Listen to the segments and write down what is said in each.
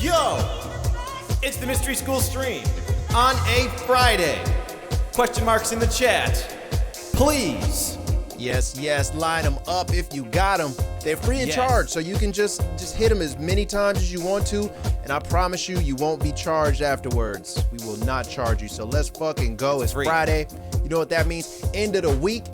Yo! It's the Mystery School stream on a Friday. Question marks in the chat. Please. Yes, line them up if you got them. They're free of charge, so you can just hit them as many times as you want to, and I promise you, you won't be charged afterwards. We will not charge you, so let's fucking go. It's Friday. You know what that means? End of the week.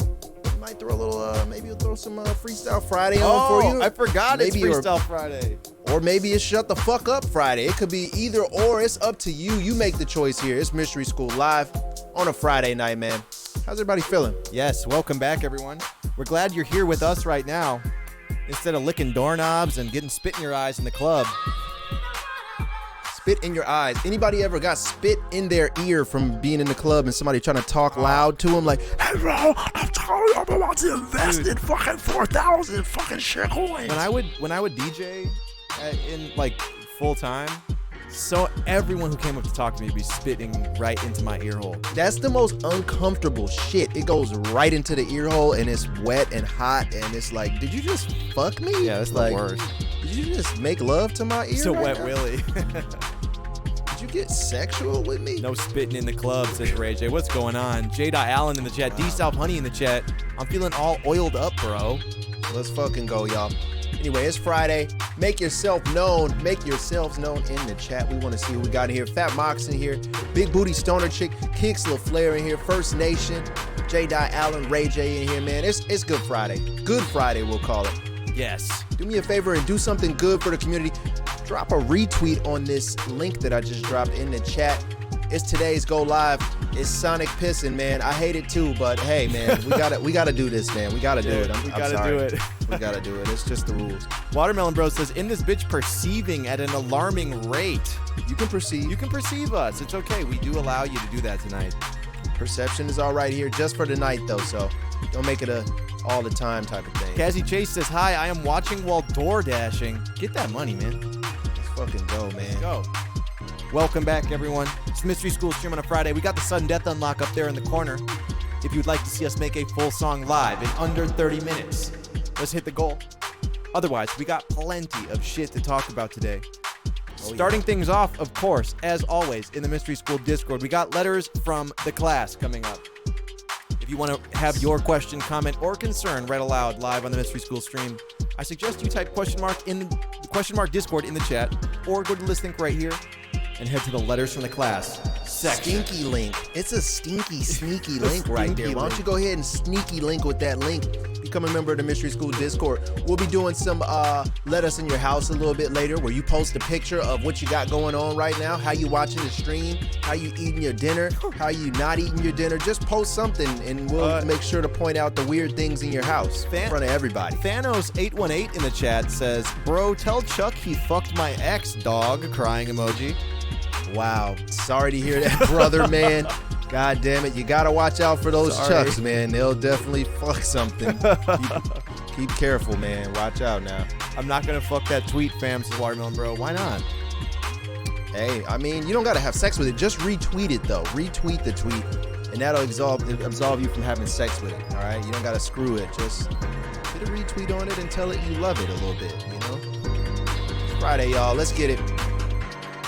We might throw a little, maybe we'll throw some Freestyle Friday on for you. I forgot maybe it's Freestyle Friday. Or maybe it's Shut the Fuck Up Friday. It could be either or. It's up to you. You make the choice here. It's Mystery School Live on a Friday night, man. How's everybody feeling? Yes, welcome back, everyone. We're glad you're here with us right now. Instead of licking doorknobs and getting spit in your eyes in the club. Spit in your eyes. Anybody ever got spit in their ear from being in the club and somebody trying to talk loud to them like, "Hey bro, I'm telling you, I'm about to invest in fucking 4,000 fucking shit coins." When I would DJ in like full time, so everyone who came up to talk to me would be spitting right into my ear hole. That's the most uncomfortable shit. It goes right into the ear hole and it's wet and hot and it's like, did you just fuck me? Yeah, that's like, the worst. Did you just make love to my ear? It's a right wet now? willy. Did you get sexual with me? No spitting in the club, says Ray J. What's going on? J. Allen in the chat. D. South Honey in the chat. I'm feeling all oiled up, bro. Let's fucking go, y'all. Anyway, it's Friday. Make yourself known. Make yourselves known in the chat. We want to see who we got in here. Fat Mox in here. Big Booty Stoner Chick. Kicks LaFlair in here. First Nation. J. Allen. Ray J in here, man. It's Good Friday. Good Friday, we'll call it. Yes. Do me a favor and do something good for the community. Drop a retweet on this link that I just dropped in the chat. It's today's Go Live. It's Sonic pissing, man. I hate it too, but hey, man, we gotta do this, man. We gotta do it. I'm sorry. Do it. We gotta do it. It's just the rules. Watermelon Bro says, in this bitch perceiving at an alarming rate. You can perceive. You can perceive us. It's okay. We do allow you to do that tonight. Perception is all right here, just for tonight though, so don't make it a all the time type of thing. Cassie Chase says, hi, I am watching while door dashing. Get that money, man. Let's fucking go, man. Let's go. Welcome back, everyone. It's the Mystery School stream on a Friday. We got the sudden death unlock up there in the corner. If you'd like to see us make a full song live in under 30 minutes, let's hit the goal. Otherwise, we got plenty of shit to talk about today. Starting things off, of course, as always, in the Mystery School Discord, we got letters from the class coming up. If you want to have your question, comment, or concern read aloud live on the Mystery School stream, I suggest you type question mark in the question mark Discord in the chat, or go to this link right here and head to the letters from the class section. Stinky link. It's a sneaky link right there. Why don't you go ahead and sneaky link with that link? Become a member of the Mystery School Discord. We'll be doing some Let Us In Your House a little bit later, where you post a picture of what you got going on right now, how you watching the stream, how you eating your dinner, how you not eating your dinner. Just post something and we'll make sure to point out the weird things in your house in front of everybody. Thanos818 in the chat says, bro, tell Chuck he fucked my ex, dog, crying emoji. Wow. Sorry to hear that, brother, man. God damn it. You got to watch out for those Chucks, man. They'll definitely fuck something. Keep careful, man. Watch out now. I'm not going to fuck that tweet, fam, says Watermelon Bro. Why not? Hey, I mean, you don't got to have sex with it. Just retweet it, though. Retweet the tweet, and that'll absolve you from having sex with it, all right? You don't got to screw it. Just get a retweet on it and tell it you love it a little bit, you know? It's Friday, y'all. Let's get it.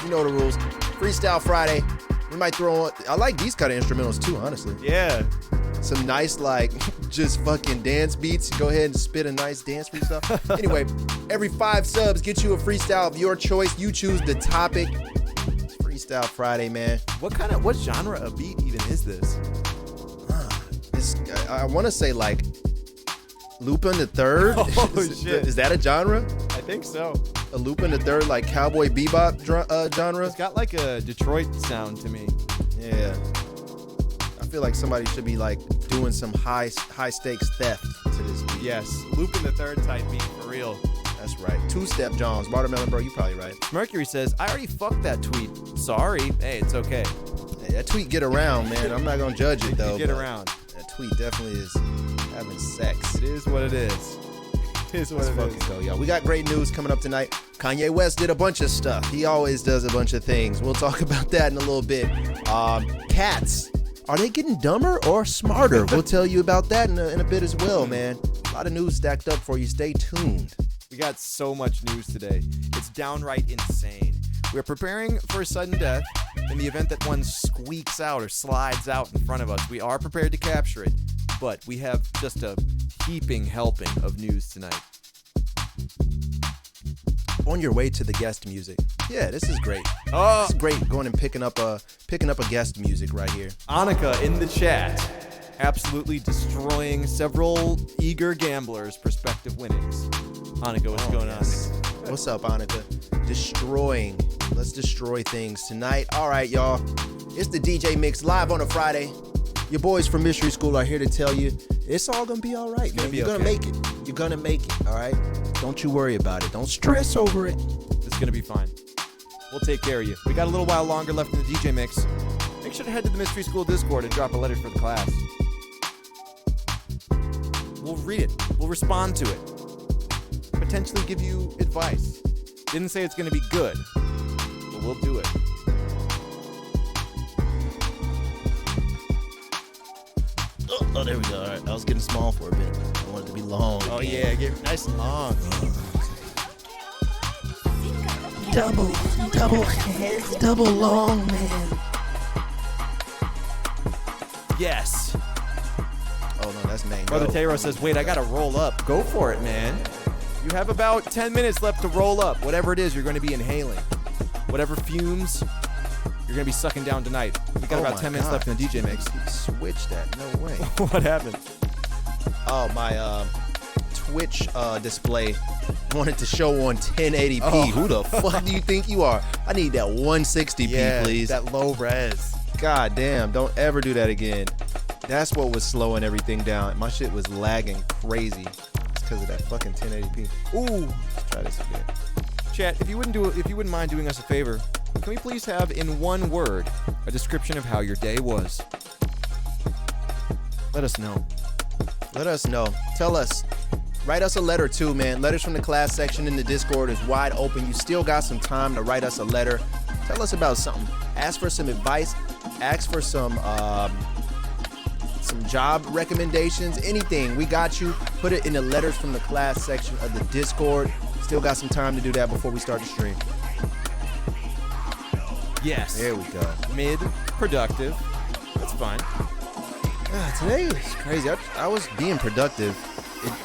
You know the rules. Freestyle Friday. We might throw on, I like these kind of instrumentals too, honestly. Yeah. Some nice, like, just fucking dance beats. Go ahead and spit a nice dance freestyle. Anyway, every 5 subs get you a freestyle of your choice. You choose the topic. It's Freestyle Friday, man. What genre of beat even is this? I want to say, like, Lupin the Third. Oh, shit. Is that a genre? I think so. A Lupin the Third, like Cowboy Bebop genre? It's got like a Detroit sound to me. Yeah. I feel like somebody should be like doing some high stakes theft to this beat. Yes, Lupin the Third type beat for real. That's right. 2-Step Johns. Watermelon Bro, you probably right. Mercury says, I already fucked that tweet. Sorry. Hey, it's okay. Hey, that tweet get around, man. I'm not gonna judge it though. Get around. That tweet definitely is having sex. It is what it is. It is what it is. Go, y'all. We got great news coming up tonight. Kanye West did a bunch of stuff. He always does a bunch of things. We'll talk about that in a little bit. Cats, are they getting dumber or smarter? We'll tell you about that in a bit as well, man. A lot of news stacked up for you. Stay tuned. We got so much news today. It's downright insane. We're preparing for a sudden death. In the event that one squeaks out or slides out in front of us, we are prepared to capture it. But we have just a heaping helping of news tonight. On your way to the guest music. Yeah, this is great. Oh, It's great going and picking up a guest music right here. Annika in the chat, absolutely destroying several eager gamblers' prospective winnings. Annika, what's going on? What's up, Annika? Destroying. Let's destroy things tonight. All right, y'all. It's the DJ Mix live on a Friday. Your boys from Mystery School are here to tell you it's all gonna be all right, man. You're gonna make it. You're gonna make it, all right? Don't you worry about it. Don't stress over it. It's gonna be fine. We'll take care of you. We got a little while longer left in the DJ Mix. Make sure to head to the Mystery School Discord and drop a letter for the class. We'll read it. We'll respond to it. Potentially give you advice. Didn't say it's gonna be good, but we'll do it. Oh, there we go. All right. I was getting small for a bit. I wanted to be long. Oh yeah, get nice and long. Double heads, double long, man. Yes. Oh no, that's mango. Brother Taro says, wait, I gotta roll up. Go for it, man. You have about 10 minutes left to roll up. Whatever it is you're gonna be inhaling. Whatever fumes you're gonna be sucking down tonight. We got about 10 minutes left in the DJ Mix. Switch that. No way. What happened? Oh, my Twitch display wanted to show on 1080p. Oh. Who the fuck do you think you are? I need that 160p, please. That low res. God damn, don't ever do that again. That's what was slowing everything down. My shit was lagging crazy. It's because of that fucking 1080p. Ooh. Let's try this again. Chat, if you wouldn't mind doing us a favor, can we please have in one word a description of how your day was? Let us know. Let us know. Tell us. Write us a letter too, man. Letters from the class section in the Discord is wide open. You still got some time to write us a letter. Tell us about something. Ask for some advice. Ask for some job recommendations. Anything. We got you. Put it in the letters from the class section of the Discord. Still got some time to do that before we start the stream. Yes. There we go. Mid-productive. That's fine. Today was crazy. I was being productive.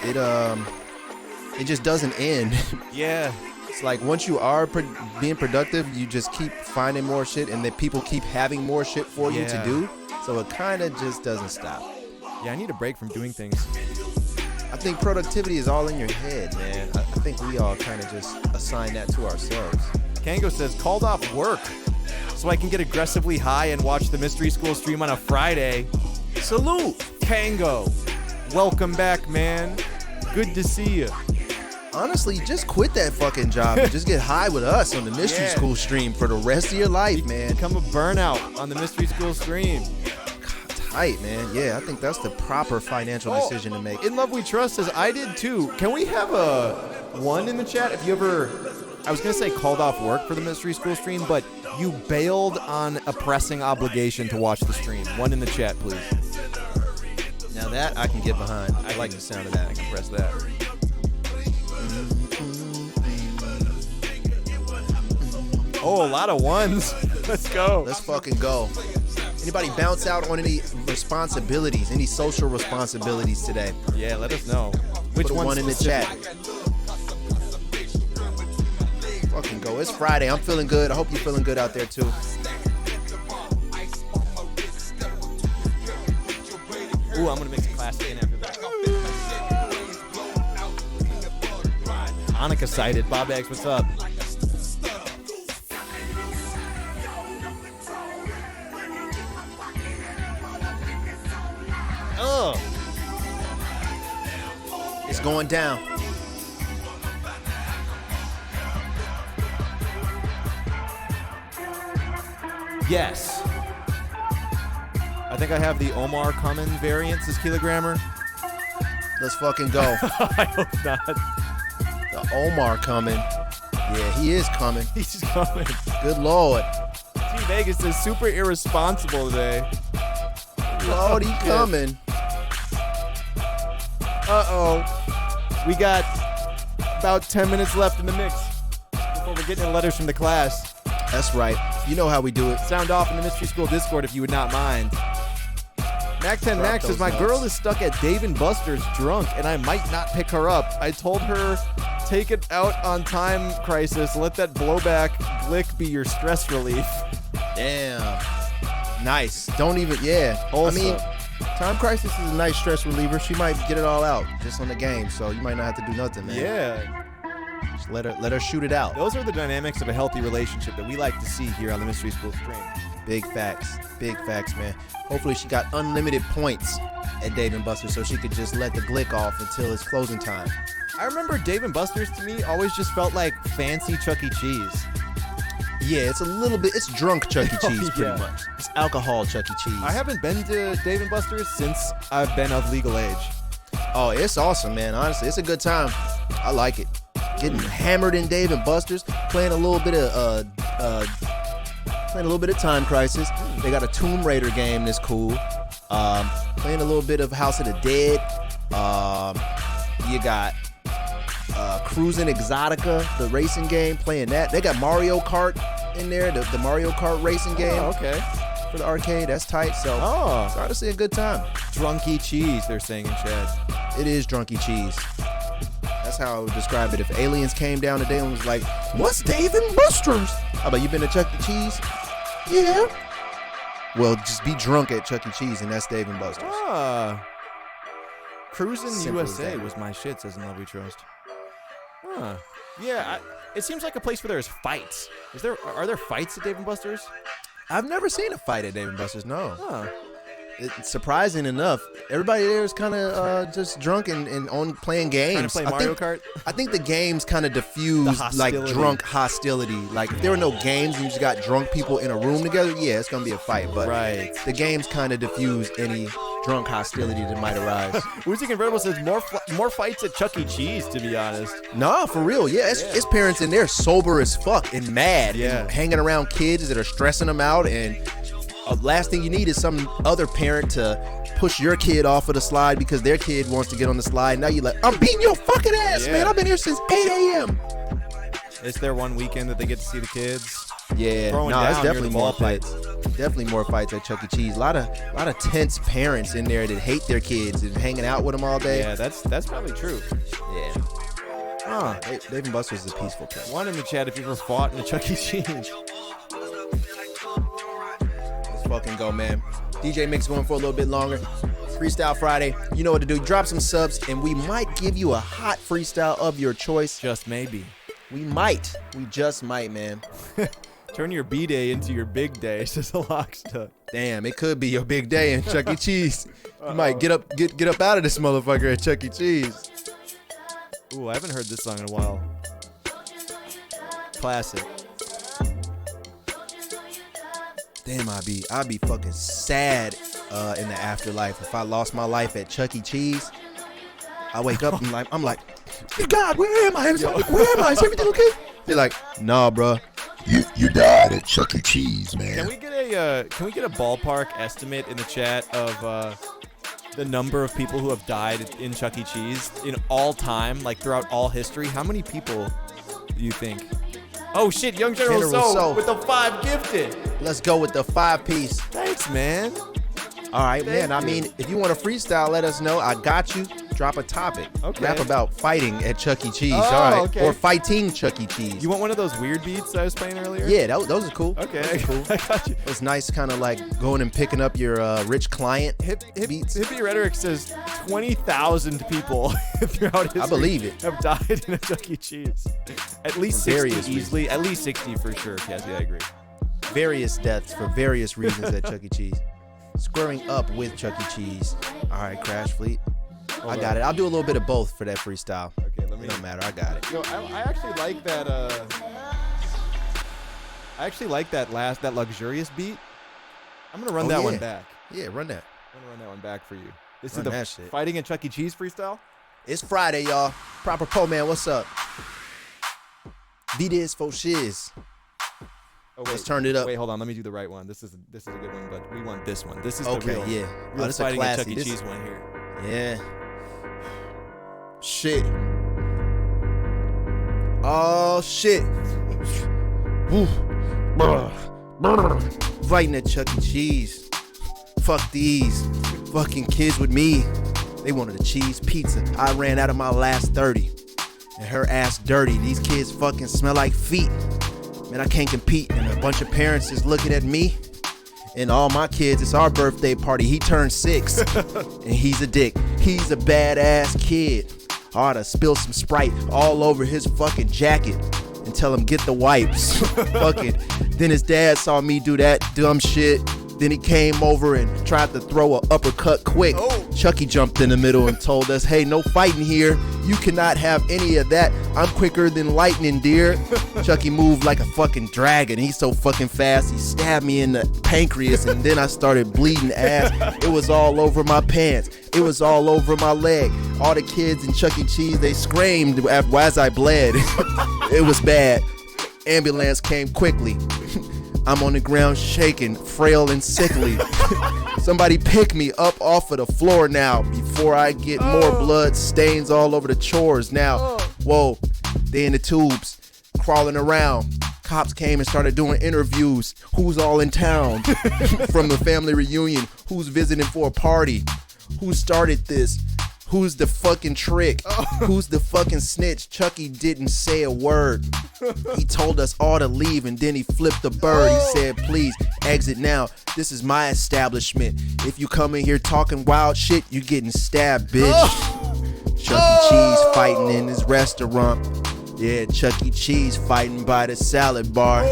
It just doesn't end. Yeah. It's like once you are being productive, you just keep finding more shit, and then people keep having more shit for you to do. So it kind of just doesn't stop. Yeah, I need a break from doing things. I think productivity is all in your head, man. I think we all kind of just assign that to ourselves. Kango says, called off work so I can get aggressively high and watch the Mystery School stream on a Friday. Salute, Kango. Welcome back, man. Good to see you. Honestly, just quit that fucking job and just get high with us on the Mystery School stream for the rest of your life, man. Become a burnout on the Mystery School stream. Tight, man. Yeah, I think that's the proper financial decision to make. In Love We Trust says, I did too. Can we have a one in the chat if you ever, I was going to say called off work for the Mystery School stream, but you bailed on a pressing obligation to watch the stream. One in the chat, please. Now that I can get behind. I like the sound of that. I can press that. Oh, a lot of ones. Let's go. Let's fucking go. Anybody bounce out on any responsibilities, any social responsibilities today? Yeah, let us know. Which Put one in the chat. Fucking go. It's Friday. I'm feeling good. I hope you're feeling good out there too. Ooh, I'm gonna make some classic in after that. Hanukkah sighted. Bob Eggs, what's up? Oh, it's going down. yes. I think I have the Omar Cummins variant as kilogrammer. Let's fucking go. I hope not. The Omar coming. Yeah, he is coming. He's coming. Good Lord. T Vegas is super irresponsible today. Lord, he coming. Uh-oh. We got about 10 minutes left in the mix before we're getting letters from the class. That's right. You know how we do it. Sound off in the Mystery School Discord if you would not mind. Mac10 Max says, my girl is stuck at Dave & Buster's drunk, and I might not pick her up. I told her, take it out on Time Crisis. Let that blowback glick be your stress relief. Damn. Nice. Don't even, Also, I mean, Time Crisis is a nice stress reliever. She might get it all out just on the game, so you might not have to do nothing, man. Yeah. Just let her shoot it out. Those are the dynamics of a healthy relationship that we like to see here on the Mystery School stream. Big facts, man. Hopefully she got unlimited points at Dave & Buster's so she could just let the glick off until it's closing time. I remember Dave & Buster's to me always just felt like fancy Chuck E. Cheese. Yeah, it's a little bit, it's drunk Chuck E. Cheese pretty Yeah. much. It's alcohol Chuck E. Cheese. I haven't been to Dave & Buster's since I've been of legal age. Oh, it's awesome, man. Honestly, it's a good time. I like it. Getting hammered in Dave & Buster's, playing a little bit of Time Crisis. They got a Tomb Raider game that's cool. Playing a little bit of House of the Dead. You got Cruising Exotica, the racing game. Playing that. They got Mario Kart in there, the Mario Kart racing game. Oh, okay. For the arcade, that's tight. So it's honestly a good time. Drunky cheese, they're saying in chat. It is drunky cheese. That's how I would describe it. If aliens came down today and was like, what's Dave & Buster's? How about, you been to Chuck E. Cheese? Yeah. Well, just be drunk at Chuck E. Cheese and that's Dave & Buster's. Cruising Simple as USA that. was my shit, says in Love We Trust. Yeah, it seems like a place where there's fights. Are there fights at Dave & Buster's? I've never seen a fight at Dave & Buster's, no. Huh. It's surprising enough. Everybody there is kind of just drunk and on playing games. Trying to play Mario Kart? I think the games kind of diffuse The like hostility. drunk hostility. Like if there were no games and you just got drunk people in a room together, yeah, it's gonna be a fight. But Right. the games kind of diffuse any drunk hostility that might arise. Woozy Convertible says more fights at Chuck E. Cheese, to be honest. Nah, for real. Yeah, it's parents in there sober as fuck and mad. Yeah. And hanging around kids that are stressing them out. And last thing you need is some other parent to push your kid off of the slide because their kid wants to get on the slide. Now you're like, I'm beating your fucking ass, Yeah. man. I've been here since 8 a.m. It's their one weekend that they get to see the kids. Yeah, Throwing no, down it's near definitely the more ball pit. fights. Definitely more fights at Chuck E. Cheese. A lot of tense parents in there that hate their kids and hanging out with them all day. Yeah, that's probably true. Yeah. Dave & Buster's is a peaceful place. One in the chat if you ever fought in a Chuck E. Cheese. Let's fucking go, man. DJ Mix going for a little bit longer. Freestyle Friday. You know what to do. Drop some subs, and we might give you a hot freestyle of your choice. Just maybe. We might. We just might, man. Turn your B-Day into your big day, says Aloxta. Damn, it could be your big day in Chuck E. Cheese. You might get up out of this motherfucker at Chuck E. Cheese. Ooh, I haven't heard this song in a while. Classic. Damn, I'd be fucking sad in the afterlife if I lost my life at Chuck E. Cheese. I wake up and I'm like, "Hey God, where am I? Where am I? Is everything okay?" They're like, "Nah, bro, you died at Chuck E. Cheese, man." Can we get a ballpark estimate in the chat of the number of people who have died in Chuck E. Cheese in all time, like throughout all history? How many people do you think? Oh shit, Young General So with the 5 gifted. Let's go with the 5-piece. Thanks, man. All right, Thank man. I you. mean, if you want to freestyle, let us know. I got you. Drop a topic. Okay. Rap about fighting at Chuck E. Cheese. Oh, All right. okay. Or fighting Chuck E. Cheese. You want one of those weird beats I was playing earlier? Yeah, those are cool. Okay, Those are cool. I got you. It's nice, kind of like going and picking up your rich client beats. Hippie Rhetoric says 20,000 people throughout history I believe it. have died in a Chuck E. Cheese. At least For 60 various easily. At least 60 for sure, Cassie, I agree. Various deaths for various reasons at Chuck E. Cheese. Squaring up with Chuck E. Cheese. All right, Crash Fleet. I got it. I'll do a little bit of both for that freestyle. Okay, let me. It don't matter. I got it. Yo, I actually like that. I actually like that luxurious beat. I'm gonna run that one back. Yeah, run that. I'm gonna run that one back for you. This Run is that the shit. fighting in Chuck E. Cheese freestyle. It's Friday, y'all. Proper Po Man, what's up? Beat is for shiz. Oh, Let's turn it up. Wait, hold on. Let me do the right one. This is a good one, but we want this one. This is Okay, the real, yeah. real This is a fighting in Chuck classy. E. This- Cheese one here. Yeah. Shit. Oh shit. Woo. Fighting at Chuck E. Cheese. Fuck these fucking kids with me. They wanted a cheese pizza. I ran out of my last 30. And her ass dirty. These kids fucking smell like feet. Man, I can't compete. And a bunch of parents is looking at me. And all my kids, it's our birthday party. He turned 6. And he's a dick. He's a badass kid. I ought to spill some Sprite all over his fucking jacket and tell him get the wipes. Fuck it. Then his dad saw me do that dumb shit. Then he came over and tried to throw an uppercut quick. Chucky jumped in the middle and told us, hey, no fighting here. You cannot have any of that. I'm quicker than lightning, dear. Chucky moved like a fucking dragon. He's so fucking fast. He stabbed me in the pancreas and then I started bleeding ass. It was all over my pants. It was all over my leg. All the kids in Chuck E. Cheese, they screamed as I bled. It was bad. Ambulance came quickly. I'm on the ground shaking, frail and sickly. Somebody pick me up off of the floor now before I get more blood stains all over the chores now. Whoa, they in the tubes, crawling around. Cops came and started doing interviews. Who's all in town? From the family reunion. Who's visiting for a party? Who started this? Who's the fucking trick? Who's the fucking snitch? Chucky didn't say a word. He told us all to leave and then he flipped the bird. He said, please exit now. This is my establishment. If you come in here talking wild shit, you getting stabbed, bitch. Chuck E. Cheese fighting in his restaurant. Yeah, Chuck E. Cheese fighting by the salad bar.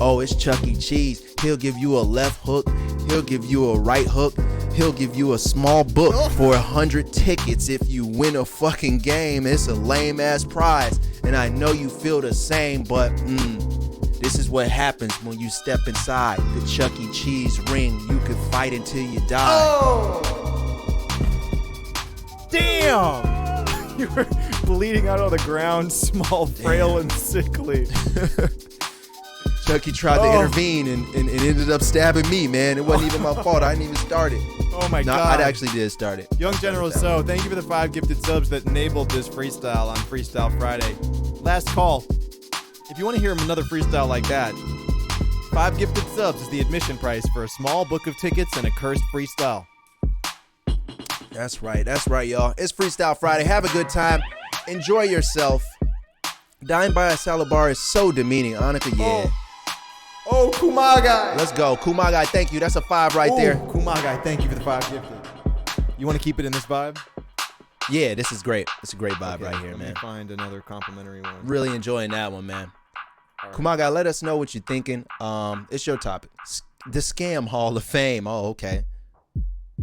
Oh, it's Chuck E. Cheese. He'll give you a left hook. He'll give you a right hook. He'll give you a small book for 100 tickets if you win a fucking game. It's a lame ass prize, and I know you feel the same, but this is what happens when you step inside the Chuck E. Cheese ring. You could fight until you die. Damn! You were bleeding out on the ground, small, frail, and sickly. Chucky tried to intervene and ended up stabbing me, man. It wasn't even my fault. I didn't even start it. Oh my God. I actually did start it. Young General So, thank you for the 5 gifted subs that enabled this freestyle on Freestyle Friday. Last call. If you want to hear another freestyle like that, 5 gifted subs is the admission price for a small book of tickets and a cursed freestyle. That's right, y'all. It's Freestyle Friday. Have a good time. Enjoy yourself. Dying by a salad bar is so demeaning, Annika. Yeah. Oh, Kumagai. Let's go. Kumagai, thank you. That's a 5 right there. Kumagai, thank you for the 5 gifted. You want to keep it in this vibe? Yeah, this is great. It's a great vibe right here, let man. me find another complimentary one. Really enjoying that one, man. Right. Kumagai, let us know what you're thinking. It's your topic. The Scam Hall of Fame. Oh, okay.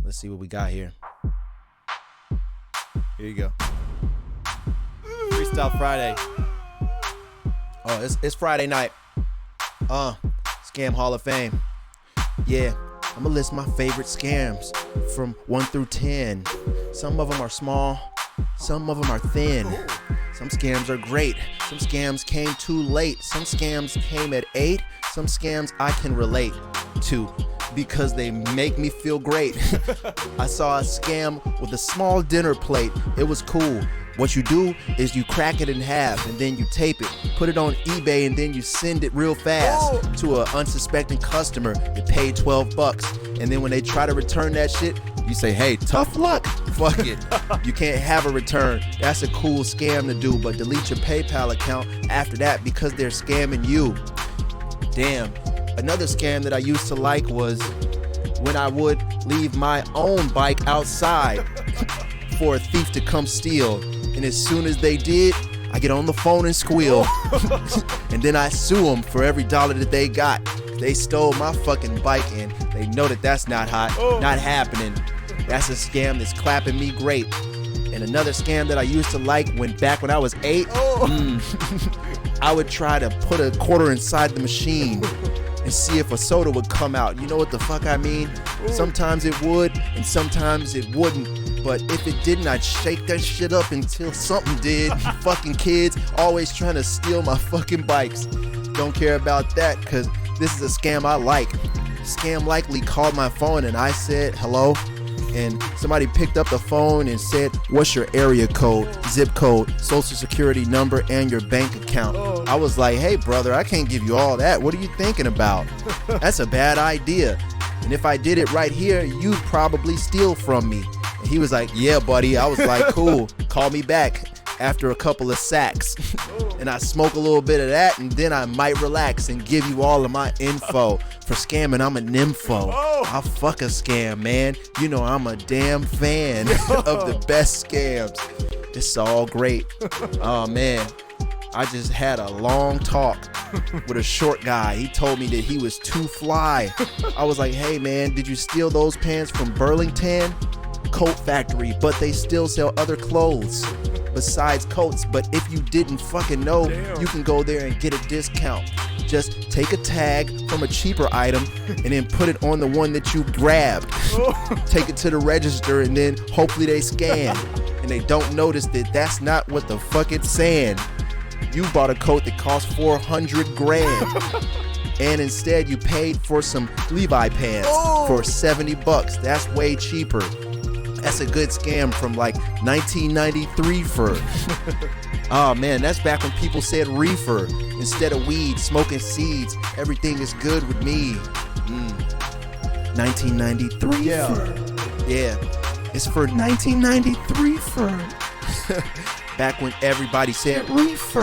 Let's see what we got here. Here you go. Freestyle Friday. Oh, it's Friday night. Scam Hall of Fame. Yeah, I'm gonna list my favorite scams from 1 through 10. Some of them are small, some of them are thin. Some scams are great, some scams came too late. Some scams came at 8, some scams I can relate to because they make me feel great. I saw a scam with a small dinner plate. It was cool. What you do is you crack it in half and then you tape it, put it on eBay, and then you send it real fast to an unsuspecting customer. You pay $12, and then when they try to return that shit, you say, hey, tough luck. Fuck it. You can't have a return. That's a cool scam to do, but delete your PayPal account after that because they're scamming you. Damn. Another scam that I used to like was when I would leave my own bike outside for a thief to come steal. And as soon as they did, I get on the phone and squeal. And then I sue them for every dollar that they got. They stole my fucking bike and they know that that's not hot, not happening. That's a scam that's clapping me great. And another scam that I used to like back when I was 8, I would try to put a quarter inside the machine and see if a soda would come out. You know what the fuck I mean? Sometimes it would and sometimes it wouldn't. But if it didn't, I'd shake that shit up until something did. You fucking kids always trying to steal my fucking bikes. Don't care about that, because this is a scam I like. Scam likely called my phone and I said hello. and somebody picked up the phone and said, what's your area code, zip code, social security number, and your bank account? I was like, hey brother, I can't give you all that. What are you thinking about? That's a bad idea. And if I did it right here, you'd probably steal from me. And he was like, yeah, buddy. I was like, cool. Call me back after a couple of sacks. And I smoke a little bit of that, and then I might relax and give you all of my info. For scamming, I'm a nympho. I'll fuck a scam, man. You know I'm a damn fan of the best scams. It's all great. Oh, man. I just had a long talk with a short guy. He told me that he was too fly. I was like, hey, man, did you steal those pants from Burlington Coat Factory? But they still sell other clothes besides coats. But if you didn't fucking know, you can go there and get a discount. Just take a tag from a cheaper item and then put it on the one that you grabbed. Take it to the register, and then hopefully they scan and they don't notice that that's not what the fuck it's saying. You bought a coat that cost $400 grand, and instead you paid for some Levi pants for $70. That's way cheaper. That's a good scam from like 1993 fur. Oh man, that's back when people said reefer instead of weed, smoking seeds. Everything is good with me. 1993 fur. Yeah, it's for 1993 fur. Back when everybody said reefer.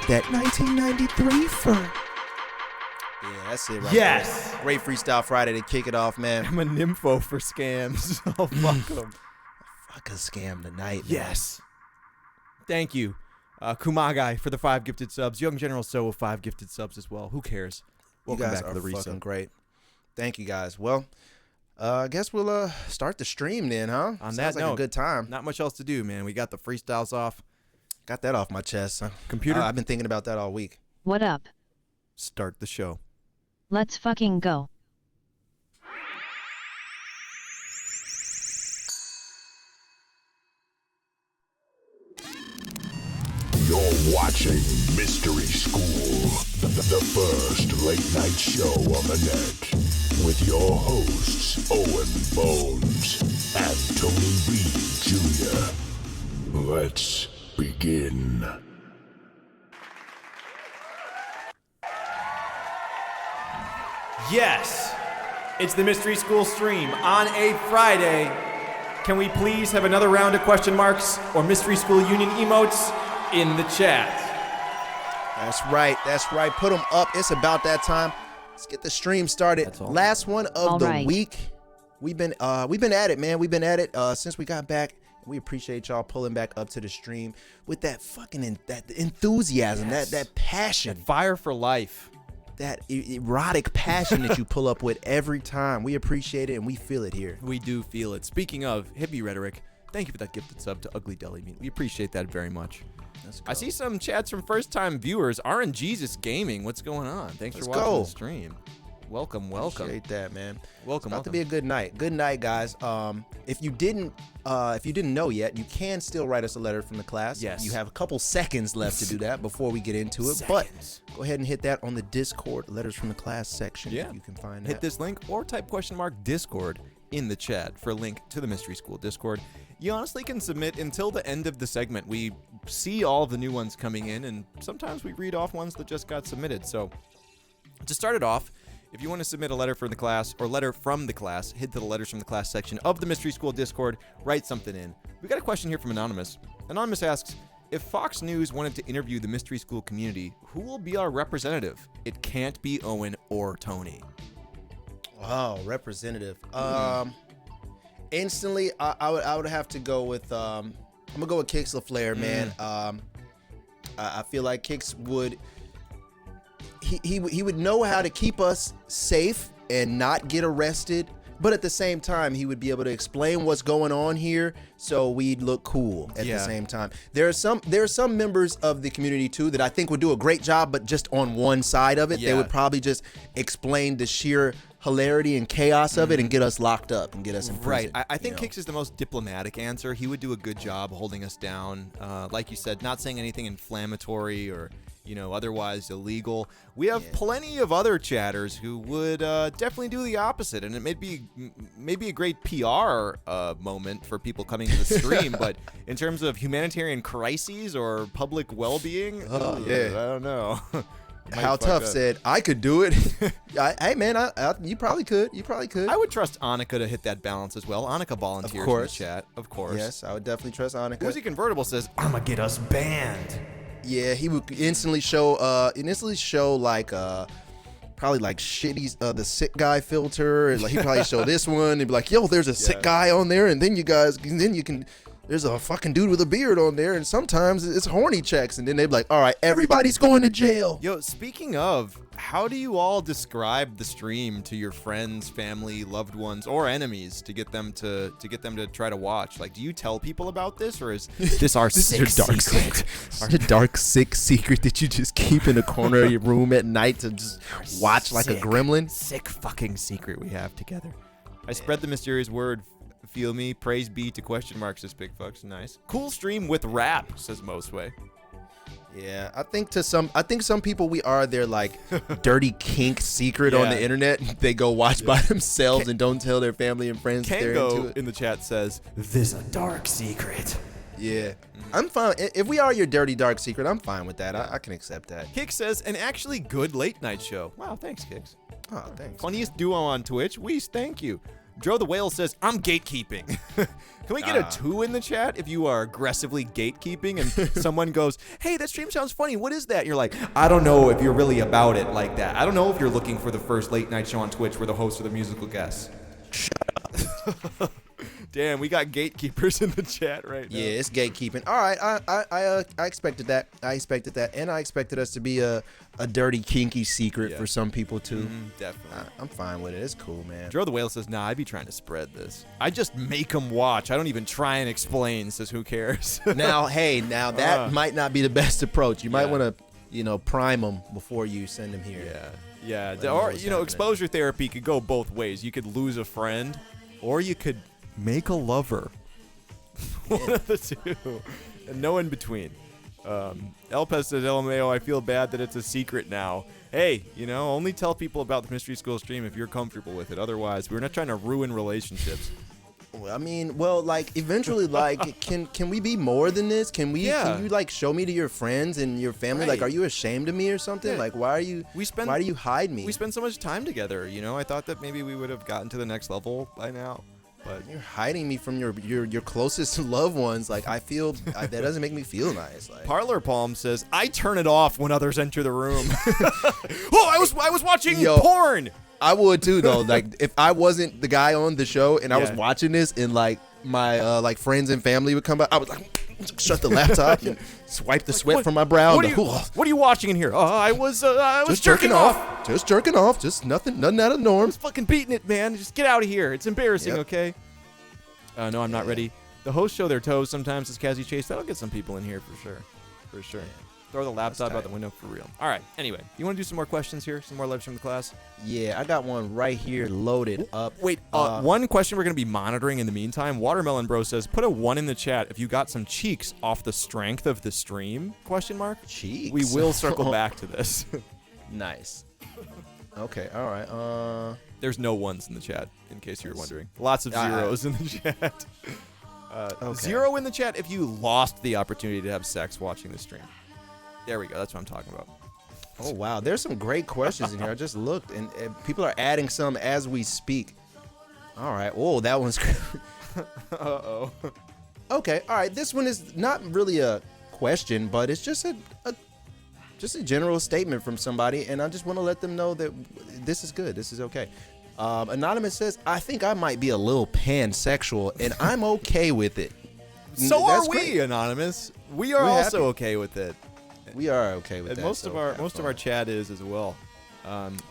That 1993 fur. Yeah, that's it right there. Great Freestyle Friday to kick it off, man. I'm a nympho for scams. Oh, fuck them. Fuck a scam tonight, man. Yes. Thank you, Kumagai, for the 5 gifted subs. Young General So with 5 gifted subs as well. Who cares? Welcome you guys back are to the fucking great. Thank you, guys. Well, I guess we'll start the stream then, huh? On Sounds that like note, a good time. Not much else to do, man. We got the freestyles off. Got that off my chest. Computer? I've been thinking about that all week. What up? Start the show. Let's fucking go. You're watching Mystery School, the first late night show on the net, with your hosts Owen Bones and Tony Reed Jr. Let's begin. Yes, it's the Mystery School stream on a Friday. Can we please have another round of question marks or Mystery School Union emotes in the chat? That's right. That's right. Put them up. It's about that time. Let's get the stream started. Last one of the week. We've been at it, man. We've been at it since we got back. We appreciate y'all pulling back up to the stream with that fucking that enthusiasm, that passion, that fire for life. That erotic passion that you pull up with every time. We appreciate it and we feel it here. We do feel it. Speaking of hippie rhetoric, thank you for that gifted sub to Ugly Deli Meat. We appreciate that very much. I see some chats from first-time viewers. RNGesus Gaming, what's going on? Thanks for watching the stream. Welcome. Appreciate that, man. Welcome. It's about to be a good night. Good night, guys. If you didn't know yet, you can still write us a letter from the class. Yes. You have a couple seconds left to do that before we get into it. But go ahead and hit that on the Discord letters from the class section. Yeah. You can find that. Hit this link or type !Discord in the chat for a link to the Mystery School Discord. You honestly can submit until the end of the segment. We see all of the new ones coming in, and sometimes we read off ones that just got submitted. So to start it off, if you want to submit a letter from the class or letter from the class, head to the letters from the class section of the Mystery School Discord, write something in. We got a question here from Anonymous. Anonymous asks, if Fox News wanted to interview the Mystery School community, who will be our representative? It can't be Owen or Tony. Wow, representative. Instantly, I would have to go with I'm gonna go with Kix LaFleur, man. I feel like Kix would he would know how to keep us safe and not get arrested, but at the same time he would be able to explain what's going on here so we'd look cool at the same time. There are some members of the community too that I think would do a great job, but just on one side of it. They would probably just explain the sheer hilarity and chaos of it and get us locked up and get us in prison. Right. I think Kix is the most diplomatic answer. He would do a good job holding us down. Like you said, not saying anything inflammatory or otherwise illegal. We have plenty of other chatters who would definitely do the opposite, and it may be a great PR moment for people coming to the stream, but in terms of humanitarian crises or public well-being, I don't know. How Tough said, I could do it. Hey, man, you probably could. I would trust Annika to hit that balance as well. Annika volunteers in the chat, of course. Yes, I would definitely trust Annika. Woozy Convertible says, I'm going to get us banned. Yeah, he would instantly show like probably like shitty the sick guy filter, and like he probably show this one and be like, yo, there's a sick guy on there, and then you can there's a fucking dude with a beard on there, and sometimes it's horny checks, and then they'd be like, all right, everybody's going to jail. Yo, speaking of, how do you all describe the stream to your friends, family, loved ones, or enemies to get them to try to watch? Like, do you tell people about this, or is this our sick secret? Our dark, sick secret that you just keep in a corner of your room at night to just watch like a gremlin? Sick fucking secret we have together. I spread the mysterious word. Feel me. Praise be to question marks, says Big Fucks. Nice. Cool stream with rap, says Mosway. Yeah, I think some people, we are their like dirty kink secret on the internet. They go watch by themselves and don't tell their family and friends they're into it. In the chat says, "This a dark secret." Yeah, I'm fine. If we are your dirty dark secret, I'm fine with that. I can accept that. Kick says, an actually good late night show. Wow, thanks, Kicks. Oh, thanks. Funniest duo on Twitch. Weez, thank you. Dro the Whale says, I'm gatekeeping. Can we get a 2 in the chat if you are aggressively gatekeeping and someone goes, hey, that stream sounds funny. What is that? And you're like, I don't know if you're really about it like that. I don't know if you're looking for the first late night show on Twitch where the hosts are the musical guests. Shut up. Damn, we got gatekeepers in the chat right now. Yeah, it's gatekeeping. All right, I expected that. And I expected us to be a dirty, kinky secret for some people too. Definitely. I'm fine with it. It's cool, man. Dro the Whale says, nah, I'd be trying to spread this. I just make them watch. I don't even try and explain, says who cares. Now that might not be the best approach. You might want to, prime them before you send them here. Yeah. Or, exposure therapy could go both ways. You could lose a friend, or you could make a lover. One of the two. And no in between. Elpez says, LMAO, I feel bad that it's a secret now. Hey, only tell people about the Mystery School stream if you're comfortable with it. Otherwise, we're not trying to ruin relationships. I mean, eventually, can we be more than this? Can you, show me to your friends and your family? Right. Like, are you ashamed of me or something? Yeah. Like, why do you hide me? We spend so much time together, I thought that maybe we would have gotten to the next level by now. But you're hiding me from your closest loved ones. Like, I feel that doesn't make me feel nice. Like, Parlor Palm says, I turn it off when others enter the room. I was watching porn. I would too, though. Like, if I wasn't the guy on the show and I was watching this, and like my friends and family would come by, I would like shut the laptop and swipe the sweat from my brow. What are you watching in here? I was just jerking off. Just jerking off. Just nothing out of the norm. I was fucking beating it, man. Just get out of here. It's embarrassing, okay? No, I'm not ready. The hosts show their toes sometimes, as Cassie Chase. That'll get some people in here for sure. For sure. Yeah. Throw the laptop out the window for real. All right. Anyway, you want to do some more questions here? Some more lives from the class? Yeah, I got one right here loaded up. Wait, one question we're going to be monitoring in the meantime. Watermelon Bro says, put a 1 in the chat if you got some cheeks off the strength of the stream? ? Cheeks? We will circle back to this. Nice. Okay, all right. There's no 1s in the chat, in case you were wondering. Lots of 0s in the chat. Okay. 0 in the chat if you lost the opportunity to have sex watching the stream. There we go. That's what I'm talking about. Oh, wow. There's some great questions in here. I just looked, and people are adding some as we speak. All right. Oh, that one's great. Uh-oh. Okay. All right. This one is not really a question, but it's just a general statement from somebody, and I just want to let them know that this is good. This is okay. Anonymous says, I think I might be a little pansexual, and I'm okay with it. So are we, Anonymous. We're also okay with it. We are okay with and that. Most of our chat is as well.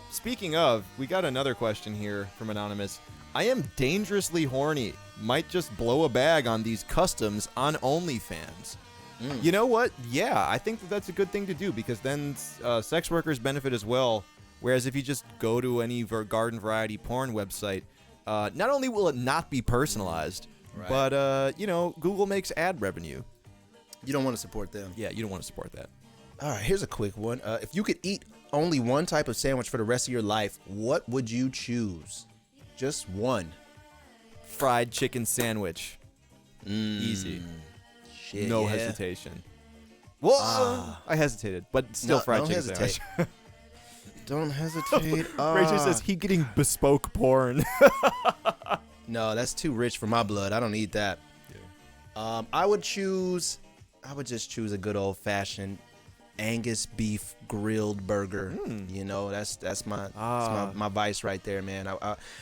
Speaking of, we got another question here from Anonymous. I am dangerously horny. Might just blow a bag on these customs on OnlyFans. You know what? Yeah, I think that's a good thing to do, because then sex workers benefit as well. Whereas if you just go to any garden variety porn website, not only will it not be personalized, but Google makes ad revenue. You don't want to support them. Yeah, you don't want to support that. All right, here's a quick one. If you could eat only one type of sandwich for the rest of your life, what would you choose? Just one. Fried chicken sandwich. Easy. Shit, No yeah. hesitation. Whoa! I hesitated, but still fried don't chicken hesitate. sandwich. Don't hesitate. Rachel says he getting bespoke porn. No, that's too rich for my blood. I don't eat that. Yeah. I would just choose a good old fashioned Angus beef grilled burger. You know, that's my vice right there, man.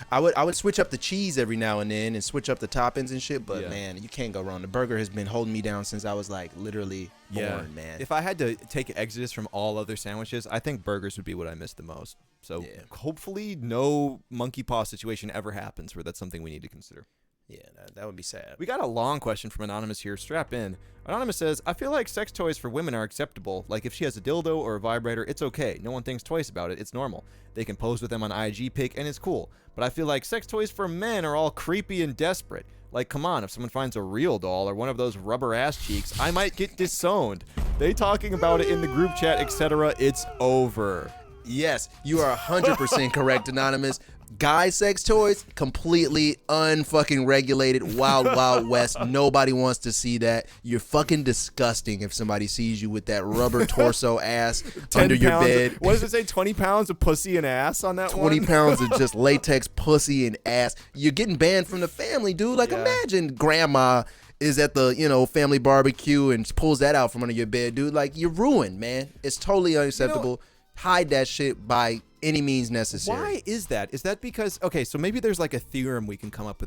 I would switch up the cheese every now and then and switch up the toppings and shit, but man, you can't go wrong. The burger has been holding me down since I was like literally born, man. If I had to take an exodus from all other sandwiches, I think burgers would be what I miss the most. So hopefully no monkey paw situation ever happens where that's something we need to consider. Yeah, that would be sad. We got a long question from Anonymous here. Strap in. Anonymous says, I feel like sex toys for women are acceptable. Like if she has a dildo or a vibrator, it's okay. No one thinks twice about it. It's normal. They can pose with them on IG pic and it's cool. But I feel like sex toys for men are all creepy and desperate. Like, come on, if someone finds a real doll or one of those rubber ass cheeks, I might get disowned. They talking about it in the group chat, etc. It's over. Yes, you are 100% correct, Anonymous. Guy sex toys, completely unfucking regulated, wild, wild west. Nobody wants to see that. You're fucking disgusting if somebody sees you with that rubber torso ass under your bed. What does it say? 20 pounds of pussy and ass on that 20 one? pounds of just latex pussy and ass. You're getting banned from the family, dude. Like, imagine grandma is at the, family barbecue and pulls that out from under your bed, dude. Like, you're ruined, man. It's totally unacceptable. Hide that shit by any means necessary. Why is that? Is that because, okay, so maybe there's like a theorem we can come up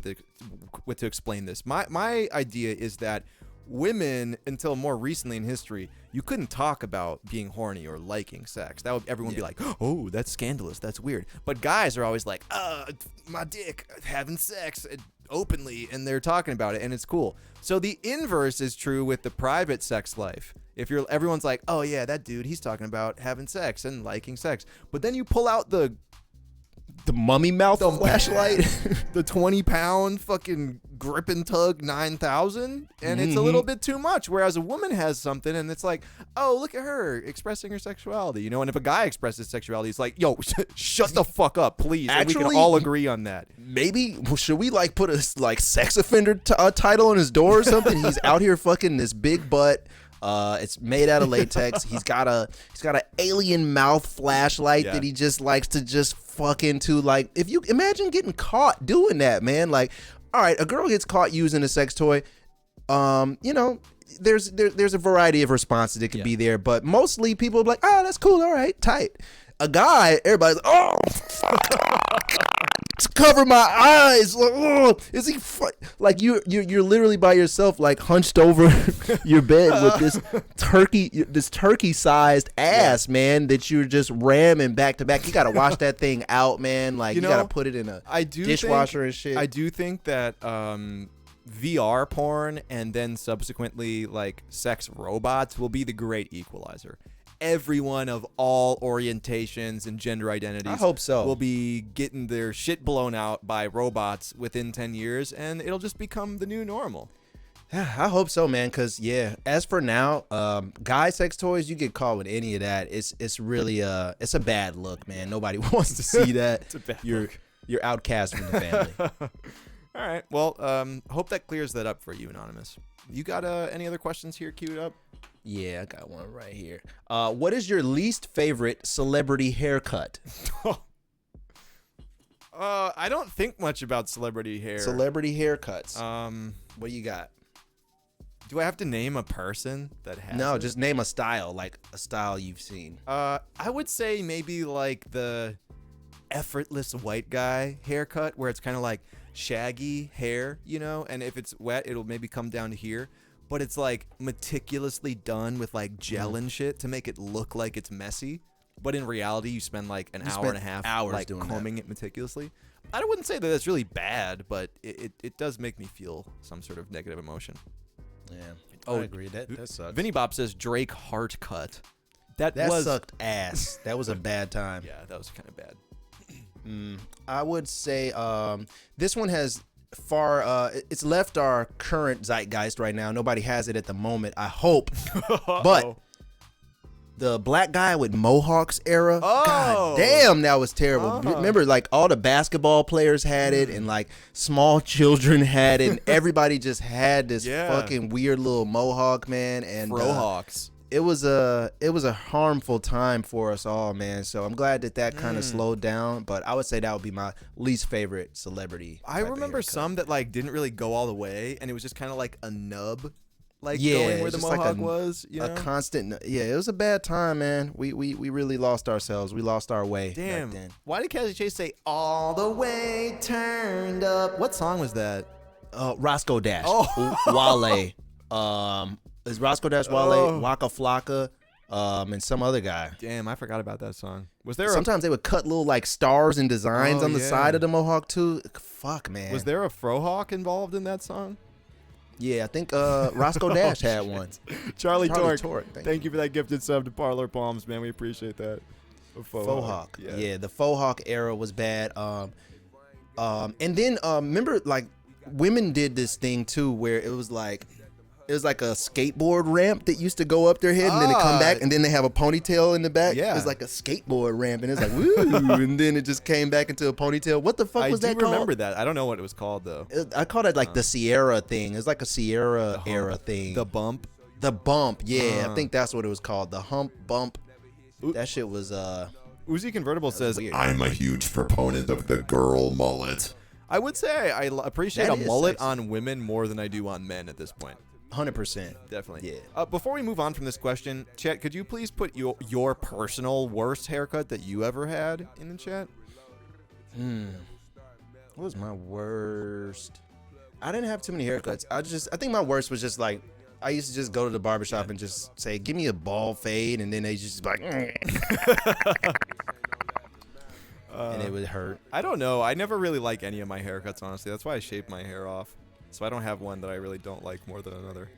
with to explain this. My idea is that women, until more recently in history, you couldn't talk about being horny or liking sex. That would everyone would be like, oh, that's scandalous, that's weird. But guys are always like, my dick, having sex openly, and they're talking about it, and it's cool. So the inverse is true with the private sex life. If everyone's like, oh yeah, that dude, he's talking about having sex and liking sex. But then you pull out the mummy mouth flashlight, the 20-pound fucking grip and tug 9000, and it's a little bit too much. Whereas a woman has something, and it's like, oh, look at her expressing her sexuality, And if a guy expresses sexuality, it's like, yo, shut the fuck up, please. And we can all agree on that. Maybe should we put a sex offender title on his door or something? He's out here fucking this big butt. It's made out of latex. He's got a alien mouth flashlight that he just likes to just fuck into. Like, if you imagine getting caught doing that, man. Like, all right, a girl gets caught using a sex toy. There's a variety of responses that can be there, but mostly people are like, oh, that's cool, all right, tight. A guy, everybody's like, oh, cover my eyes. Like, oh, is he like you're literally by yourself, like hunched over your bed with this turkey-sized ass, man, that you're just ramming back to back. You gotta wash that thing out, man. Like you gotta put it in a dishwasher and shit. I do think that VR porn and then subsequently like sex robots will be the great equalizer. Everyone of all orientations and gender identities, I hope so, will be getting their shit blown out by robots within 10 years, and it'll just become the new normal. I hope so, man, because, as for now, guy sex toys, you get caught with any of that, it's really it's a bad look, man. Nobody wants to see that. It's a bad look. You're outcast from the family. All right, well, hope that clears that up for you, Anonymous. You got any other questions here queued up? Yeah, I got one right here. What is your least favorite celebrity haircut? I don't think much about celebrity hair. Celebrity haircuts. What do you got? Do I have to name a person that has No, it? just name a style, like a style you've seen. I would say maybe like the effortless white guy haircut, where it's kind of like shaggy hair, and if it's wet, it'll maybe come down to here. But it's like meticulously done with like gel and shit to make it look like it's messy. But in reality, you spend like an hour and a half like combing it meticulously. I wouldn't say that that's really bad, but it does make me feel some sort of negative emotion. Yeah. I agree. That sucks. Vinny Bob says Drake heart cut. That sucked ass. That was a bad time. Yeah, that was kind of bad. I would say this one has it's left our current zeitgeist right now. Nobody has it at the moment, I hope. But the black guy with mohawks era. Oh. God damn, that was terrible. Remember, like all the basketball players had it, and like small children had it, and everybody just had this fucking weird little mohawk, man. And Frohawks. It was a harmful time for us all, man. So I'm glad that kind of slowed down. But I would say that would be my least favorite celebrity. I remember some that like didn't really go all the way, and it was just kind of like a nub. Like Yeah, going where the just like mohawk was, you know? A constant. Yeah, it was a bad time, man. We really lost ourselves. We lost our way. Damn. Back then. Why did Cassie Chase say all the way turned up? What song was that? Roscoe Dash. Oh. Wale. Is Roscoe Dash Wale, Waka Flocka, and some other guy. Damn, I forgot about that song. Was there Sometimes they would cut little like stars and designs on the side of the mohawk too. Fuck, man. Was there a Frohawk involved in that song? Yeah, I think Roscoe Dash had one. Charlie Torque. Torque, Thank you for that gifted sub to Parlor Palms, man. We appreciate that. Faux hawk. Yeah, the faux hawk era was bad. And then remember, like, women did this thing too, where it was like a skateboard ramp that used to go up their head and then it come back, and then they have a ponytail in the back. Yeah, it's like a skateboard ramp, and it's like woo, and then it just came back into a ponytail. What the fuck was that called? I do remember that. I don't know what it was called though. I called it like the Sierra thing. It's like a Sierra era thing. The bump. The bump. Yeah, I think that's what it was called. The hump bump. That shit was Uzi Convertible says, weird. I'm a huge proponent of the girl mullet. I would say I appreciate That a is mullet sexy. on women more than I do on men at this point. 100%. Definitely. Yeah. Before we move on from this question, chat, could you please put your personal worst haircut that you ever had in the chat? What was my worst? I didn't have too many haircuts. I think my worst was just like, I used to just go to the barbershop and just say, give me a bald fade, and then they just be like, and it would hurt. I don't know. I never really like any of my haircuts, honestly. That's why I shaved my hair off. So I don't have one that I really don't like more than another.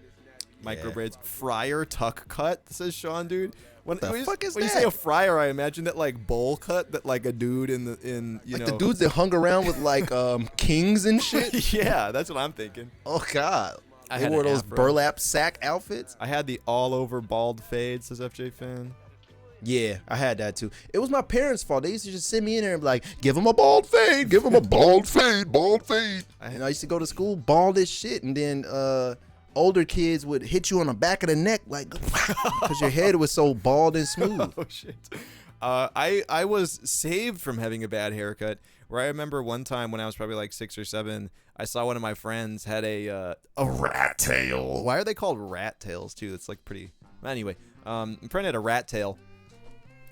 Micro braids. Friar tuck cut, says Sean, dude. When The fuck is when you that? say a friar, I imagine that like bowl cut that like a dude you Like know. the dudes that hung around with like kings and shit. Yeah, that's what I'm thinking. Oh God. I They had wore an those afro. burlap sack outfits. I had the all over bald fade, says FJ Fan. Yeah, I had that too. It was my parents' fault. They used to just send me in there and be like, give him a bald fade, give him a bald fade, bald fade. And I used to go to school bald as shit, and then older kids would hit you on the back of the neck like, because your head was so bald and smooth. Oh shit. I was saved from having a bad haircut. Where I remember one time when I was probably like 6 or 7, I saw one of my friends had a rat tail. Why are they called rat tails too? That's like pretty. Anyway, my friend had a rat tail,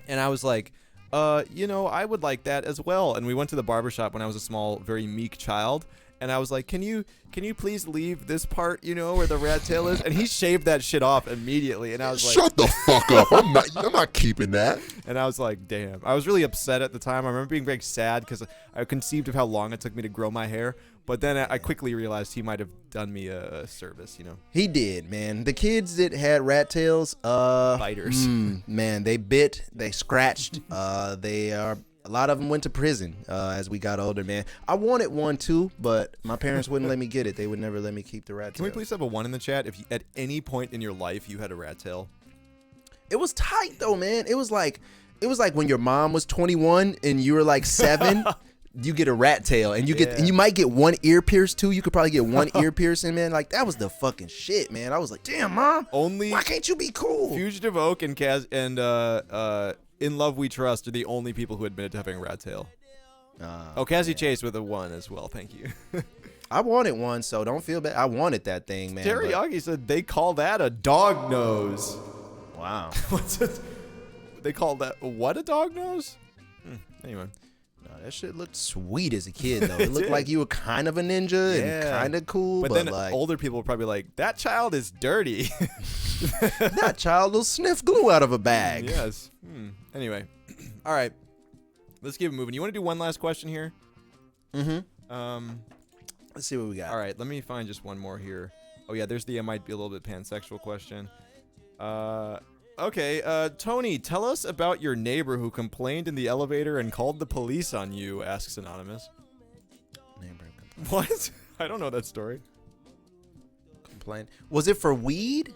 and I was like, I would like that as well. And we went to the barbershop when I was a small, very meek child. And I was like, can you please leave this part, where the rat tail is? And he shaved that shit off immediately. And I was like, Shut the fuck up. I'm not keeping that. and I was like, damn. I was really upset at the time. I remember being very sad because I conceived of how long it took me to grow my hair. But then I quickly realized he might have done me a service, He did, man. The kids that had rat tails, Biters. Man, they bit, they scratched. A lot of them went to prison as we got older, man. I wanted one too, but my parents wouldn't let me get it. They would never let me keep the rat tail. Can we please have a 1 in the chat if at any point in your life you had a rat tail? It was tight though, man. It was like when your mom was 21 and you were like 7. You get a rat tail, and you might get one ear pierced too. You could probably get one ear piercing, man. Like that was the fucking shit, man. I was like, damn, mom. Why can't you be cool? Fugitive Oak and Kaz and In Love We Trust are the only people who admitted to having a rat tail. Cassie Chase with a 1 as well. Thank you. I wanted one, so don't feel bad. I wanted that thing, man. Teriyaki said they call that a dog nose. Wow. What's it? They call that what, a dog nose? Anyway. No, that shit looked sweet as a kid, though. It looked like you were kind of a ninja and kind of cool, But but then like older people were probably like, that child is dirty. that child will sniff glue out of a bag. Yes. Anyway. All right. Let's keep it moving. You want to do one last question here? Let's see what we got. All right. Let me find just one more here. Oh, yeah. There's the might be a little bit pansexual question. Okay. Tony, tell us about your neighbor who complained in the elevator and called the police on you, asks Anonymous. Neighbor What? I don't know that story. complaint. Was it for weed?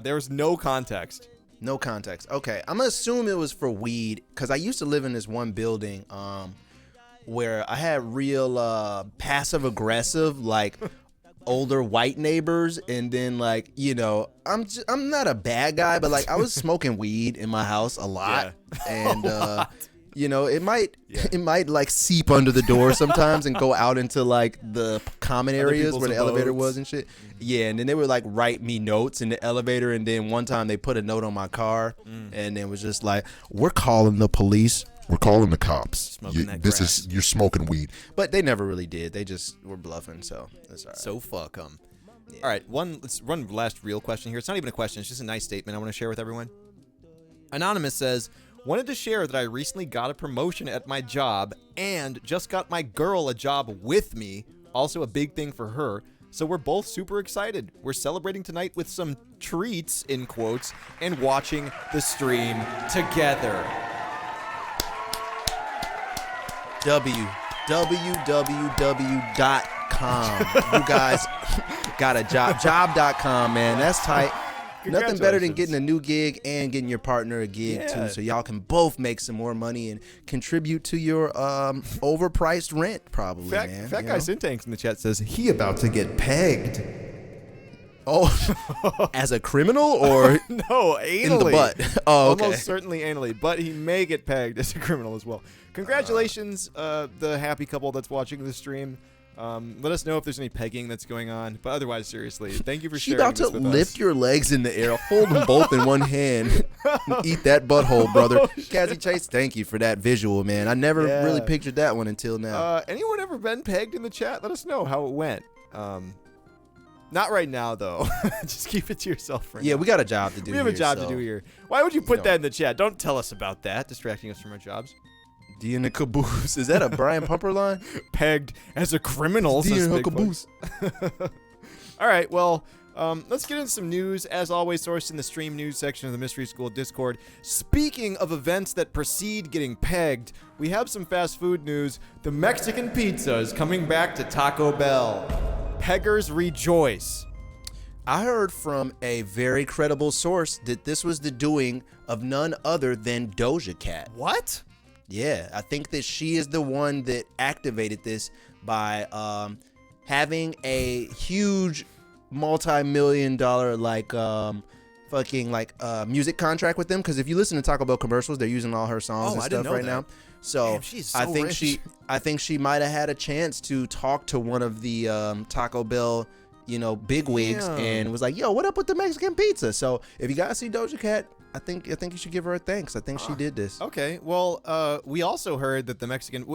There's no context. No context. Okay, I'm gonna assume it was for weed because I used to live in this one building where I had real passive aggressive like older white neighbors, and then like I'm not a bad guy, but like I was smoking weed in my house a lot, and it might like seep under the door sometimes and go out into like the common areas where the elevator was and shit. Yeah, and then they would like write me notes in the elevator, and then one time they put a note on my car, and it was just like, "We're calling the police. We're calling the cops. Grass. You're smoking weed." But they never really did. They just were bluffing, so that's all right. So fuck them. Yeah. All right, let's run last real question here. It's not even a question. It's just a nice statement I want to share with everyone. Anonymous says, wanted to share that I recently got a promotion at my job and just got my girl a job with me. Also a big thing for her. So we're both super excited. We're celebrating tonight with some treats, in quotes, and watching the stream together. www.com. You guys got a job. Job.com, man. That's tight. Nothing better than getting a new gig and getting your partner a gig too, so y'all can both make some more money and contribute to your overpriced rent, probably. Fat guy Syntax in the chat says he about to get pegged. Oh, as a criminal or no, anally. in the butt? Oh, okay. Almost certainly anally, but he may get pegged as a criminal as well. Congratulations, the happy couple that's watching the stream. Let us know if there's any pegging that's going on. But otherwise, seriously, thank you for sharing this with us. She about to lift your legs in the air, hold them both in one hand, and eat that butthole, brother. Cassie Chase, thank you for that visual, man. I never really pictured that one until now. Anyone ever been pegged in the chat? Let us know how it went. Not right now, though. Just keep it to yourself for now. Yeah, we got a job to do. We have a job to do here. Why would you put that in the chat? Don't tell us about that, distracting us from our jobs. D in the caboose. Is that a Brian Pumper line? Pegged as a criminal. D in the caboose. All right, well, let's get into some news. As always, sourced in the stream news section of the Mystery School Discord. Speaking of events that precede getting pegged, we have some fast food news. The Mexican pizza is coming back to Taco Bell. Peggers rejoice. I heard from a very credible source that this was the doing of none other than Doja Cat. What? Yeah, I think that she is the one that activated this by having a huge multi-million-dollar music contract with them. Because if you listen to Taco Bell commercials, they're using all her songs and stuff right now. So damn, she's so I think she might have had a chance to talk to one of the Taco Bell bigwigs and was like, "Yo, what up with the Mexican pizza?" So if you guys see Doja Cat, I think you should give her a thanks. I think she did this. Okay. Well, we also heard that the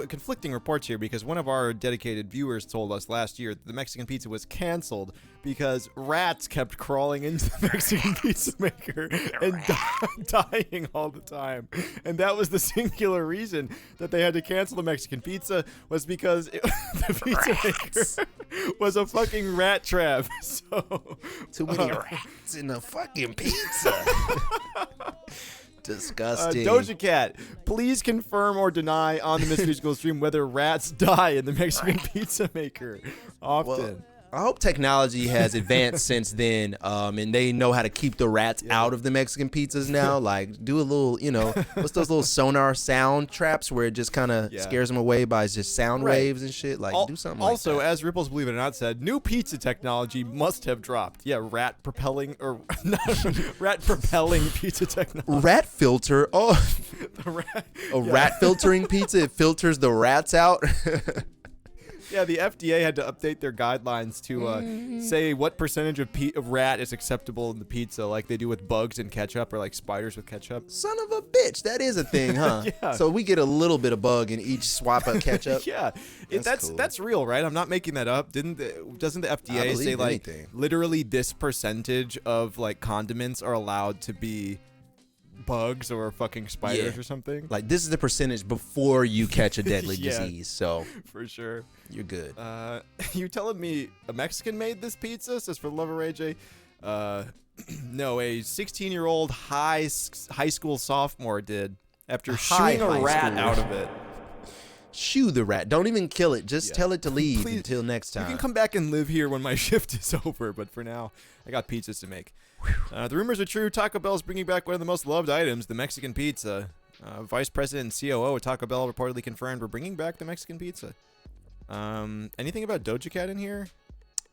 conflicting reports here, because one of our dedicated viewers told us last year that the Mexican pizza was canceled because rats kept crawling into the Mexican pizza maker and dying all the time. And that was the singular reason that they had to cancel the Mexican pizza, was because the pizza maker was a fucking rat trap. So too many rats in the fucking pizza. Disgusting. Doja Cat, please confirm or deny on the Mystery School stream whether rats die in the Mexican pizza maker often. Well, I hope technology has advanced since then, and they know how to keep the rats out of the Mexican pizzas now. Like, do a little, what's those little sonar sound traps where it just kind of scares them away by just sound waves and shit? Like, do something like that. Also, as Ripples Believe It or Not said, new pizza technology must have dropped. Yeah, rat propelling pizza technology. Rat filter. Oh, rat filtering pizza. It filters the rats out. Yeah, the FDA had to update their guidelines to say what percentage of rat is acceptable in the pizza, like they do with bugs and ketchup, or like spiders with ketchup. Son of a bitch, that is a thing, huh? Yeah. So we get a little bit of bug in each swap of ketchup. Yeah, that's cool. That's real, right? I'm not making that up. Doesn't the FDA say like literally this percentage of like condiments are allowed to be bugs or fucking spiders or something? Like, this is the percentage before you catch a deadly disease, so for sure you're good. You telling me a Mexican made this pizza? Says for the love of Ray J. No, a 16-year-old high school sophomore did after shooing a rat out of it. Shoo the rat. Don't even kill it. Just tell it to leave Please, until next time. You can come back and live here when my shift is over, but for now, I got pizzas to make. The rumors are true. Taco Bell is bringing back one of the most loved items, the Mexican pizza. Vice President and COO at Taco Bell reportedly confirmed we're bringing back the Mexican pizza. Anything about Doja Cat in here?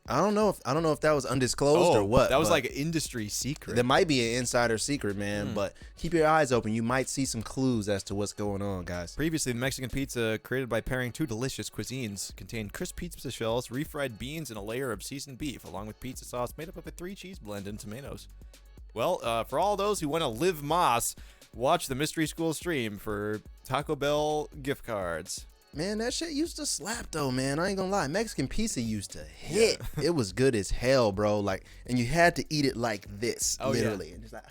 I don't know if that was undisclosed or what. That was like an industry secret. There might be an insider secret, man, but keep your eyes open. You might see some clues as to what's going on, guys. Previously, the Mexican pizza, created by pairing two delicious cuisines, contained crisp pizza shells, refried beans, and a layer of seasoned beef, along with pizza sauce made up of a 3-cheese blend and tomatoes. Well, for all those who want to live Moss, watch the Mystery School stream for Taco Bell gift cards. Man, that shit used to slap though, man. I ain't gonna lie. Mexican pizza used to hit. It was good as hell, bro. Like, and you had to eat it like this, literally. Yeah. And just like,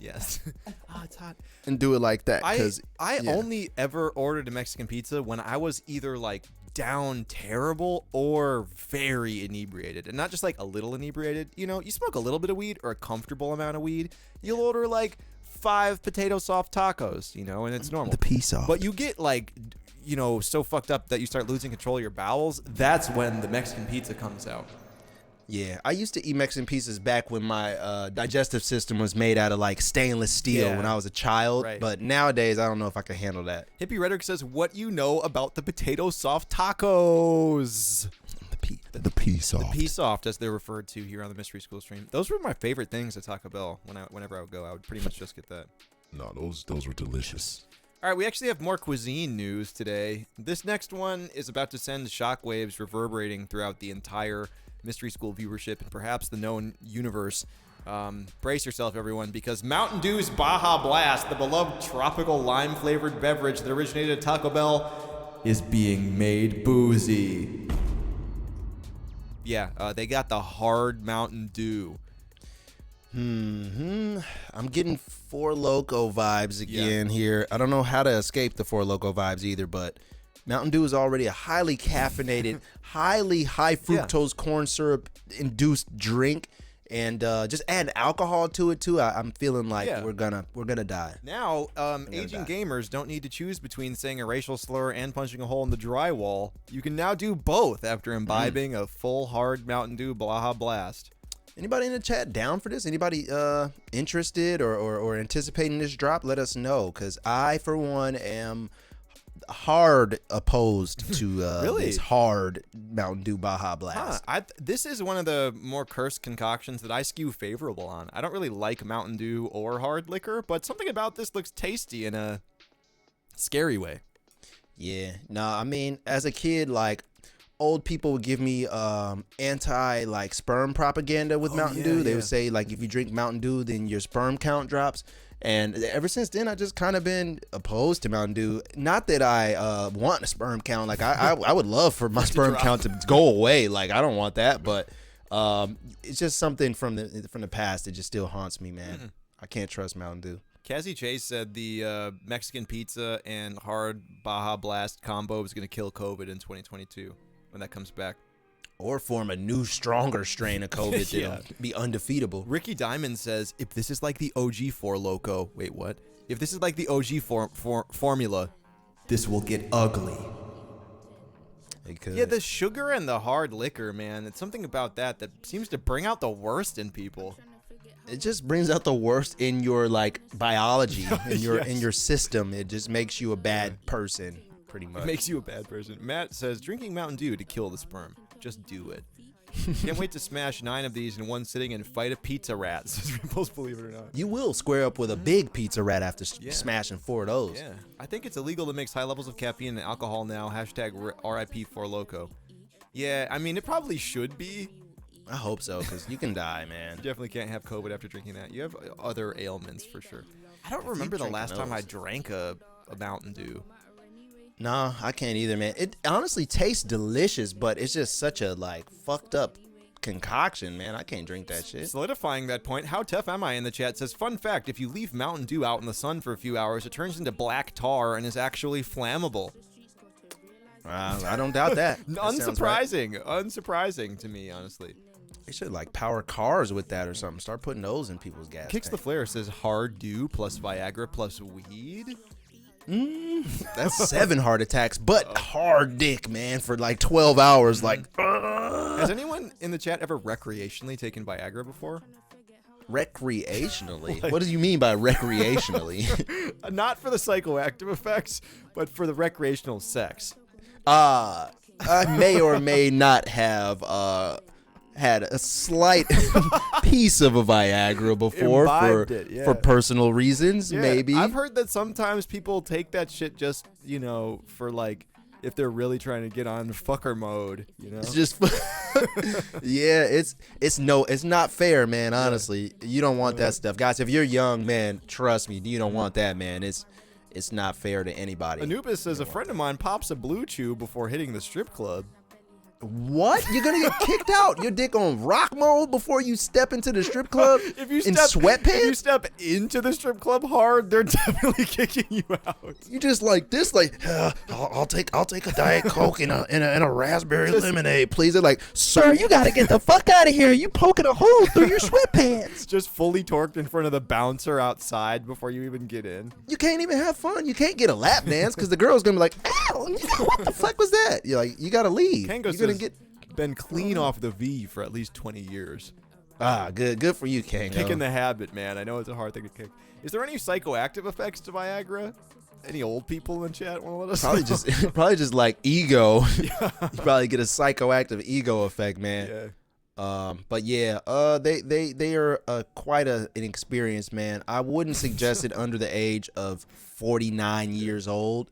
yes. It's hot. And do it like that. I only ever ordered a Mexican pizza when I was either like down terrible or very inebriated. And not just like a little inebriated. You know, you smoke a little bit of weed or a comfortable amount of weed, you'll order like 5 potato soft tacos, you know, and it's normal. The piece off. But you get like, you know, so fucked up that you start losing control of your bowels. That's when the Mexican pizza comes out. Yeah, I used to eat Mexican pizzas back when my digestive system was made out of like stainless steel when I was a child. Right. But nowadays, I don't know if I can handle that. Hippie Rhetoric says, what you know about the potato soft tacos? The pea soft. The pea soft, as they're referred to here on the Mystery School stream. Those were my favorite things at Taco Bell. Whenever I would go, I would pretty much just get that. No, those were delicious. All right, we actually have more cuisine news today. This next one is about to send shockwaves reverberating throughout the entire Mystery School viewership and perhaps the known universe. Brace yourself, everyone, because Mountain Dew's Baja Blast, the beloved tropical lime-flavored beverage that originated at Taco Bell, is being made boozy. Yeah, they got the hard Mountain Dew. I'm getting Four Loko vibes again here. I don't know how to escape the Four Loko vibes either, but Mountain Dew is already a highly caffeinated, highly high fructose corn syrup induced drink, and just add alcohol to it too. I'm feeling like we're gonna die. Now, aging gamers don't need to choose between saying a racial slur and punching a hole in the drywall. You can now do both after imbibing a full hard Mountain Dew Baja Blast. Anybody in the chat down for this? Anybody interested or anticipating this drop? Let us know, because I, for one, am hard opposed to this hard Mountain Dew Baja Blast. This is one of the more cursed concoctions that I skew favorable on. I don't really like Mountain Dew or hard liquor, but something about this looks tasty in a scary way. Yeah, no, I mean, as a kid, like, old people would give me anti like sperm propaganda with Mountain Dew. They would say like, if you drink Mountain Dew, then your sperm count drops. And ever since then, I just kind of been opposed to Mountain Dew. Not that I want a sperm count. Like I would love for my sperm count to go away. Like I don't want that, but it's just something from the past that just still haunts me, man. I can't trust Mountain Dew. Cassie Chase said the Mexican pizza and hard Baja Blast combo is going to kill COVID in 2022. When that comes back. Or form a new, stronger strain of COVID that'll be undefeatable. Ricky Diamond says, if this is like the OG Four Loko, wait, what? If this is like the OG formula, this will get ugly. Yeah, the sugar and the hard liquor, man. It's something about that seems to bring out the worst in people. It just brings out the worst in your like biology, in your system. It just makes you a bad person. Pretty much. It makes you a bad person. Matt says, drinking Mountain Dew to kill the sperm. Just do it. Can't wait to smash 9 of these in one sitting and fight a pizza rat, says Ripples, believe it or not. You will square up with a big pizza rat after smashing 4 of those. Yeah. I think it's illegal to mix high levels of caffeine and alcohol now. Hashtag RIP for Loco. Yeah, I mean, it probably should be. I hope so, because you can die, man. You definitely can't have COVID after drinking that. You have other ailments for sure. I don't remember the last time I drank a Mountain Dew. No, I can't either, man. It honestly tastes delicious, but it's just such a like fucked up concoction, man. I can't drink that shit. Solidifying that point, How Tough Am I in the chat says, fun fact, if you leave Mountain Dew out in the sun for a few hours, it turns into black tar and is actually flammable. I don't doubt that. Unsurprising. Unsurprising to me, honestly. They should like power cars with that or something. Start putting those in people's gas. Kicks the Flare says hard Dew plus Viagra plus weed. That's 7 heart attacks, but hard dick, man, for like 12 hours. Like, Has anyone in the chat ever recreationally taken Viagra before? recreationally? What do you mean by recreationally? Not for the psychoactive effects, but for the recreational sex. I may or may not have had a slight piece of a Viagra before Imbibed it, yeah. for personal reasons, Yeah, maybe. I've heard that sometimes people take that shit just, for like, if they're really trying to get on fucker mode, It's just, yeah, it's not fair, man. Honestly, you don't want that stuff, guys. If you're young, man, trust me, you don't want that, man. It's not fair to anybody. Anubis says a friend of mine pops a blue chew before hitting the strip club. What? You're gonna get kicked out? Your dick on rock mode before you step into the strip club If you in step sweatpants? If you step into the strip club hard, they're definitely kicking you out. You just like this, like I'll take a Diet Coke and a raspberry lemonade, please. They're like, sir, you gotta get the fuck out of here. You poking a hole through your sweatpants. Just fully torqued in front of the bouncer outside before you even get in. You can't even have fun. You can't get a lap dance because the girl's gonna be like, ow, what the fuck was that? You're like, you gotta leave. Kango You're gonna says, been clean off the V for at least 20 years. Good for you, Kango. Kicking the habit, man. I know it's a hard thing to kick. Is there any psychoactive effects to Viagra? Any old people in chat want to let us know? Probably just like ego. You probably get a psychoactive ego effect, man. Yeah. But yeah, they are quite an experience, man. I wouldn't suggest it under the age of 49 years old.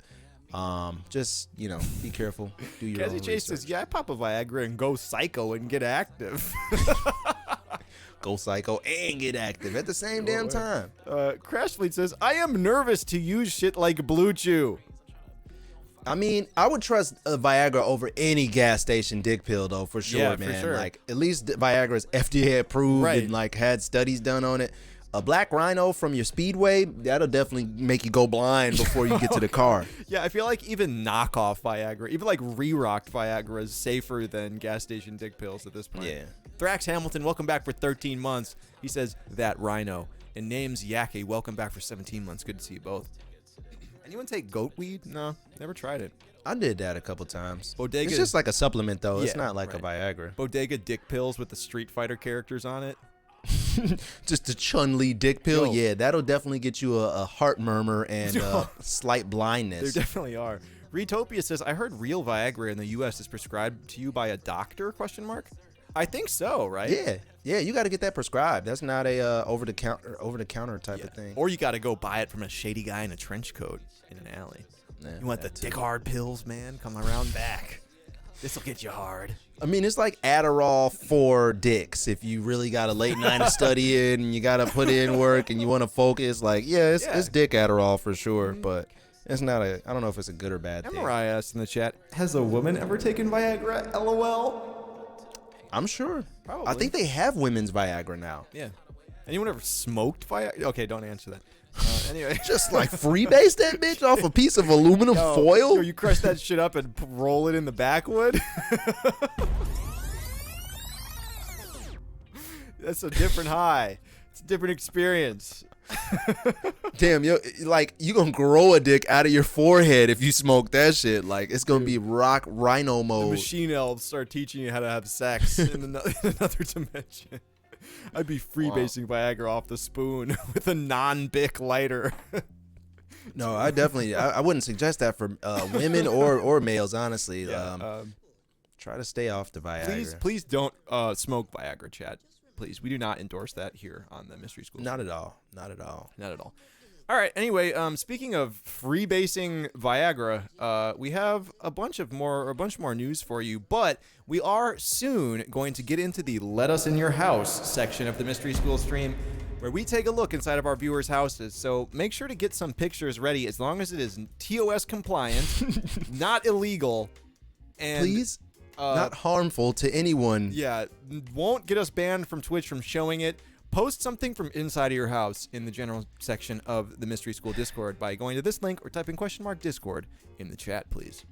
Just be careful. Do your own Cassie Chase says, "Yeah, I pop a Viagra and go psycho and get active." Go psycho and get active at the same damn time. Crash Fleet says, "I am nervous to use shit like Blue Chew." I mean, I would trust a Viagra over any gas station dick pill, though, for sure, Yeah, for man. sure. Like, at least Viagra is FDA approved Right. and like had studies done on it. A black rhino from your Speedway, that'll definitely make you go blind before you get to the car. Yeah, I feel like even knockoff Viagra, even like re-rocked Viagra is safer than gas station dick pills at this point. Yeah. Thrax Hamilton, welcome back for 13 months. He says, "That rhino." And Names Yaki, welcome back for 17 months. Good to see you both. Anyone take goat weed? No, never tried it. I did that a couple times. Bodega. It's just like a supplement, though. It's Yeah, not like a Viagra. Bodega dick pills with the Street Fighter characters on it. Just a Chun-Li dick pill. Yo. Yeah, that'll definitely get you a heart murmur and slight blindness. There definitely are. Retopia says, "I heard real Viagra in the U.S. is prescribed to you by a doctor?" ? I think so, right? Yeah, you got to get that prescribed. That's not a over the counter type of thing. Or you got to go buy it from a shady guy in a trench coat in an alley. Yeah, You want the that too. dick hard pills, man? Come around back. This'll get you hard. I mean, it's like Adderall for dicks. If you really got a late night of studying and you got to put in work and you want to focus, like, it's dick Adderall for sure, but it's not I don't know if it's a good or bad thing. MRI asked in the chat, "Has a woman ever taken Viagra? LOL." I'm sure. Probably. I think they have women's Viagra now. Yeah. Anyone ever smoked Viagra? Okay, don't answer that. Anyway. Just like freebase that bitch off a piece of aluminum foil. Yo, you crush that shit up and roll it in the backwood? That's a different high. It's a different experience. Damn, yo, like you gonna grow a dick out of your forehead if you smoke that shit. Like it's gonna be rock rhino The mode. machine elves start teaching you how to have sex in another dimension. I'd be freebasing Viagra off the spoon with a non-Bic lighter. No, I definitely I wouldn't suggest that for women or males. Honestly, try to stay off the Viagra. Please don't smoke Viagra, chat. Please, we do not endorse that here on the Mystery School. Not at all. Not at all. Not at all. All right. Anyway, speaking of freebasing Viagra, we have a bunch more news for you, but we are soon going to get into the "Let Us in Your House" section of the Mystery School stream, where we take a look inside of our viewers' houses. So make sure to get some pictures ready, as long as it is TOS compliant, not illegal, and Please, not harmful to anyone. yeah, won't get us banned from Twitch from showing it. Post something from inside of your house in the general section of the Mystery School Discord by going to this link or typing !Discord in the chat, please.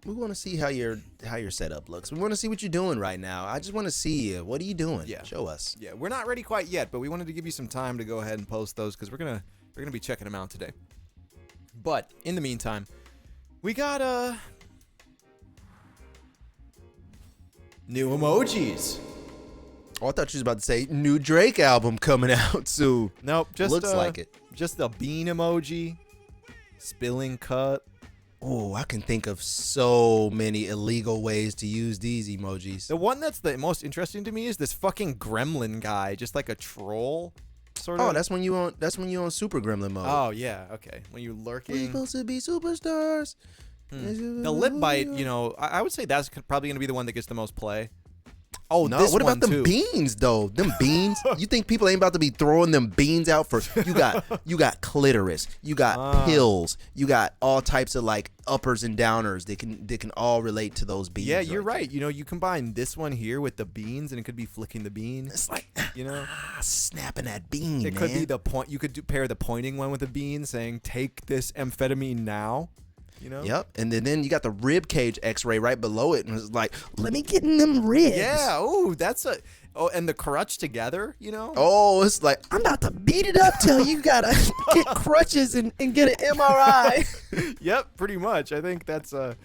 We want to see how your setup looks. We want to see what you're doing right now. I just want to see you. What are you doing? Yeah. Show us. Yeah, we're not ready quite yet, but we wanted to give you some time to go ahead and post those because we're gonna be checking them out today. But in the meantime, we got new emojis. Oh, I thought you was about to say new Drake album coming out soon. Nope, just looks like it. Just the bean emoji, spilling cup. Oh, I can think of so many illegal ways to use these emojis. The one that's the most interesting to me is this fucking gremlin guy, just like a troll, sort of. Oh, that's when you on Super Gremlin mode. Oh yeah, okay. When you're lurking. We're supposed to be superstars. The lip bite, you know, I would say that's probably gonna be the one that gets the most play. Oh, no, this what one about them too. beans though? Them beans? You think people ain't about to be throwing them beans out for? You got clitoris, you got pills, you got all types of like uppers and downers. They can all relate to those beans. Yeah, you're right. You know, you combine this one here with the beans, and it could be flicking the bean. It's like, you know, snapping that bean. it could be the point. You could pair the pointing one with the bean, saying "Take this amphetamine now." You know. Yep, and then you got the rib cage X-ray right below it, and it's like, let me get in them ribs. Yeah. Oh, that's a. Oh, and the crutch together. You know. Oh, it's like, I'm about to beat it up till you gotta get crutches and get an MRI. Yep, pretty much. I think that's gonna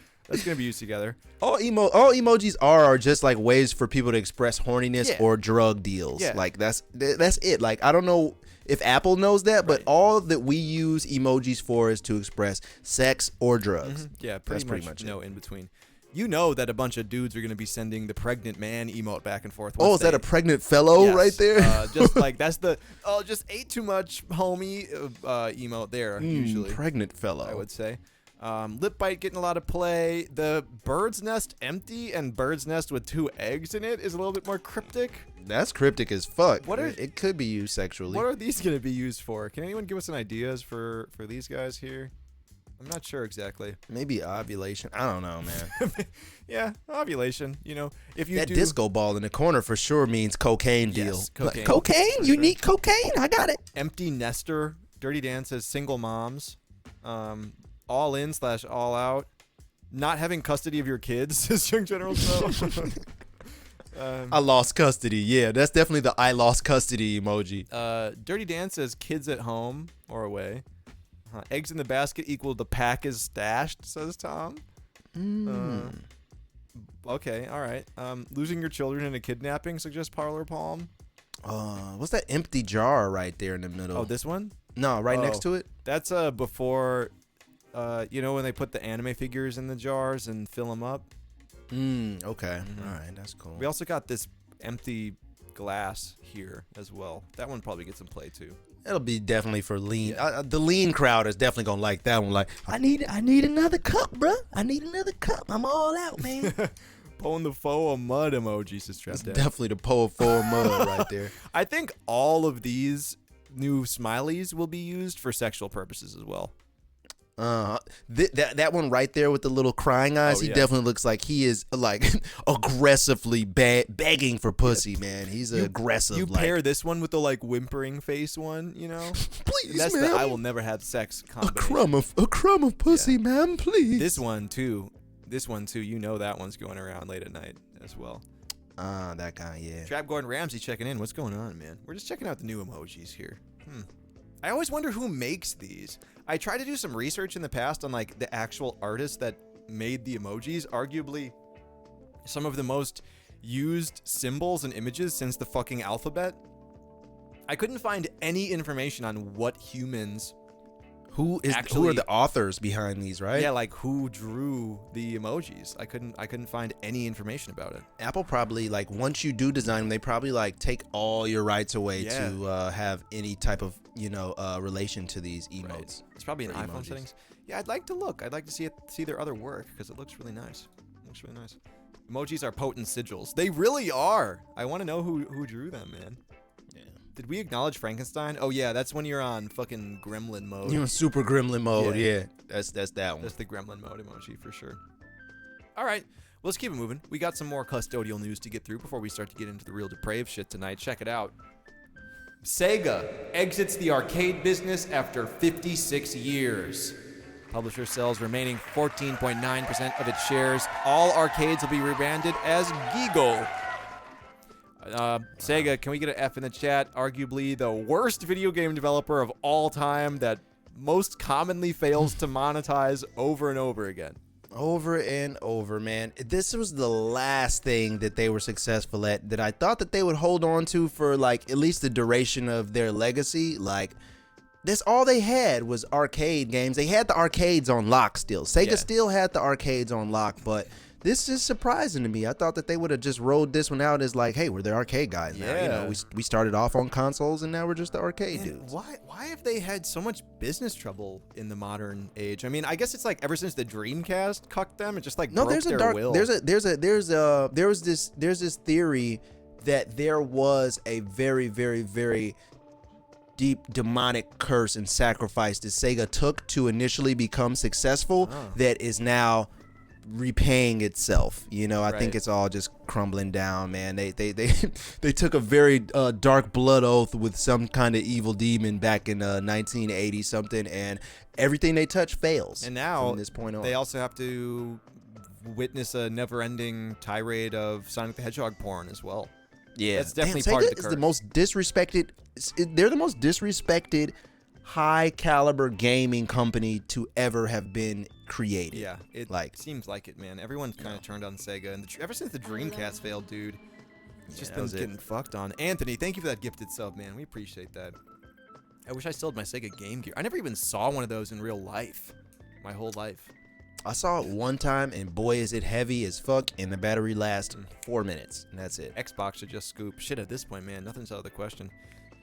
be used together. All emojis are just like ways for people to express horniness Yeah. or drug deals. Yeah. Like that's it. Like I don't know if Apple knows that, but all that we use emojis for is to express sex or drugs. Yeah, That's pretty pretty much much no in between. You know that a bunch of dudes are going to be sending the pregnant man emote back and forth. Oh, is that a pregnant fellow Yes, right there? Just like that's the just ate too much, homie emote there. Usually, pregnant fellow. I would say. Lip bite getting a lot of play. The bird's nest empty and bird's nest with 2 eggs in it is a little bit more cryptic. That's cryptic as fuck. What are- it could be used sexually. What are these going to be used for? Can anyone give us some ideas for these guys here? I'm not sure exactly. Maybe ovulation. I don't know, man. Yeah, ovulation. You know, if you That do disco ball in the corner for sure means cocaine deal. Yes, cocaine. Like, cocaine? You need cocaine? I got it. empty nester, Dirty Dan says single moms, all in / all out, not having custody of your kids, says Young General Snow. I lost custody. Yeah, that's definitely the I lost custody emoji. Dirty Dan says kids at home or away. Eggs in the basket equal the pack is stashed, says Tom. Okay, all right. Losing your children in a kidnapping, suggests Parlor Palm. What's that empty jar right there in the middle? Oh, this one? No, right next Oh. to it. That's before, you know, when they put the anime figures in the jars and fill them up. Okay. All right, that's cool. We also got this empty glass here as well. That one probably gets some play too. It'll be definitely for lean. The lean crowd is definitely gonna like that one. Like, I need another cup, bruh. I need another cup. I'm all out, man. Pulling the foe of mud emoji, says Trap It's Dad. definitely the poet for mud right there. I think all of these new smileys will be used for sexual purposes as well. That one right there with the little crying eyes, Oh, he yeah. definitely looks like he is like aggressively begging for pussy, man. He's aggressive. You like, pair this one with the like whimpering face one, you know? please, That's man. the I will never have sex a combination. crumb of pussy, man, please. This one too, you know that one's going around late at night as well. That guy, yeah. Trap Gordon Ramsay checking in. What's going on, man? We're just checking out the new emojis here. I always wonder who makes these. I tried to do some research in the past on like the actual artists that made the emojis. Arguably, some of the most used symbols and images since the fucking alphabet. I couldn't find any information on what humans. Who are the authors behind these, right? Yeah, like who drew the emojis. I couldn't find any information about it. Apple probably, like, once you do design them, they probably like take all your rights away Yeah. to have any type of relation to these emotes. Right. It's probably in or iPhone emojis. settings. Yeah, I'd like to look. I'd like to see their other work because it looks really nice. Emojis are potent sigils. They really are. I want to know who drew them, man. Yeah. Did we acknowledge Frankenstein? Oh yeah, that's when you're on fucking gremlin mode. You're in super gremlin mode, Yeah. yeah. That's that one. That's the gremlin mode emoji for sure. All right, let's keep it moving. We got some more custodial news to get through before we start to get into the real depraved shit tonight. Check it out. Sega exits the arcade business after 56 years. Publisher sells remaining 14.9% of its shares. All arcades will be rebranded as Gigo. Sega, can we get an F in the chat? Arguably the worst video game developer of all time that most commonly fails to monetize over and over again. Over and over, man. This was the last thing that they were successful at that I thought that they would hold on to for like at least the duration of their legacy. Like, that's all they had was arcade games. They had the arcades on lock still. Sega still had the arcades on lock, but this is surprising to me. I thought that they would have just rolled this one out as like, hey, we're the arcade guys now. You know, we started off on consoles and now we're just the arcade dudes. Why have they had so much business trouble in the modern age? I mean, I guess it's like ever since the Dreamcast cucked them, it just like broke their will. There's this theory that there was a very, very, very deep demonic curse and sacrifice that Sega took to initially become successful that is now repaying itself. You know, I think it's all just crumbling down, man. They took a very dark blood oath with some kind of evil demon back in 1980 something, and everything they touch fails. And now from this point on, they also have to witness a never-ending tirade of Sonic the Hedgehog porn as well. Yeah, that's definitely part of the curse. Is the most disrespected. They're the most disrespected high caliber gaming company to ever have been created. Yeah, it seems like it, man. Everyone's kind of turned on Sega, and ever since the Dreamcast failed, dude, it's just been getting fucked on. Anthony, thank you for that gifted sub, man. We appreciate that. I wish I still had my Sega Game Gear. I never even saw one of those in real life, my whole life. I saw it one time, and boy, is it heavy as fuck, and the battery lasts 4 minutes, and that's it. Xbox should just scoop. Shit, at this point, man, nothing's out of the question.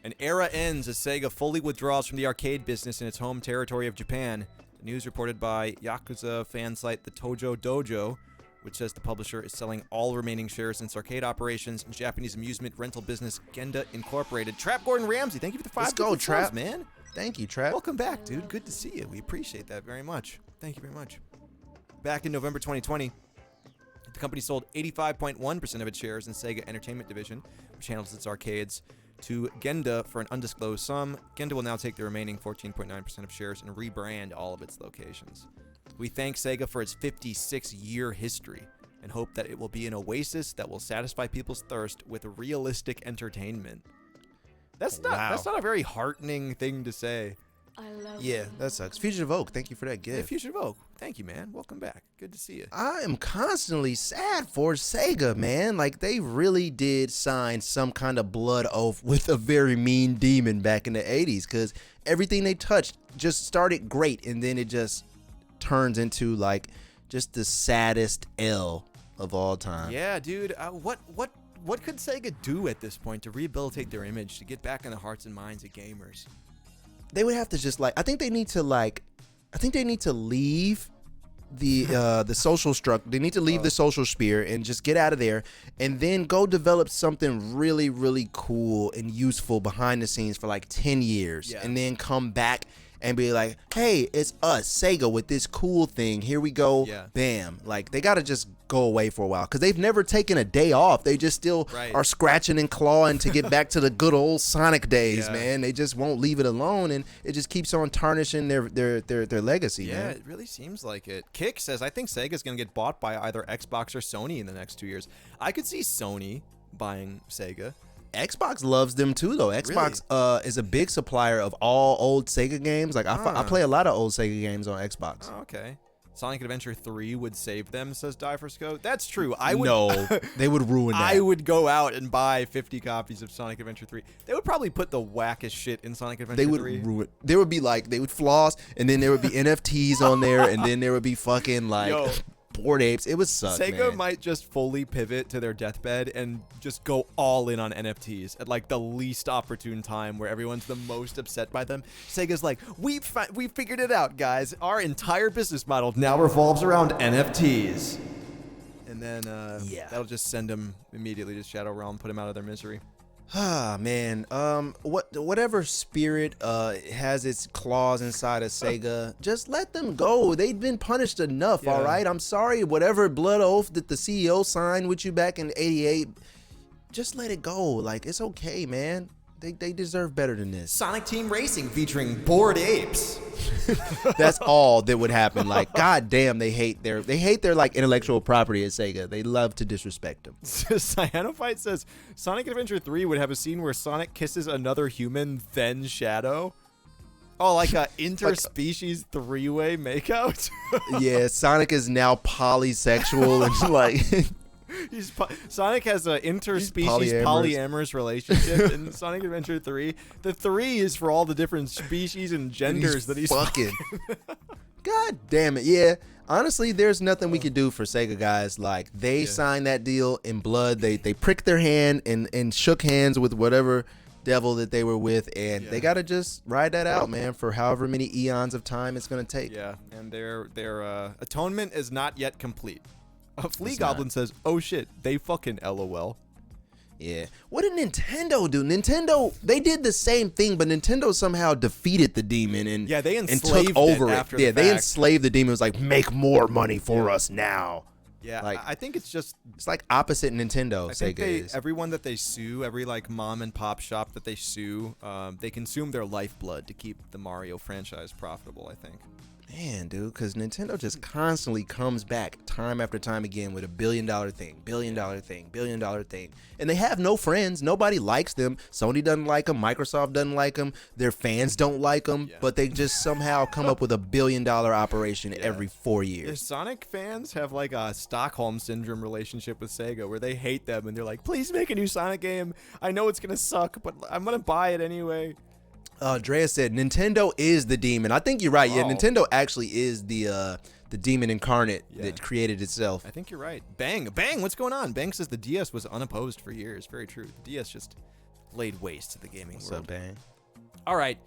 An era ends as Sega fully withdraws from the arcade business in its home territory of Japan. The news reported by Yakuza fan site The Tojo Dojo, which says the publisher is selling all remaining shares in its arcade operations in Japanese amusement rental business Genda Incorporated. Trap Gordon Ramsay, thank you for the 5 Let's go, Trap, man. Thank you, Trap. Welcome back, dude. Good to see you. We appreciate that very much. Thank you very much. Back in November 2020, the company sold 85.1% of its shares in Sega Entertainment Division, which handles its arcades, to Genda for an undisclosed sum. Genda will now take the remaining 14.9% of shares and rebrand all of its locations. We thank Sega for its 56-year history and hope that it will be an oasis that will satisfy people's thirst with realistic entertainment. That's not a very heartening thing to say. I love Yeah, that sucks. Fugitive Oak, thank you for that gift. Hey, Fugitive Oak, thank you, man. Welcome back. Good to see you. I am constantly sad for Sega, man. Like, they really did sign some kind of blood oath with a very mean demon back in the 80s, because everything they touched just started great, and then it just turns into, like, just the saddest L of all time. Yeah, dude. What could Sega do at this point to rehabilitate their image, to get back in the hearts and minds of gamers? They would have to just I think they need to leave the social structure. They need to leave the social sphere and just get out of there, and then go develop something really, really cool and useful behind the scenes for like 10 years, and then come back and be like, hey, it's us, Sega, with this cool thing. Here we go. Bam. Like, they got to just go away for a while, because they've never taken a day off. They just still are scratching and clawing to get back to the good old Sonic days, man. They just won't leave it alone, and it just keeps on tarnishing their legacy, man. Yeah, it really seems like it. Kick says, I think Sega's going to get bought by either Xbox or Sony in the next 2 years. I could see Sony buying Sega. Xbox loves them too, though. Xbox is a big supplier of all old Sega games. Like, I play a lot of old Sega games on Xbox. Oh, okay. Sonic Adventure 3 would save them, says Die for Scope. That's true. No, they would ruin that. I would go out and buy 50 copies of Sonic Adventure 3. They would probably put the wackest shit in Sonic Adventure 3. They would ruin. There would be they would floss, and then there would be NFTs on there, and then there would be fucking Bored Apes. It would suck, Sega man. might just fully pivot to their deathbed and just go all in on NFTs at the least opportune time, where everyone's the most upset by them. Sega's like, we figured it out, guys. Our entire business model now revolves around NFTs. And then that'll just send them immediately to Shadow Realm, put them out of their misery. Ah, man. Whatever spirit has its claws inside of Sega, just let them go. They've been punished enough, all right? I'm sorry. Whatever blood oath that the CEO signed with you back in '88, just let it go. It's okay, man. They deserve better than this. Sonic Team Racing featuring Bored Apes. That's all that would happen. God damn, they hate their intellectual property at Sega. They love to disrespect them. Cyanophyte says Sonic Adventure 3 would have a scene where Sonic kisses another human, then Shadow. Oh, like a interspecies three-way makeout? Yeah, Sonic is now polysexual and like Sonic has an interspecies polyamorous relationship in Sonic Adventure 3. The 3 is for all the different species and genders that he's fucking. God damn it. Yeah. Honestly, there's nothing we can do for Sega, guys. Like, they signed that deal in blood. They pricked their hand and shook hands with whatever devil that they were with, and they gotta just ride that out, man, for however many eons of time it's gonna take. Yeah, and their atonement is not yet complete. Flea Goblin says, "Oh shit, they fucking LOL." Yeah. What did Nintendo do? Nintendo, they did the same thing, but Nintendo somehow defeated the demon and they and enslaved took over it. it. After Yeah, the they fact. enslaved the demon. It was like, make more money for us now. Yeah, like, I think it's just it's like opposite Nintendo. I think Sega is. everyone that they sue, every like mom and pop shop that they sue, they consume their lifeblood to keep the Mario franchise profitable, I think. Man, dude, because Nintendo just constantly comes back time after time again with a $1 billion thing, $1 billion thing, $1 billion thing. And they have no friends. Nobody likes them. Sony doesn't like them. Microsoft doesn't like them. Their fans don't like them. Yeah. But they just somehow come up with a $1 billion operation every 4 years. Sonic fans have like a Stockholm Syndrome relationship with Sega where they hate them and they're like, please make a new Sonic game. I know it's going to suck, but I'm going to buy it anyway. Drea said Nintendo is the demon. I think you're right. Yeah, Oh. Nintendo actually is the demon incarnate that created itself. I think you're right. Bang, what's going on? Bang says the DS was unopposed for years. Very true. The DS just laid waste to the gaming What's world. up, Bang? All right.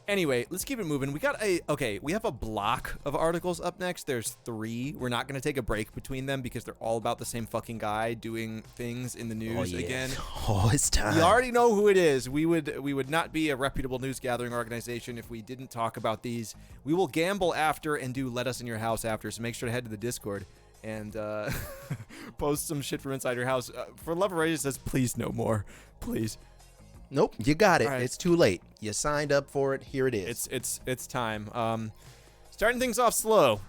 Anyway, let's keep it moving. We have a block of articles up next. There's 3. We're not going to take a break between them because they're all about the same fucking guy doing things in the news again. Oh, it's time. We already know who it is. We would not be a reputable news gathering organization if we didn't talk about these. We will gamble after and do Let Us in Your House after, so make sure to head to the Discord and post some shit from inside your house. For Love of Rage, it says, please no more. Please. Nope, you got it. All right. It's too late. You signed up for it. Here it is. It's time. Starting things off slow.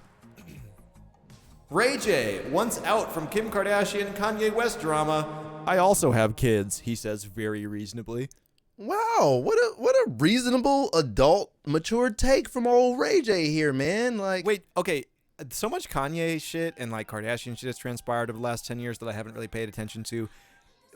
Ray J, once out from Kim Kardashian and Kanye West drama, I also have kids, he says very reasonably. Wow, what a reasonable adult mature take from old Ray J here, man. Like, Wait, okay. So much Kanye shit and like Kardashian shit has transpired over the last 10 years that I haven't really paid attention to.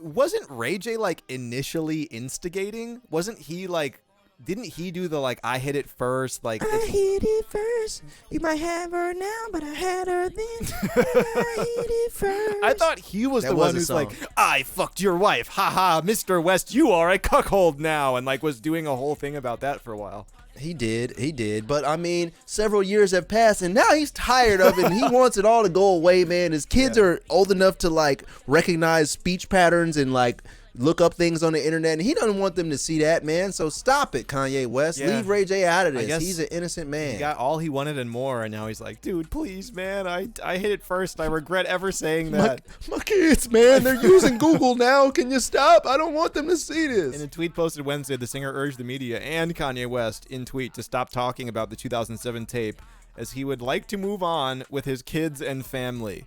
Wasn't Ray J like initially instigating? Wasn't he like, didn't he do the like, I hit it first? Like, I hit it first. You might have her now, but I had her then. I hit it first. I thought he was That the was one a who's song. like, I fucked your wife. Haha, Mr. West, you are a cuckold now. And like was doing a whole thing about that for a while. He did. But I mean, several years have passed, and now he's tired of it, and he wants it all to go away, man. His kids are old enough to like recognize speech patterns and like look up things on the internet, and he doesn't want them to see that, man. So stop it, Kanye West. Yeah. Leave Ray J out of I this. guess He's an innocent man. He got all he wanted and more, and now he's like, dude, please, man, I hit it first. I regret ever saying that. My kids, man, they're using Google now. Can you stop? I don't want them to see this. In a tweet posted Wednesday, the singer urged the media and Kanye West in tweet to stop talking about the 2007 tape as he would like to move on with his kids and family.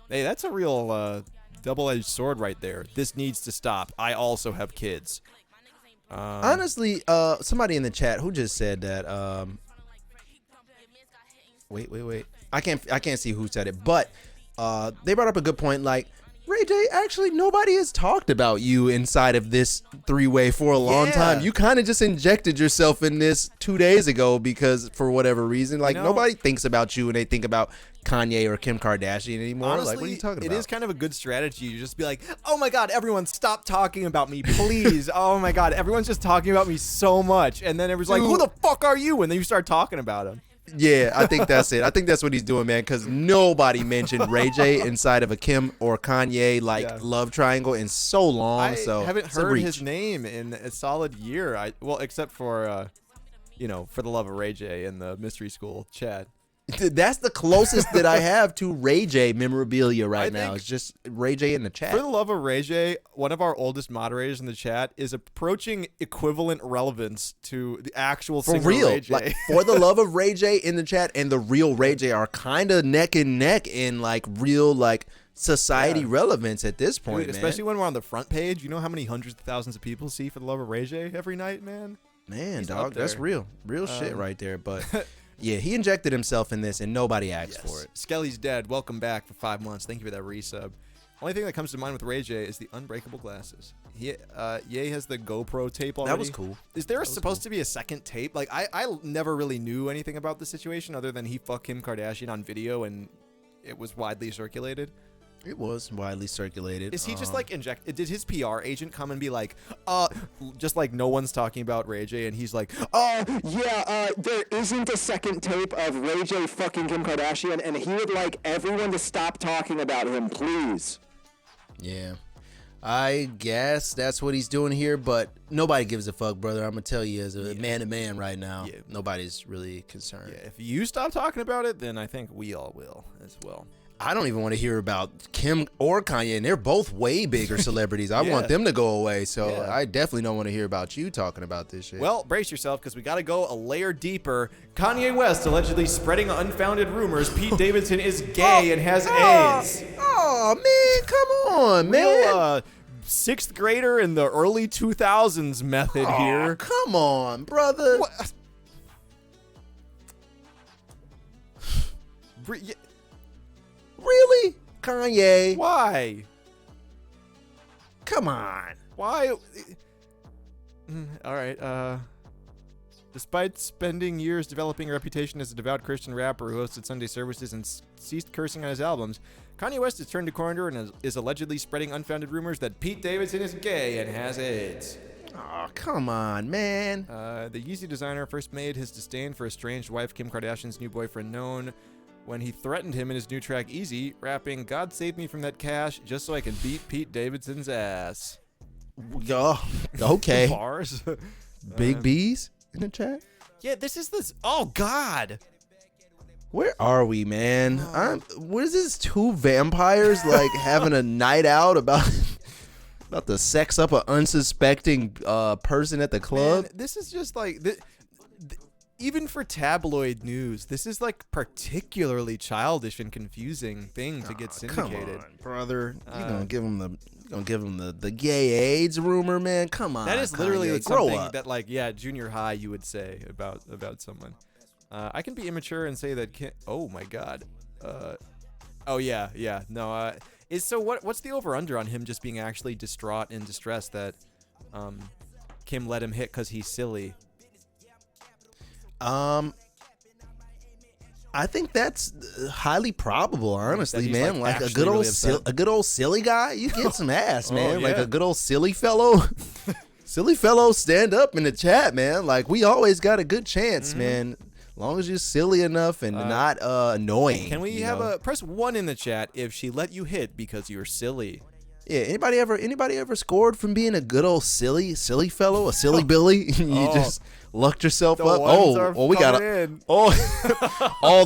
Hey, that's a real double-edged sword right there. This needs to stop. I also have kids. Honestly, somebody in the chat who just said that. Wait. I can't see who said it, but they brought up a good point. Like, Ray J, actually, nobody has talked about you inside of this 3-way for a long time. You kind of just injected yourself in this 2 days ago because for whatever reason, like nobody thinks about you when they think about Kanye or Kim Kardashian anymore. Honestly, like, what are you talking about? It is kind of a good strategy. You just be like, oh my God, everyone stop talking about me, please. Oh my God, everyone's just talking about me so much. And then everyone's like, who the fuck are you? And then you start talking about him. Yeah, I think that's it. I think that's what he's doing, man, because nobody mentioned Ray J inside of a Kim or Kanye love triangle in so long. I So haven't it's a heard reach. his name in a solid year. Well, except for, for the love of Ray J in the mystery school chat. That's the closest that I have to Ray J memorabilia right now. think It's just Ray J in the chat. For the love of Ray J, one of our oldest moderators in the chat is approaching equivalent relevance to the actual For singer real, Ray J. like for the love of Ray J in the chat and the real Ray J are kind of neck and neck in like real like society relevance at this point, Dude, man. especially when we're on the front page. You know how many hundreds of thousands of people see For the Love of Ray J every night, man? Man, He's dog, up that's there. real shit right there. But yeah, he injected himself in this, and nobody asked for it. Skelly's dead. Welcome back for 5 months. Thank you for that resub. Only thing that comes to mind with Ray J is the unbreakable glasses. Ye has the GoPro tape already. That was cool. Is there supposed to be a second tape? Like, I never really knew anything about the situation other than he fucked Kim Kardashian on video and it was widely circulated. It was widely circulated. Is he just like inject? Did his PR agent come and be like, just like no one's talking about Ray J, and he's like, there isn't a second tape of Ray J fucking Kim Kardashian, and he would like everyone to stop talking about him, please. Yeah. I guess that's what he's doing here, but nobody gives a fuck, brother. I'm gonna tell you, as a man to man right now, nobody's really concerned. yeah, if you stop talking about it, then I think we all will as well. I don't even want to hear about Kim or Kanye, and they're both way bigger celebrities. I want them to go away, so I definitely don't want to hear about you talking about this shit. Well, brace yourself, because we got to go a layer deeper. Kanye West allegedly spreading unfounded rumors Pete Davidson is gay and has AIDS. Oh, man, come on, man. Real, sixth grader in the early 2000s method here. Come on, brother. What? Really? Kanye? Why? Come on. Why? All right. Despite spending years developing a reputation as a devout Christian rapper who hosted Sunday services and ceased cursing on his albums, Kanye West has turned a corner and is allegedly spreading unfounded rumors that Pete Davidson is gay and has AIDS. Oh, come on, man. The Yeezy designer first made his disdain for estranged wife Kim Kardashian's new boyfriend known when he threatened him in his new track Easy, rapping, "God save me from that cash just so I can beat Pete Davidson's ass." Oh, okay. Bars. Big B's in the chat? Yeah, this is this. Oh, God. Where are we, man? What is this? Two vampires like having a night out about the sex up an unsuspecting person at the club? Man, this is just like even for tabloid news, this is like particularly childish and confusing thing to get syndicated. Come on, brother. You gonna give him the gay AIDS rumor, man? Come on. That is literally Kanye, something that, like, junior high you would say about someone. I can be immature and say that. Oh my God. Oh yeah. No. What's the over under on him just being actually distraught and distressed that Kim let him hit because he's silly? I think that's highly probable, honestly, he's, man. Like a good old silly guy, you get some ass, man. Yeah. Like a good old silly fellow. Silly fellow, stand up in the chat, man. Like we always got a good chance, man. As long as you're silly enough and not annoying. Can we have press 1 in the chat if she let you hit because you're silly? Yeah, anybody ever scored from being a good old silly fellow, a silly Billy? You just lucked yourself up. We got all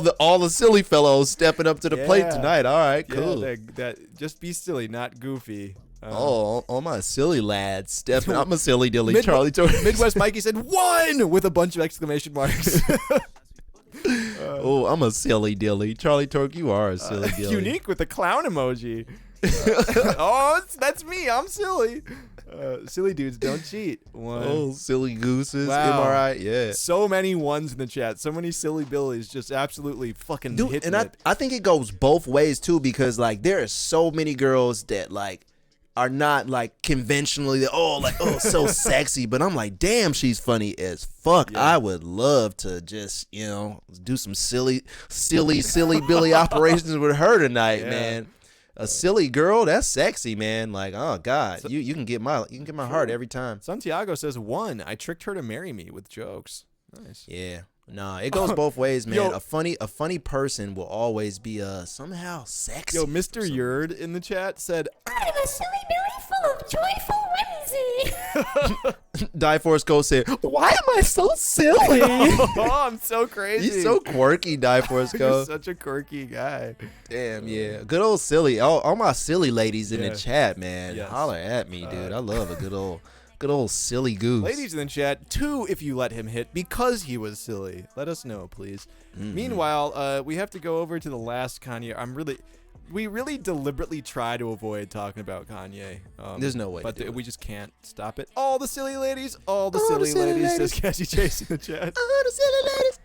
the silly fellows stepping up to the plate tonight. All right, cool. That just be silly, not goofy. All my silly lads stepping. I'm a silly dilly, Charlie Torque. Midwest Mikey said 1 with a bunch of exclamation marks. I'm a silly dilly, Charlie Torque. You are a silly dilly. Unique with the clown emoji. That's me. I'm silly. Silly dudes don't cheat. 1. Oh, silly gooses. Wow. Am I right? Yeah. So many 1s in the chat. So many silly billies. Just absolutely fucking Dude, hitting and I think it goes both ways too, because like there are so many girls that like are not like conventionally so sexy, but I'm like, damn, she's funny as fuck. Yeah. I would love to just do some silly Billy operations with her tonight, man. A silly girl, that's sexy, man. Like, oh God, you can get my heart every time. Santiago says 1. I tricked her to marry me with jokes. Nice. Yeah. Nah, it goes both ways, man. A funny person will always be somehow sexy. Yo, Mr. Yerd in the chat said, I'm a silly Billy full of joyful whimsy. Die-Force Go said, why am I so silly? I'm so crazy. He's so quirky, Die-Force Go. You're such a quirky guy. Damn, yeah. Good old silly. All my silly ladies in the chat, man. Yes. Holler at me, dude. I love a good old silly goose. Ladies in the chat, 2 if you let him hit because he was silly. Let us know, please. Meanwhile, we have to go over to the last Kanye. we really deliberately try to avoid talking about Kanye. There's no way to but do it. we just can't stop it. All the silly ladies, says Cassie Chase in the chat. All the silly ladies.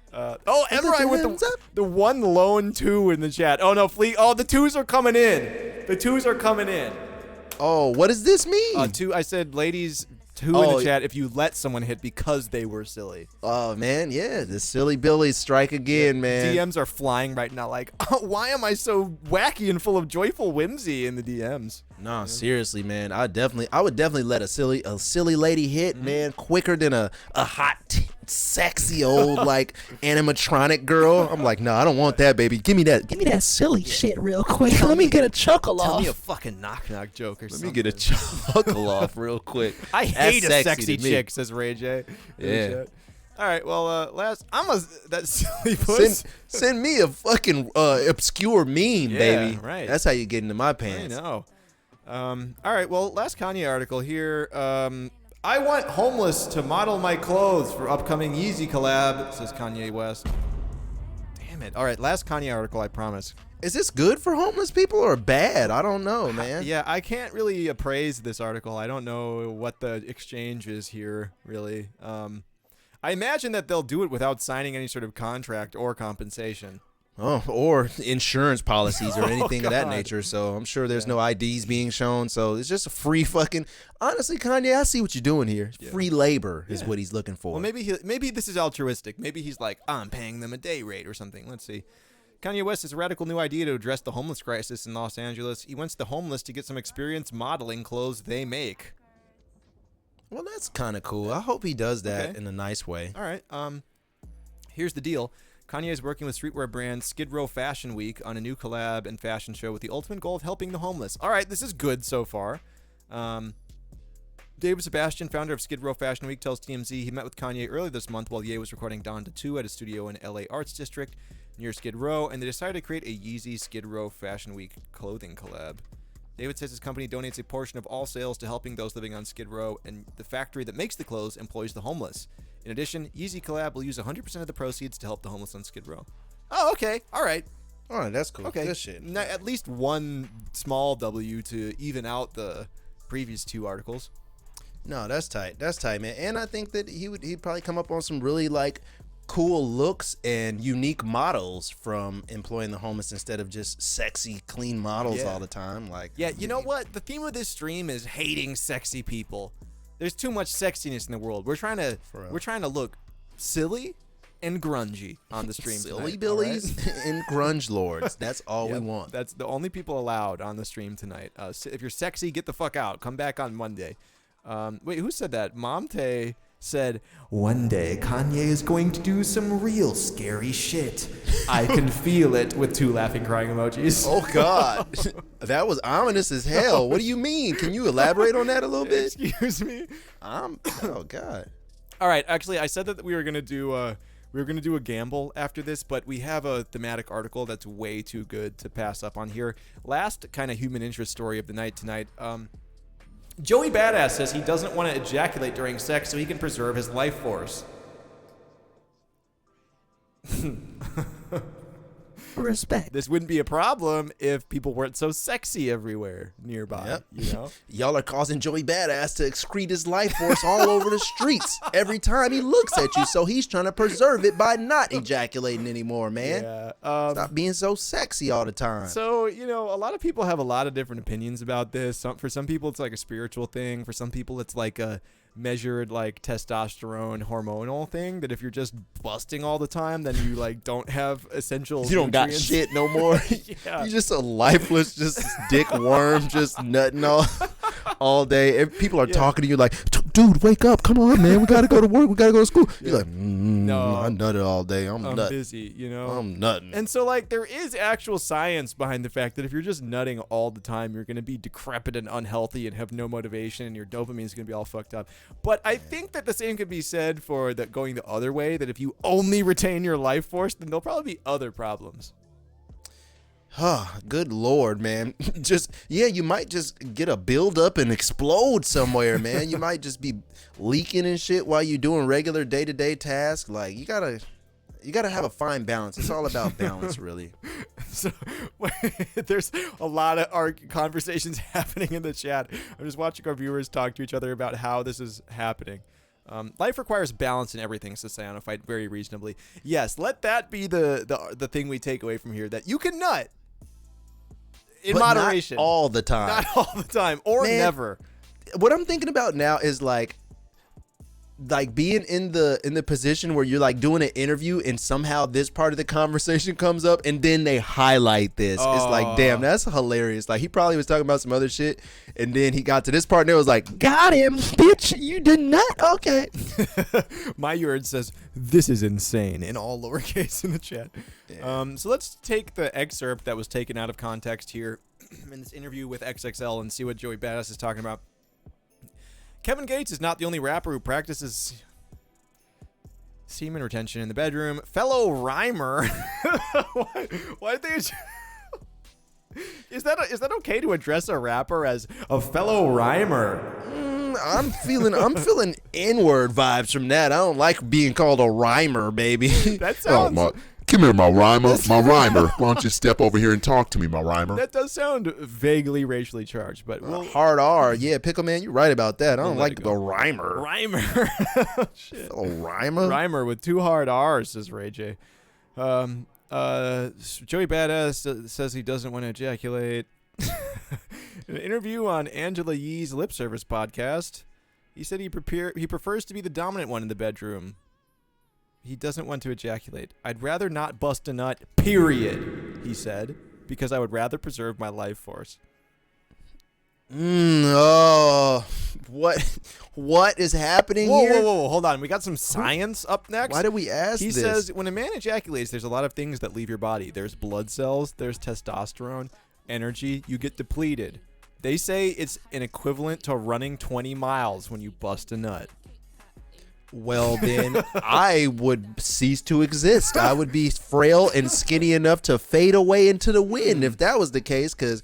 And right with the one lone 2 in the chat. Oh no, Fleet. Oh, the 2s are coming in. The 2s are coming in. Oh, what does this mean? 2. I said ladies 2 in the chat if you let someone hit because they were silly. Oh man, yeah, the silly Billies strike again, man. DMs are flying right now. Like, why am I so wacky and full of joyful whimsy in the DMs? No, seriously, man. I would definitely let a silly lady hit, man, quicker than a hot, sexy old like animatronic girl. I'm like, no, I don't want that, baby. Give me that silly shit real quick. Let me get a chuckle off. Tell me a fucking knock joke or something. Let me get a chuckle off real quick. I hate That's a sexy to me. chick, says Ray J. Yeah. All right, well, that silly puss. Send me a fucking obscure meme, baby. Right. That's how you get into my I pants. know. All right, well, last Kanye article here. I want homeless to model my clothes for upcoming Yeezy collab, says Kanye West. Damn it. All right, last Kanye article, I promise. Is this good for homeless people or bad? I don't know, man. Yeah, I can't really appraise this article. I don't know what the exchange is here, really. I imagine that they'll do it without signing any sort of contract or compensation. Oh, or insurance policies or anything of that God. nature. So I'm sure there's no IDs being shown. So it's just a free fucking. Honestly, Kanye, I see what you're doing here. Yeah. Free labor is what he's looking for. Well, maybe this is altruistic. Maybe he's like, I'm paying them a day rate or something. Let's see. Kanye West has a radical new idea to address the homeless crisis in Los Angeles. He wants the homeless to get some experience modeling clothes they make. Well, that's kind of cool. I hope he does that in a nice way. All right. Here's the deal. Kanye is working with streetwear brand Skid Row Fashion Week on a new collab and fashion show with the ultimate goal of helping the homeless. All right, this is good so far. David Sebastian, founder of Skid Row Fashion Week, tells TMZ he met with Kanye earlier this month while Ye was recording Dawn to 2 at a studio in LA Arts District near Skid Row, and they decided to create a Yeezy Skid Row Fashion Week clothing collab. David says his company donates a portion of all sales to helping those living on Skid Row, and the factory that makes the clothes employs the homeless. In addition, Yeezy Collab will use 100% of the proceeds to help the homeless on Skid Row. Oh, okay. All right. All right, that's cool. Okay. Good shit. Now, at least one small W to even out the previous 2 articles. No, that's tight. That's tight, man. And I think that he'd probably come up on some really like cool looks and unique models from employing the homeless instead of just sexy, clean models all the time. Like, yeah, you know what? The theme of this stream is hating sexy people. There's too much sexiness in the world. We're trying to look silly and grungy on the stream. Silly tonight, Billies all right? and grunge lords. That's all we Yep, want. That's the only people allowed on the stream tonight. If you're sexy, get the fuck out. Come back on Monday. Wait, who said that? Momte said, one day Kanye is going to do some real scary shit. I can feel it, with 2 laughing crying emojis. Oh God, that was ominous as hell. What do you mean? Can you elaborate on that a little bit? Excuse me. Oh God. All right, actually, I said that we were gonna do a gamble after this, but we have a thematic article that's way too good to pass up on here. Last kind of human interest story of the night tonight. Joey Badass says he doesn't want to ejaculate during sex so he can preserve his life force. Respect. This wouldn't be a problem if people weren't so sexy everywhere nearby. Yep. You know? Y'all are causing Joey Badass to excrete his life force all over the streets every time he looks at you. So he's trying to preserve it by not ejaculating anymore, man. Yeah. Stop being so sexy all the time. So, you know, a lot of people have a lot of different opinions about this. For some people, it's like a spiritual thing. For some people, it's like a measured like testosterone hormonal thing that if you're just busting all the time, then you like don't have essential You don't got nutrients. shit no more. Yeah. You're just a lifeless, just dick worm, just nutting all day. And people are talking to you like, dude, wake up. Come on, man. We got to go to work. We got to go to school. You're like, No. I nutted all day. I'm nutting. busy, you know? I'm nutting. And so, like, there is actual science behind the fact that if you're just nutting all the time, you're going to be decrepit and unhealthy and have no motivation, and your dopamine is going to be all fucked up. But I think that the same could be said for going the other way, that if you only retain your life force, then there'll probably be other problems. Good Lord, man. You might just get a buildup and explode somewhere, man. You might just be leaking and shit while you're doing regular day-to-day tasks. Like, you gotta, You got to have a fine balance. It's all about balance, really. So there's a lot of our conversations happening in the chat. I'm just watching our viewers talk to each other about how this is happening. Life requires balance in everything, says Cyanofight very reasonably. Yes, let that be the thing we take away from here, that you can nut in moderation. Not all the time. Not all the time, or Man, never. What I'm thinking about now is like being in the position where you're like doing an interview and somehow this part of the conversation comes up and then they highlight this. It's like, damn, that's hilarious. Like he probably was talking about some other shit and then he got to this part and it was like, got him, bitch, you did not. Okay. My Yurd says, this is insane, in all lowercase in the chat. So let's take the excerpt that was taken out of context here in this interview with XXL and see what Joey Badass is talking about. Kevin Gates is not the only rapper who practices semen retention in the bedroom. Fellow rhymer. Why did they... Is that okay to address a rapper as a fellow rhymer? I'm feeling N-word vibes from that. I don't like being called a rhymer, baby. That sounds... Come here, my rhymer. My rhymer. Why don't you step over here and talk to me, my rhymer? That does sound vaguely racially charged, but hard R. Yeah, Pickle Man, you're right about that. I don't like the rhymer. Rhymer. Shit. A rhymer? Rhymer with 2 hard R's, says Ray J. Joey Badass says he doesn't want to ejaculate. In an interview on Angela Yee's Lip Service podcast, he said he prefers to be the dominant one in the bedroom. He doesn't want to ejaculate. I'd rather not bust a nut, period, he said, because I would rather preserve my life force. What is happening here? Whoa, hold on. We got some science up next. Why did we ask He this? says, when a man ejaculates, there's a lot of things that leave your body. There's blood cells, there's testosterone, energy, you get depleted. They say it's an equivalent to running 20 miles when you bust a nut. Well, then I would cease to exist. I would be frail and skinny enough to fade away into the wind if that was the case, because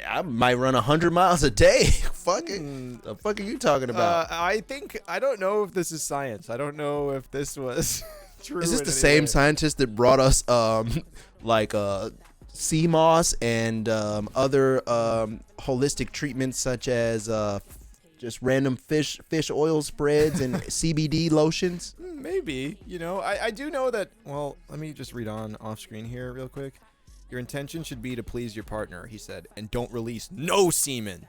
I might run 100 miles a day. Fucking, the fuck are you talking about? I don't know if this is science. I don't know if this was true. Is this the same scientist that brought us sea moss and other holistic treatments such as just random fish oil spreads and CBD lotions? Maybe. I do know that. Well, let me just read on off screen here real quick. Your intention should be to please your partner, he said, and don't release no semen.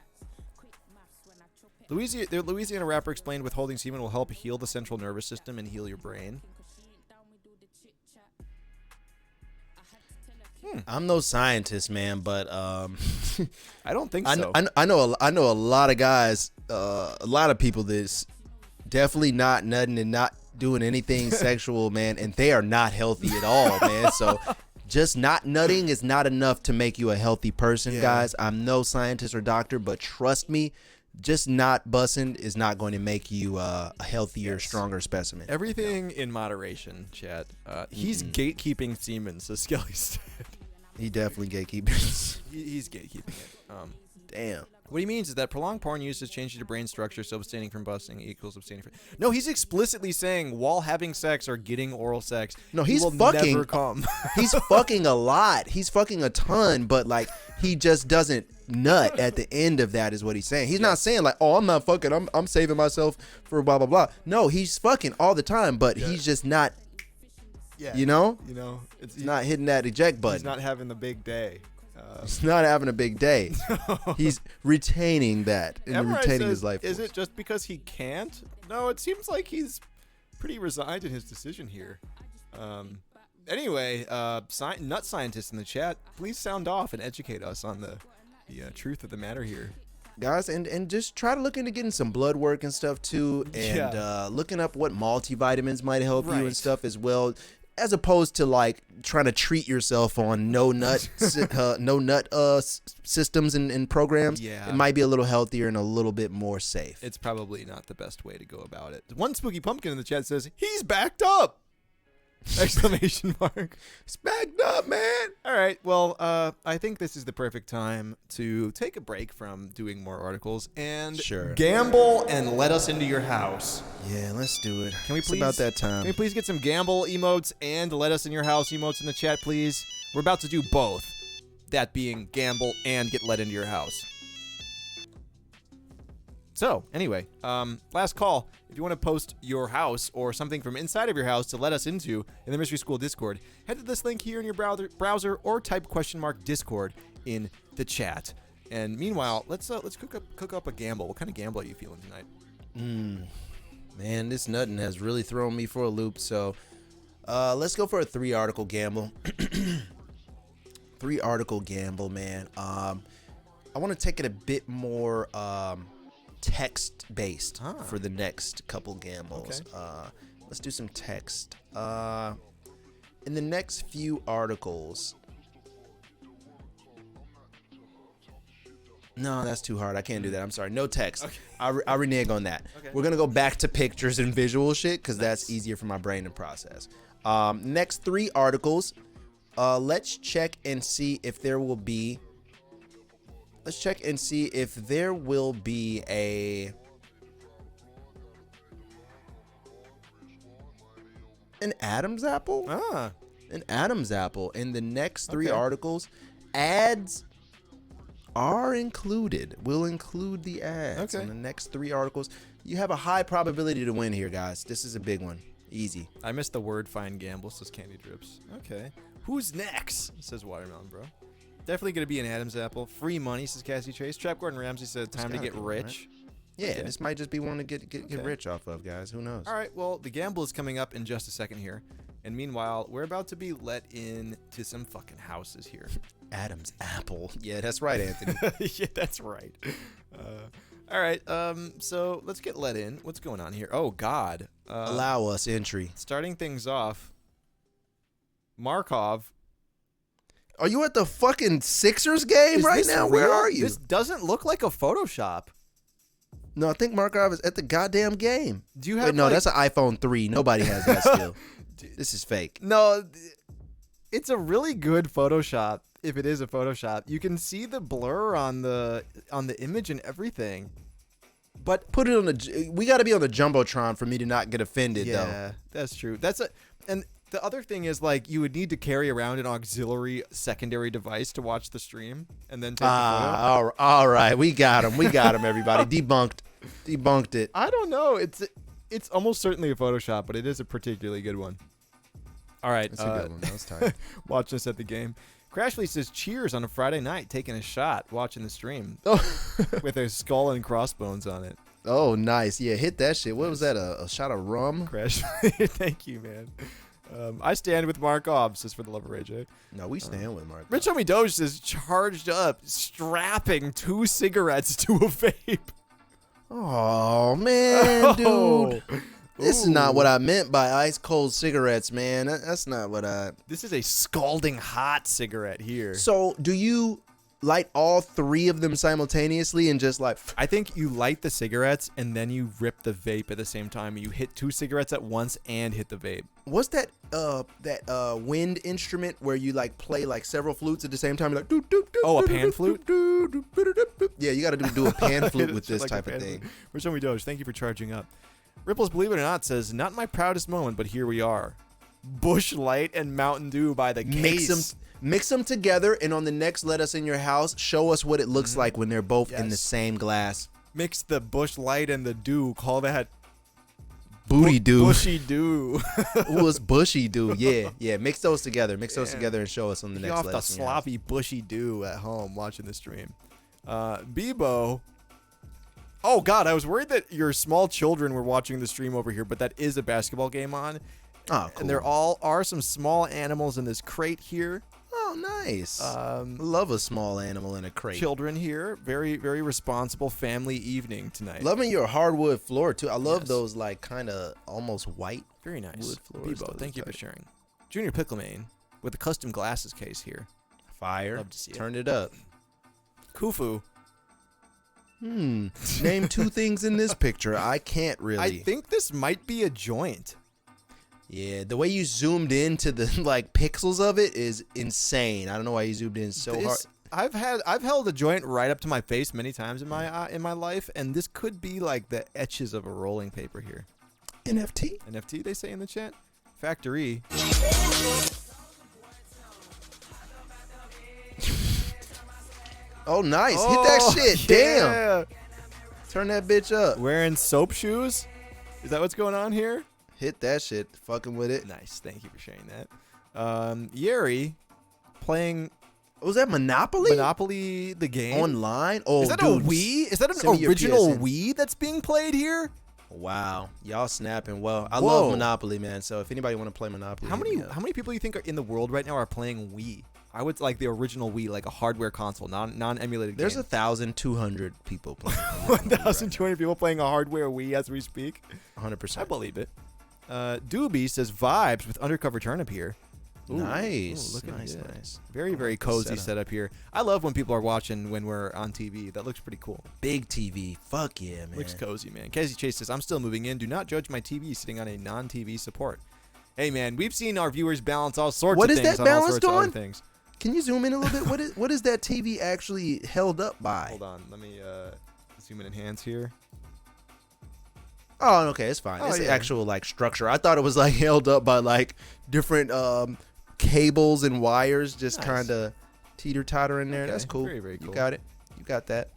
The Louisiana rapper explained withholding semen will help heal the central nervous system and heal your brain. I'm no scientist, man, but I don't think so. I know a lot of guys, a lot of people that's definitely not nutting and not doing anything sexual, man, and they are not healthy at all, man. So just not nutting is not enough to make you a healthy person, guys. I'm no scientist or doctor, but trust me, just not bussing is not going to make you a healthier, stronger specimen. Everything in moderation, chat. He's gatekeeping semen, says Skelly said. He definitely gatekeeping. He's gatekeeping it. Damn. What he means is that prolonged porn use has changed your brain structure, so abstaining from busting equals abstaining from... No, he's explicitly saying while having sex or getting oral sex, no, he's will fucking. Never come. He's fucking a lot. He's fucking a ton, but like he just doesn't nut at the end of that is what he's saying. He's not saying like, oh, I'm not fucking. I'm saving myself for blah blah blah. No, he's fucking all the time, but he's just not. Yeah. You know, it's not hitting that eject button. He's not having the big day. He's not having a big day. He's retaining that and retaining his life. Is it just because he can't? No, it seems like he's pretty resigned in his decision here. Anyway, nut scientists in the chat, please sound off and educate us on the truth of the matter here. Guys, and just try to look into getting some blood work and stuff too, and looking up what multivitamins might help you and stuff as well, as opposed to like trying to treat yourself on no nut systems and programs. It might be a little healthier and a little bit more safe. It's probably not the best way to go about it. One Spooky Pumpkin in the chat says he's backed up. Exclamation mark. It's backed up, man. All right. Well, I think this is the perfect time to take a break from doing more articles and gamble and let us into your house. Yeah, let's do it. Can we It's please, about that time. Can we please get some gamble emotes and let us in your house emotes in the chat, please? We're about to do both. That being gamble and get let into your house. So, anyway, last call. If you want to post your house or something from inside of your house to let us into in the Mystery School Discord, head to this link here in your browser or type !Discord in the chat. And meanwhile, let's cook up a gamble. What kind of gamble are you feeling tonight? Man, this nuttin' has really thrown me for a loop. So, let's go for a 3-article gamble. 3-article gamble, man. I want to take it a bit more text-based for the next couple gambles. Okay. Let's do some text. In the next few articles... No, that's too hard. I can't do that. I'm sorry. No text. Okay. I renege on that. Okay. We're going to go back to pictures and visual shit because that's easier for my brain to process. Next 3 articles. Let's check and see if there will be... Let's check and see if there will be an Adam's apple? An Adam's apple. In the next 3 articles, ads are included. We'll include the ads in the next 3 articles. You have a high probability to win here, guys. This is a big one. Easy. I missed the word find gamble, says Candy Drips. Okay. Who's next? Says Watermelon Bro. Definitely going to be an Adam's apple. Free money, says Cassie Chase. Trap Gordon Ramsay said time to get rich. Right? Yeah, this might just be one to get rich off of, guys. Who knows? All right, well, the gamble is coming up in just a second here. And meanwhile, we're about to be let in to some fucking houses here. Adam's apple. Yeah, that's right, Anthony. Yeah, that's right. All right, so let's get let in. What's going on here? Oh, God. Allow us entry. Starting things off, Markov. Are you at the fucking Sixers game right now? Where are you? This doesn't look like a Photoshop. No, I think Markov is at the goddamn game. Do you have? Wait, no, that's an iPhone 3. Nobody has that still. This is fake. No, it's a really good Photoshop. If it is a Photoshop, you can see the blur on the image and everything. But put it on the. We got to be on the jumbotron for me to not get offended, though. Yeah, that's true. And the other thing is, like, you would need to carry around an auxiliary secondary device to watch the stream and then take the photo. All right. We got him. Everybody. Debunked it. I don't know. It's almost certainly a Photoshop, but it is a particularly good one. All right. That's a good one. That was tight. Watch us at the game. Crashly says, cheers on a Friday night, taking a shot, watching the stream. With a skull and crossbones on it. Oh, nice. Yeah, hit that shit. What was that, a shot of rum? Crashly, thank you, man. I stand with Markov, says for the love of AJ. No, we stand with Markov. Rich Homie Doge says, charged up, strapping 2 cigarettes to a vape. Oh, man, dude. This is not what I meant by ice cold cigarettes, man. That's not what I... This is a scalding hot cigarette here. So, do you light all 3 of them simultaneously and just like... I think you light the cigarettes and then you rip the vape at the same time. You hit 2 cigarettes at once and hit the vape. What's that wind instrument where you like play like several flutes at the same time? You're like, a pan flute? Yeah, you got to do a pan flute with this type of thing. Rich Homie Doge, thank you for charging up. Ripples, believe it or not, says, not my proudest moment, but here we are. Bush Light and Mountain Dew by the case. Mix them together, and on the next Let Us In Your House, show us what it looks like when they're both in the same glass. Mix the Bush Light and the Dew. Call that Booty Dew. Bushy Dew. Ooh, it's Bushy Dew. Yeah. Mix those together. Mix those together and show us on the next Let Us In Your House. Sloppy Bushy Dew at home watching the stream. Bebo. Oh, God, I was worried that your small children were watching the stream over here, but that is a basketball game on. Oh, cool. And there are some small animals in this crate here. Oh, nice. Love a small animal in a crate. Children here. Very, very responsible family evening tonight. Loving your hardwood floor, too. I love those, like, kind of almost white very nice wood floors. Bebo, thank you for sharing. Junior Picklemane with a custom glasses case here. Fire. Love to see it. Turn it up. Kufu. Name 2 things in this picture. I can't really. I think this might be a joint. Yeah, the way you zoomed into the like pixels of it is insane. I don't know why you zoomed in so hard. I've held a joint right up to my face many times in my life, and this could be like the etches of a rolling paper here. NFT, they say in the chat. Factory. Oh, nice. Hit that shit. Yeah. Damn. Turn that bitch up. Wearing soap shoes? Is that what's going on here? Hit that shit. Fucking with it. Nice. Thank you for sharing that. Yeri playing Was that Monopoly? Monopoly the game Online? Oh, is that dude, a Wii? Is that send me an your original PSN. Wii that's being played here? Wow. Y'all snapping well. I Whoa. love Monopoly, man. So if anybody want to play Monopoly, How hit me many up. people do you think are in the world right now are playing Wii? I would like the original Wii, like a hardware console, non-emulated. There's game. 1,200 people playing. 1,200 people playing a hardware Wii as we speak. 100%. I believe it. Doobie says vibes with undercover turnip here. Ooh, Nice. look at Nice, this. nice. Very, very like the cozy setup. setup here. I love when people are watching when we're on TV. That looks pretty cool. Big TV. Fuck yeah, man. Looks cozy, man. Casey Chase says, I'm still moving in. Do not judge my TV sitting on a non-TV support. Hey, man, we've seen our viewers balance all sorts What of is things that on all balance sorts of other doing? things. Can you zoom in a little bit? What is that TV actually held up by? Hold on. Let me zoom in enhance here. Oh, okay, it's fine. Oh, It's yeah. actual like structure. I thought it was like held up by like different cables and wires, just Nice. kind of teeter-totter in there. Okay, That's cool. very, very You cool. got it. You got that.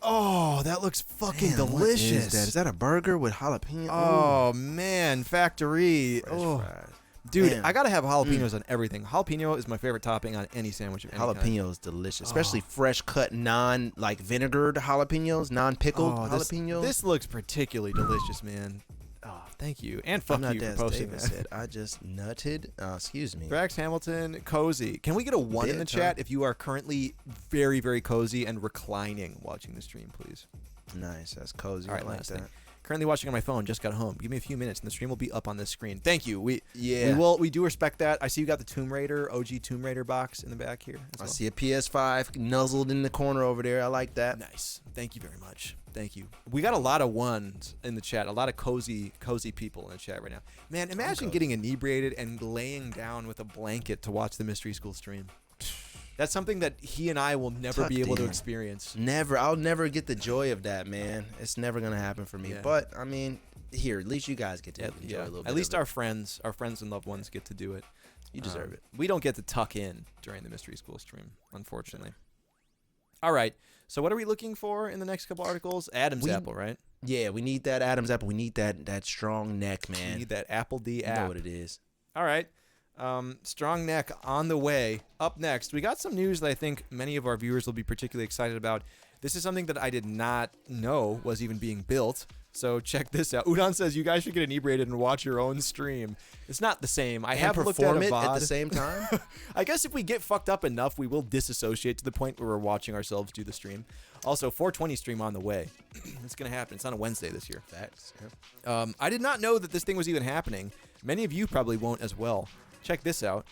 Oh, that looks fucking Damn, what delicious. is that? Is that a burger with jalapeno? Oh, man. Factory. Fresh Oh. fries. Dude, Man. I gotta have jalapenos on everything. Jalapeno is my favorite topping on any sandwich of any kind. Jalapeno is delicious, especially Oh. fresh cut, non like vinegared jalapenos, non pickled Oh, jalapenos. This looks particularly delicious, man. Oh, thank you. And I'm fuck not you for Des posting Davis that. said, I just nutted. Excuse me. Brax Hamilton, cozy. Can we get a 1 in the Bit, huh? chat if you are currently very, very cozy and reclining watching the stream, please? Nice, that's cozy. All right, I like last that. thing. Currently watching on my phone. Just got home. Give me a few minutes, and the stream will be up on this screen. Thank you. We do respect that. I see you got the Tomb Raider, OG Tomb Raider box in the back here. as I well. see a PS5 nuzzled in the corner over there. I like that. Nice. Thank you very much. Thank you. We got a lot of ones in the chat. A lot of cozy people in the chat right now. Man, imagine cozy. getting inebriated and laying down with a blanket to watch the Mystery School stream. That's something that he and I will never be Tucked able to in. experience. Never. I'll never get the joy of that, man. It's never gonna happen for me. Yeah. But I mean, here, at least you guys get to enjoy Yeah. a little bit. At least of our friends and loved ones get to do it. you deserve it. We don't get to tuck in during the Mystery School stream, unfortunately. All right. So what are we looking for in the next couple articles? Adam's apple, right? Yeah, we need that Adam's apple. We need that strong neck, man. We need that Apple D You app. know what it is. All right. Strong neck on the way. Up next, we got some news that I think many of our viewers will be particularly excited about. This is something that I did not know was even being built. So check this out. Udon says you guys should get inebriated and watch your own stream. It's not the same. I have looked at perform a it at VOD. the same time. I guess if we get fucked up enough, we will disassociate to the point where we're watching ourselves do the stream. Also, 420 stream on the way. It's going to happen. It's on a Wednesday this year. Facts. Yeah. I did not know that this thing was even happening. Many of you probably won't as well. Check this out.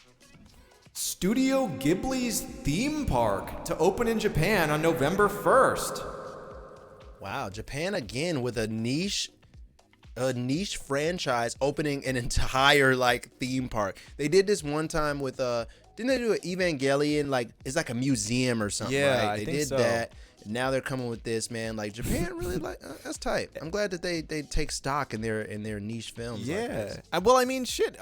Studio Ghibli's theme park to open in Japan on November 1st. Wow, Japan again with a niche franchise opening an entire like theme park. They did this one time with didn't they do an Evangelion, like it's like a museum or something? Yeah, right? I They think did so. that. Now they're coming with this, man. Like Japan really like that's tight. I'm glad that they take stock in their niche films. like Yeah. this. Well, I mean, shit.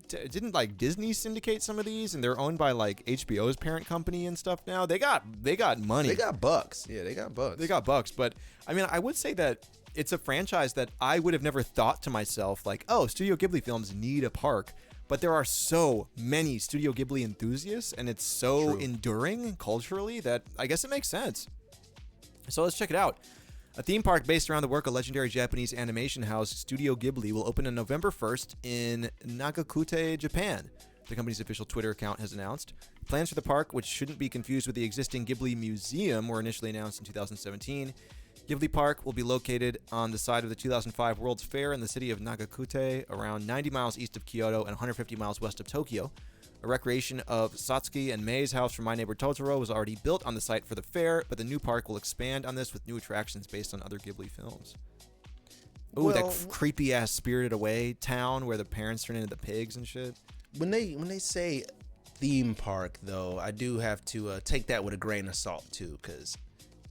Didn't like Disney syndicate some of these, and they're owned by like HBO's parent company and stuff now? They got money. They got bucks. Yeah, they got bucks. They got bucks, but I mean, I would say that it's a franchise that I would have never thought to myself, like, oh, Studio Ghibli films need a park. But there are so many Studio Ghibli enthusiasts, and it's so True. enduring culturally that I guess it makes sense. So let's check it out. A theme park based around the work of legendary Japanese animation house Studio Ghibli will open on November 1st in Nagakute, Japan. The company's official Twitter account has announced. Plans for the park, which shouldn't be confused with the existing Ghibli Museum, were initially announced in 2017. Ghibli Park will be located on the site of the 2005 World's Fair in the city of Nagakute, around 90 miles east of Kyoto and 150 miles west of Tokyo. A recreation of Satsuki and Mei's house from My Neighbor Totoro was already built on the site for the fair, but the new park will expand on this with new attractions based on other Ghibli films. Ooh, that creepy ass Spirited Away town where the parents turn into the pigs and shit. When they say theme park, though, I do have to take that with a grain of salt too, because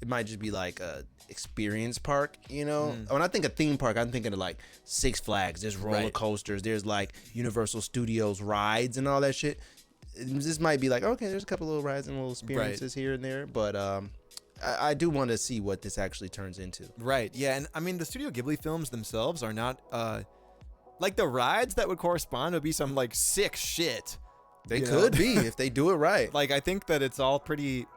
it might just be like a experience park, you know. When I think of theme park, I'm thinking of like Six Flags. There's roller coasters. There's like Universal Studios rides and all that shit. This might be like, okay, there's a couple little rides and little experiences here and there, but I do want to see what this actually turns into. Right. Yeah, and I mean the Studio Ghibli films themselves are not like the rides that would correspond would be some like sick shit. They could be if they do it right. Like I think that it's all pretty.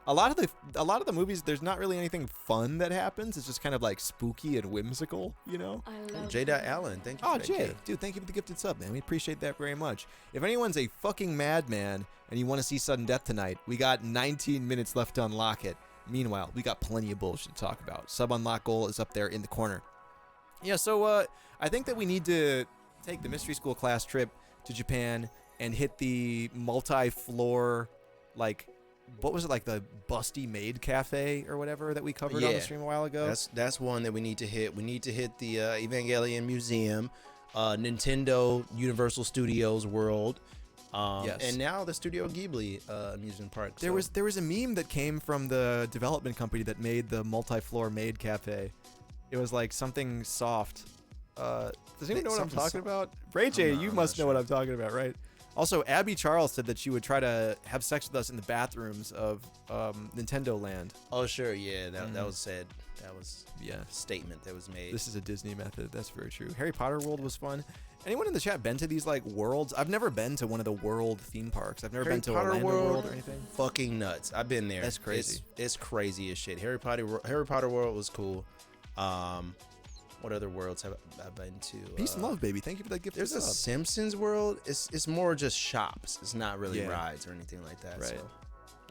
A lot of the movies, there's not really anything fun that happens. It's just kind of like spooky and whimsical, you know. J. Allen, thank you. Oh, Jay, dude, thank you for the gifted sub, man. We appreciate that very much. If anyone's a fucking madman and you want to see sudden death tonight, we got 19 minutes left to unlock it. Meanwhile, we got plenty of bullshit to talk about. Sub unlock goal is up there in the corner. Yeah, so I think that we need to take the mystery school class trip to Japan and hit the multi-floor, like, what was it, like the busty maid cafe or whatever that we covered on the stream a while ago? That's one that we need to hit. We need to hit the Evangelion Museum, Nintendo Universal Studios World, and now the Studio Ghibli amusement park. There was a meme that came from the development company that made the multi-floor maid cafe. It was like something soft. Does anyone know what I'm talking about? Ray J, you must know what I'm talking about, right? Also, Abby Charles said that she would try to have sex with us in the bathrooms of Nintendo Land. Oh, sure, yeah, that was said. That was a statement that was made. This is a Disney method. That's very true. Harry Potter World was fun. Anyone in the chat been to these like worlds? I've never been to one of the world theme parks. I've never been to Orlando World or anything. Fucking nuts. I've been there. That's crazy. It's crazy as shit. Harry Potter World was cool. What other worlds have I been to? Peace and love, baby. Thank you for that gift. There's a Simpsons world. It's more just shops. It's not really rides or anything like that. Right. So,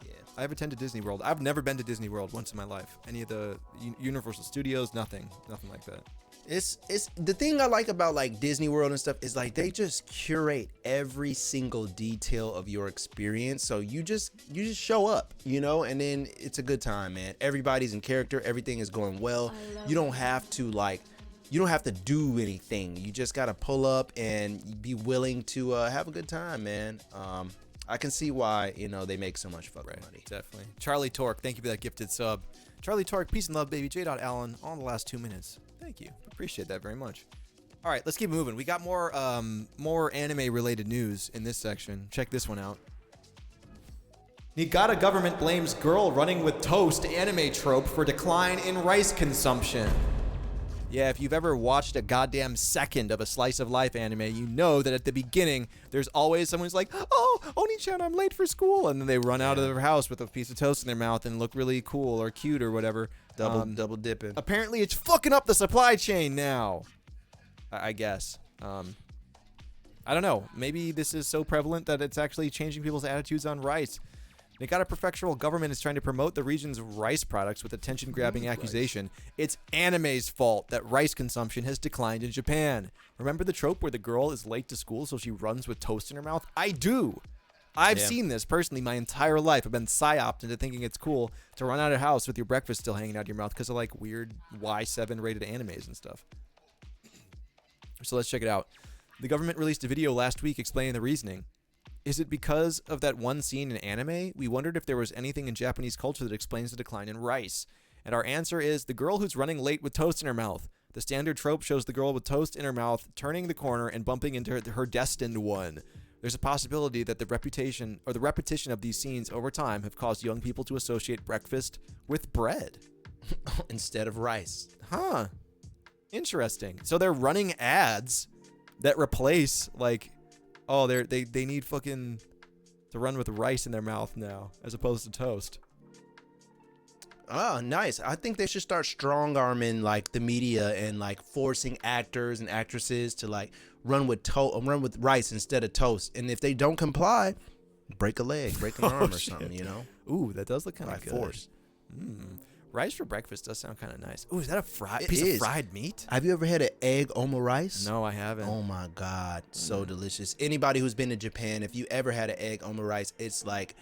yeah. I've attended Disney World. I've never been to Disney World once in my life. Any of the Universal Studios, nothing like that. It's the thing I like about like Disney World and stuff is like they just curate every single detail of your experience. So you just show up, you know, and then it's a good time, man. Everybody's in character. Everything is going well. You don't have to do anything. You just got to pull up and be willing to have a good time, man. I can see why, you know, they make so much fucking money. Definitely. Charlie Torque, thank you for that gifted sub. Charlie Torque, peace and love, baby. J. Allen, all in the last 2 minutes. Thank you. Appreciate that very much. All right, let's keep moving. We got more anime-related news in this section. Check this one out. Niigata government blames girl running with toast anime trope for decline in rice consumption. Yeah, if you've ever watched a goddamn second of a slice of life anime, you know that at the beginning, there's always someone who's like, oh, Oni-chan, I'm late for school. And then they run out of their house with a piece of toast in their mouth and look really cool or cute or whatever. Double dipping. Apparently, it's fucking up the supply chain now, I guess. I don't know. Maybe this is so prevalent that it's actually changing people's attitudes on rice. Niigata prefectural government is trying to promote the region's rice products with attention-grabbing accusation. It's anime's fault that rice consumption has declined in Japan. Remember the trope where the girl is late to school so she runs with toast in her mouth? I do. I've seen this personally my entire life. I've been psyoped into thinking it's cool to run out of house with your breakfast still hanging out of your mouth because of like weird Y7 rated animes and stuff. So let's check it out. The government released a video last week explaining the reasoning. Is it because of that one scene in anime? We wondered if there was anything in Japanese culture that explains the decline in rice. And our answer is the girl who's running late with toast in her mouth. The standard trope shows the girl with toast in her mouth turning the corner and bumping into her destined one. There's a possibility that the repetition of these scenes over time have caused young people to associate breakfast with bread instead of rice. Huh. Interesting. So they're running ads that replace like, oh, they need fucking to run with rice in their mouth now as opposed to toast. Oh, nice. I think they should start strong-arming like the media and like forcing actors and actresses to like run with rice instead of toast. And if they don't comply, break a leg, break an arm or something, you know? Ooh, that does look kind of good. Force. Rice for breakfast does sound kind of nice. Ooh, is that a piece of fried meat? Have you ever had an egg omurice? No, I haven't. Oh my God, so delicious. Anybody who's been to Japan, if you ever had an egg omurice, it's like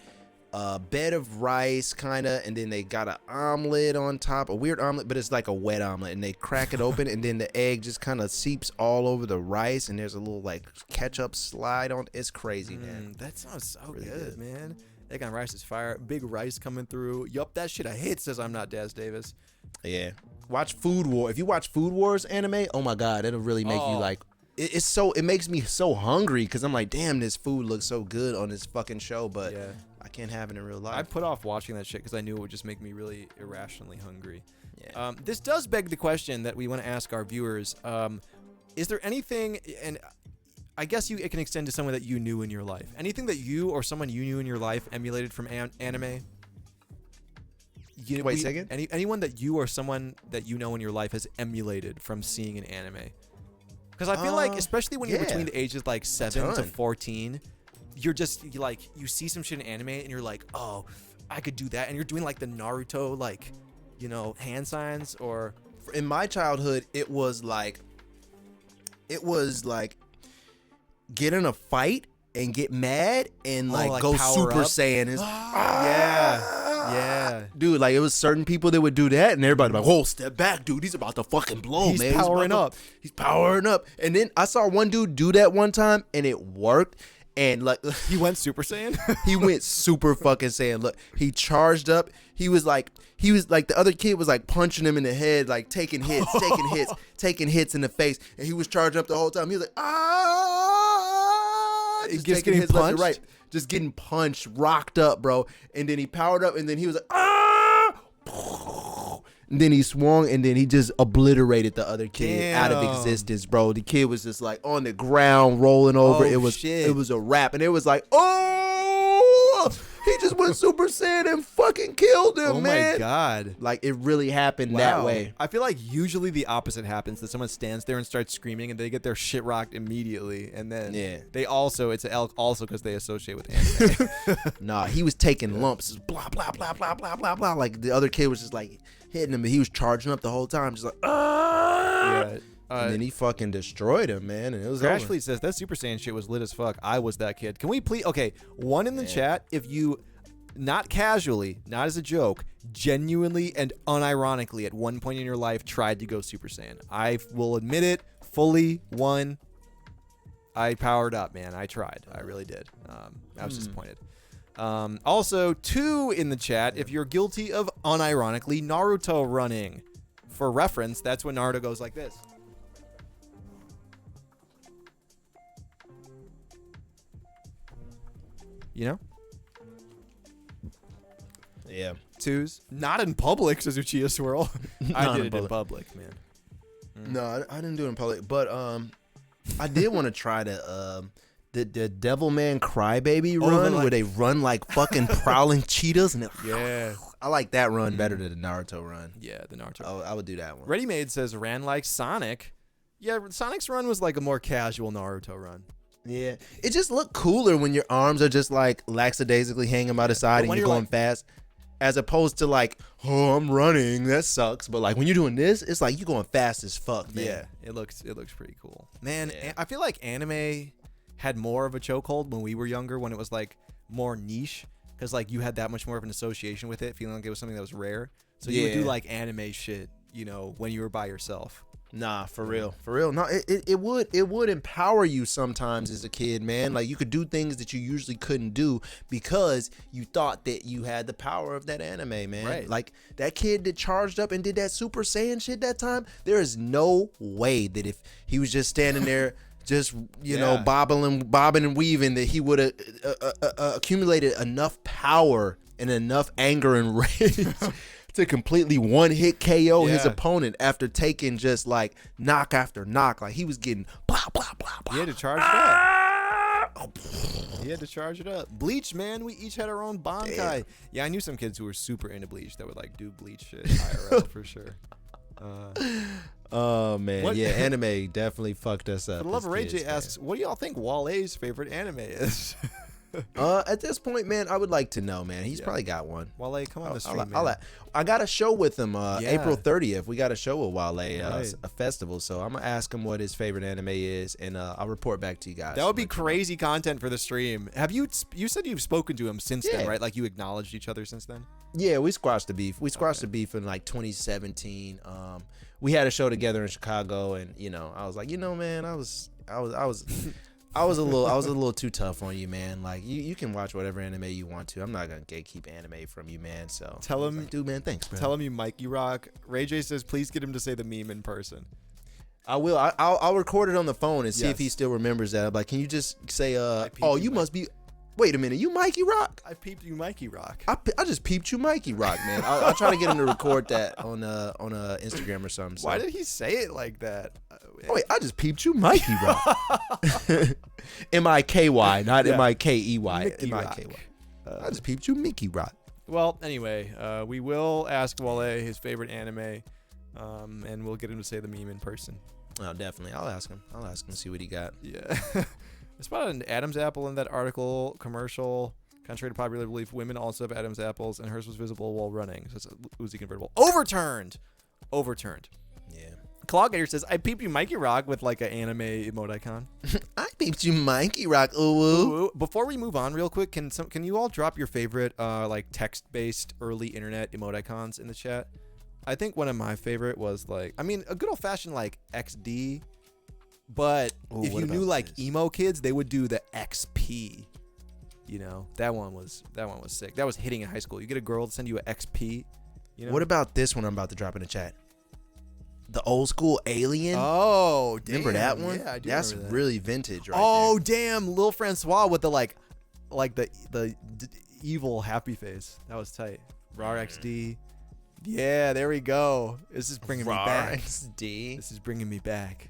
a bed of rice kind of, and then they got an omelet on top, a weird omelet, but it's like a wet omelet, and they crack it open, and then the egg just kind of seeps all over the rice, and there's a little like ketchup slide on. It's crazy, man. That sounds so Really good, good. man. Egg on rice is fire. Big rice coming through. Yup, that shit I hate, says I'm not Daz Davis. Yeah, watch Food War. If you watch Food Wars anime, oh my god, it'll really make you like. It makes me so hungry because I'm like, damn, this food looks so good on this fucking show, but Yeah. I can't have it in real life. I put off watching that shit because I knew it would just make me really irrationally hungry. Yeah. This does beg the question that we want to ask our viewers. Is there anything, and I guess it can extend to someone that you knew in your life, anything that you or someone you knew in your life emulated from anime? Wait, say again? Anyone that you or someone that you know in your life has emulated from seeing an anime? Because I feel like, especially when you're yeah. between the ages like 7 to ton. 14, you're just you see some shit in anime and you're like, oh, I could do that. And you're doing like the Naruto, like, hand signs or. In my childhood, it was like get in a fight and get mad and like go power Super up? Saiyan. Yeah. Dude, like it was certain people that would do that, and everybody like, whoa, step back, dude. He's about to fucking blow, He's man. powering up. He's powering up. And then I saw one dude do that one time, and it worked. And like He went Super Saiyan? he went Super fucking Saiyan. Look, he charged up. He was like the other kid was like punching him in the head, like taking hits in the face, and he was charging up the whole time. He was like, just Just taking getting hits left and punched? right, just getting punched, rocked up, bro. And then he powered up, and then he was like, and then he swung, and then he just obliterated the other kid out of Damn. existence, bro. The kid was just like on the ground, rolling over. Oh, It was a wrap, and it was like, oh, he just went Super Saiyan and fucking killed him, Oh man. my God. Like it really happened that Wow. way. I feel like usually the opposite happens, that someone stands there and starts screaming and they get their shit rocked immediately, and then they also it's also because they associate with anime. Nah, he was taking lumps, just blah blah blah blah blah blah blah. Like the other kid was just like hitting him, but he was charging up the whole time, just like Yeah. and then he fucking destroyed him, man. And it was Crash over. Fleet says that Super Saiyan shit was lit as fuck. I was that kid. Can we please? Okay, one in the chat. If you, not casually, not as a joke, genuinely and unironically, at one point in your life tried to go Super Saiyan, I will admit it fully. One, I powered up, man. I tried. I really did. I was disappointed. Also, two in the chat. If you're guilty of unironically Naruto running, for reference, that's when Naruto goes like this. You know? Yeah. Twos. Not in public, says Uchiha Swirl. I Not did in it in public. public, man. No, I didn't do it in public, but I did want to try the Devilman Crybaby run where they run like fucking prowling cheetahs, and Yeah. I like that run better than the Naruto run. Yeah, the Naruto. I would do that one. Ready Made says ran like Sonic. Yeah, Sonic's run was like a more casual Naruto run. Yeah, it just looked cooler when your arms are just like lackadaisically hanging by the side and when you're you're going fast, as opposed to like, oh, I'm running, that sucks. But like when you're doing this, it's like you're going fast as fuck, man. Yeah, it looks pretty cool. Man, Yeah. I feel like anime had more of a chokehold when we were younger, when it was like more niche, because like you had that much more of an association with it, feeling like it was something that was rare. So you would do Yeah. like anime shit, when you were by yourself. Nah, for real. No, it would empower you sometimes as a kid, man. Like you could do things that you usually couldn't do because you thought that you had the power of that anime, man. Right. Like that kid that charged up and did that Super Saiyan shit that time, there is no way that if he was just standing there just, bobbing and weaving, that he would have accumulated enough power and enough anger and rage to completely one-hit KO his Yeah. opponent after taking just like knock after knock. Like he was getting blah, blah, blah, blah. He had to charge it up. He had to charge it up. Bleach, man. We each had our own Bankai. Damn. Yeah, I knew some kids who were super into Bleach that would like do Bleach shit IRL for sure. Oh, man. What- Yeah, anime definitely fucked us up. For the love as of Ray kids, J man. asks, what do y'all think Wale's favorite anime is? At this point, man, I would like to know, man. He's probably got one. Wale, come on the stream, I'll man. I got a show with him April 30th. We got a show with Wale, Right. a festival. So I'm gonna ask him what his favorite anime is, and I'll report back to you guys. That would be crazy content for the stream. Have you said you've spoken to him since then, right? Like you acknowledged each other since then? Yeah, we squashed the beef. We squashed the beef in like 2017. We had a show together in Chicago, and I was like, man, I was a little too tough on you, man. Like you can watch whatever anime you want to. I'm not gonna gatekeep anime from you, man. So Tell him, like, dude, man, thanks, bro. Tell him you Mikey Rock. Ray J says, please get him to say the meme in person. I will. I'll record it on the phone and see if Yes. he still remembers that. I'm like, can you just say, oh, you must be. Wait a minute, you Mikey Rock? I peeped you, Mikey Rock. I just peeped you, Mikey Rock, man. I'll try to get him to record that on Instagram or something. So. Why did he say it like that? Oh, wait, I just peeped you, Mikey Rock. M-I-K-Y, not M-I-K-E-Y. Mickey M-I-K-Y. Rock. I just peeped you, Mickey Rock. Well, anyway, we will ask Wale his favorite anime, and we'll get him to say the meme in person. Oh, definitely. I'll ask him. See what he got. Yeah. I spotted an Adam's apple in that article commercial. Contrary to popular belief, women also have Adam's apples, and hers was visible while running. So it's a Uzi convertible. Overturned. Yeah. Clawgator says, I peeped you Mikey Rock with like an anime emoticon. I peeped you, Mikey Rock. Ooh. Ooh. Before we move on real quick, can you all drop your favorite like text-based early internet emoticons in the chat? I think one of my favorite was like, a good old-fashioned like XD. But Ooh, if you knew like emo kids, they would do the XP. That one was sick. That was hitting in high school. You get a girl to send you an XP. What about this one I'm about to drop in the chat? The old school alien. Oh, damn. Remember that one? Yeah, I do. That's remember that. really vintage, right Oh, there. damn, Lil Francois with the like the evil happy face. That was tight. Raw XD. Yeah, there we go. This is bringing me back. XD. This is bringing me back.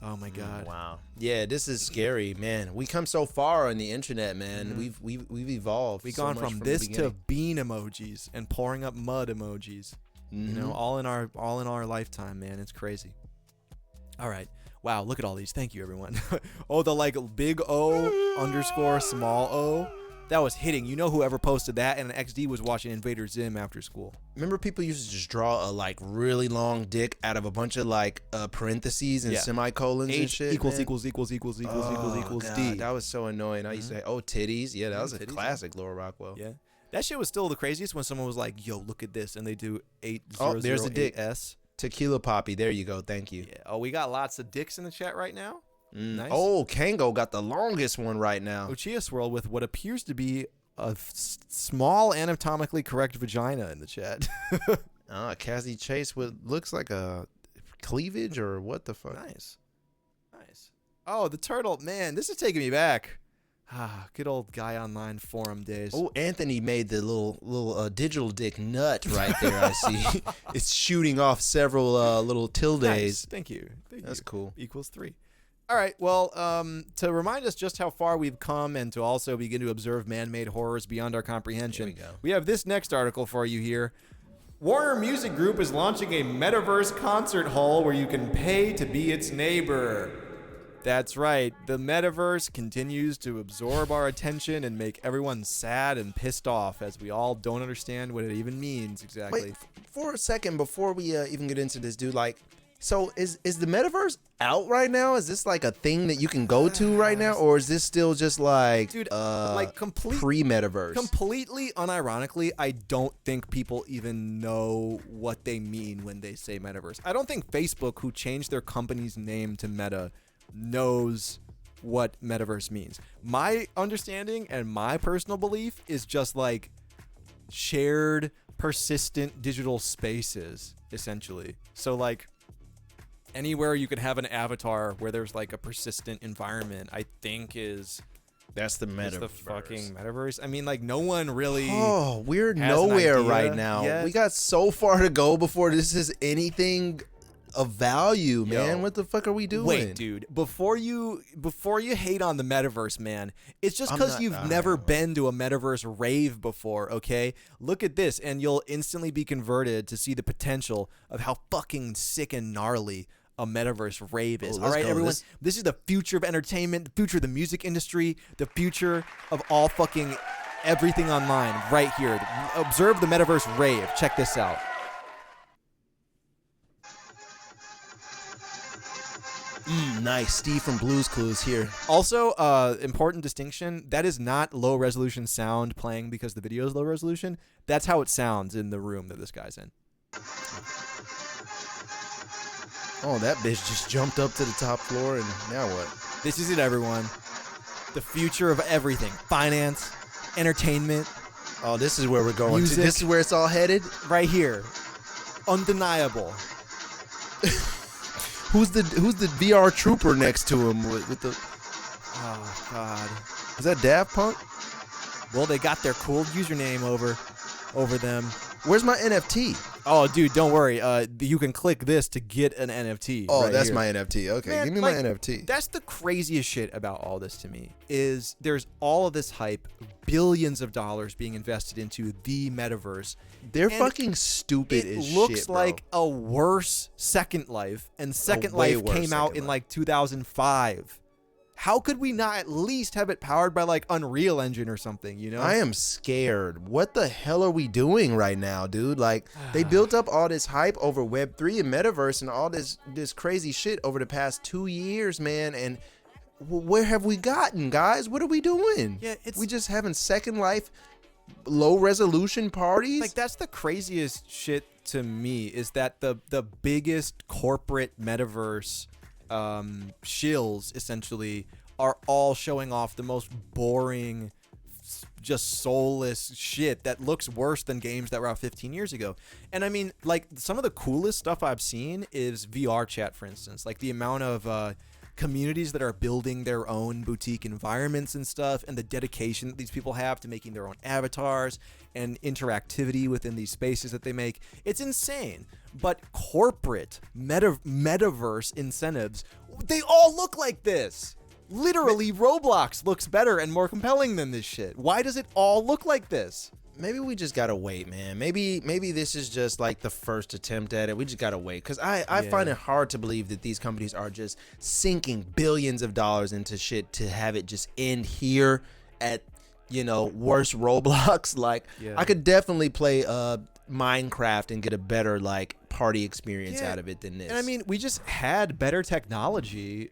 Oh my god. Wow. Yeah, this is scary, man. We come so far on the internet, man. We've evolved. We've so gone much from the this to beginning. bean emojis and pouring up mud emojis. All in our lifetime, man. It's crazy. All right. Wow, look at all these. Thank you, everyone. Oh, the like big O underscore small O. That was hitting. Whoever posted that and an XD was watching Invader Zim after school. Remember people used to just draw a like really long dick out of a bunch of like parentheses and semicolons and shit. equals man. equals God, D. That was so annoying. I used to say, oh, titties. Yeah, that was a titties, classic, Laura Rockwell. Yeah. That shit was still the craziest when someone was like, yo, look at this. And they do 8008S. Oh, there's the dick. Tequila Poppy. There you go. Thank you. Yeah. Oh, we got lots of dicks in the chat right now. Nice. Oh, Kango got the longest one right now. Uchiha Swirl with what appears to be a small anatomically correct vagina in the chat. Cassie Chase with looks like a cleavage or what the fuck? Nice. Oh, the turtle. Man, this is taking me back. Good old guy online forum days. Oh, Anthony made the little digital dick nut right there. I see. It's shooting off several little tildes. Nice. Thank you. That's cool. Equals 3. All right. Well, to remind us just how far we've come and to also begin to observe man-made horrors beyond our comprehension, we have this next article for you here. Warner Music Group is launching a Metaverse concert hall where you can pay to be its neighbor. That's right. The Metaverse continues to absorb our attention and make everyone sad and pissed off as we all don't understand what it even means exactly. Wait, for a second before we even get into this, dude, like, so is the Metaverse out right now? Is this like a thing that you can go to right now? Or is this still just like, dude, like pre-Metaverse? Completely unironically, I don't think people even know what they mean when they say Metaverse. I don't think Facebook, who changed their company's name to Meta, knows what Metaverse means. My understanding and my personal belief is just like shared, persistent digital spaces, essentially. So like anywhere you could have an avatar where there's like a persistent environment, I think that's the Metaverse. The fucking Metaverse. I mean, like no one really. Oh, we're has nowhere an idea right now. yet. We got so far to go before this is anything of value, man. Yo. What the fuck are we doing? Wait, dude. Before you hate on the Metaverse, man, it's just because you've never been to a Metaverse rave before, okay? Look at this, and you'll instantly be converted to see the potential of how fucking sick and gnarly a metaverse rave is. Oh, All let's right, go. everyone. This is the future of entertainment, the future of the music industry, the future of all fucking everything online right here. Observe the metaverse rave. Check this out. Nice. Steve from Blue's Clues here. Also, important distinction, that is not low resolution sound playing because the video is low resolution. That's how it sounds in the room that this guy's in. Oh, that bitch just jumped up to the top floor, and now what? This is it, everyone. The future of everything. Finance, entertainment, Oh, this is where we're going. Music. This is where it's all headed. right here. Undeniable. Who's the VR trooper next to him with the? Oh, God. Is that Daft Punk? Well, they got their cool username over them. Where's my NFT? Oh, dude, don't worry. You can click this to get an NFT. Oh, right that's here. my NFT. Okay, Man, give me like, my NFT. That's the craziest shit about all this to me is there's all of this hype, billions of dollars being invested into the metaverse. They're and fucking stupid as It looks shit, bro. like a worse Second Life, and Second way Life worse came out Second in Life. like 2005. How could we not at least have it powered by like Unreal Engine or something, you know? I am scared. What the hell are we doing right now, dude? Like, they built up all this hype over Web3 and Metaverse and all this crazy shit over the past 2 years, man. And where have we gotten, guys? What are we doing? Yeah, we just having Second Life low resolution parties. Like, that's the craziest shit to me is that the biggest corporate metaverse shills essentially are all showing off the most boring, just soulless shit that looks worse than games that were out 15 years ago. And I mean, like, some of the coolest stuff I've seen is VR chat, for instance. Like, the amount of communities that are building their own boutique environments and stuff, and the dedication that these people have to making their own avatars and interactivity within these spaces that they make. It's insane. But corporate metaverse incentives, they all look like this. Literally, Roblox looks better and more compelling than this shit. Why does it all look like this? Maybe we just gotta wait, man. Maybe this is just like the first attempt at it. We just gotta wait, because I find it hard to believe that these companies are just sinking billions of dollars into shit to have it just end here at, you know, worse Roblox. Like, I could definitely play Minecraft and get a better like party experience out of it than this. And I mean, we just had better technology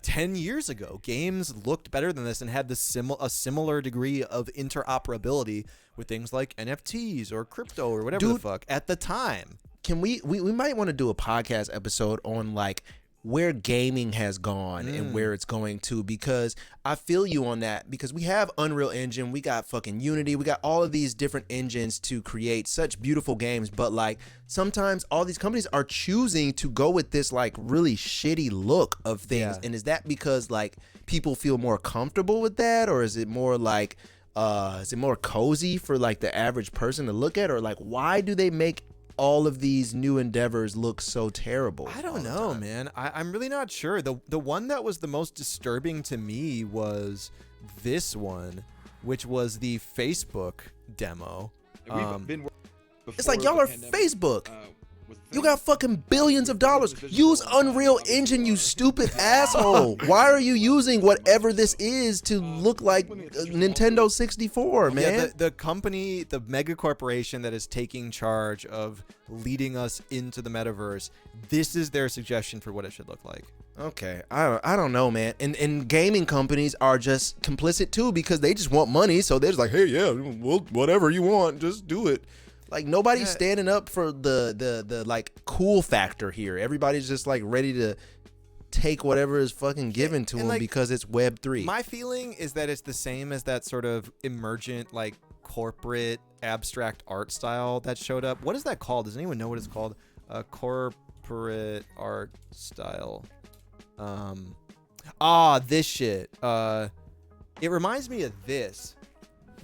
10 years ago. Games looked better than this and had a similar degree of interoperability with things like NFTs or crypto or whatever the fuck at the time. Can we might want to do a podcast episode on like where gaming has gone and where it's going to, because I feel you on that, because we have Unreal Engine, we got fucking Unity, we got all of these different engines to create such beautiful games, but like sometimes all these companies are choosing to go with this like really shitty look of things. And is that because like people feel more comfortable with that, or is it more like is it more cozy for like the average person to look at, or like why do they make all of these new endeavors look so terrible? I don't know, man. I'm really not sure. The one that was the most disturbing to me was this one, which was the Facebook demo. It's like, y'all are Facebook. You got fucking billions of dollars. Use Unreal Engine, you stupid asshole. Why are you using whatever this is to look like Nintendo 64, man? Yeah, the company, the mega corporation that is taking charge of leading us into the metaverse, this is their suggestion for what it should look like. Okay, I don't know, man. And gaming companies are just complicit too, because they just want money. So they're just like, hey, yeah, well, whatever you want, just do it. Like, nobody's standing up for the like cool factor here. Everybody's just like ready to take whatever is fucking given to them, like, because it's Web3. My feeling is that it's the same as that sort of emergent, like, corporate abstract art style that showed up. What is that called? Does anyone know what it's called? Corporate art style. This shit. It reminds me of this.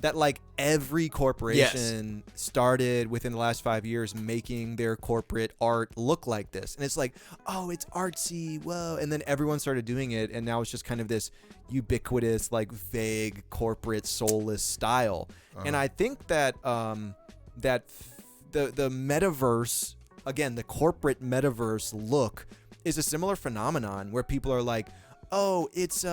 That like every corporation started within the last 5 years making their corporate art look like this. And it's like, oh, it's artsy, whoa. And then everyone started doing it. And now it's just kind of this ubiquitous, like vague corporate soulless style. And I think that the metaverse, again, the corporate metaverse look is a similar phenomenon where people are like, oh, it's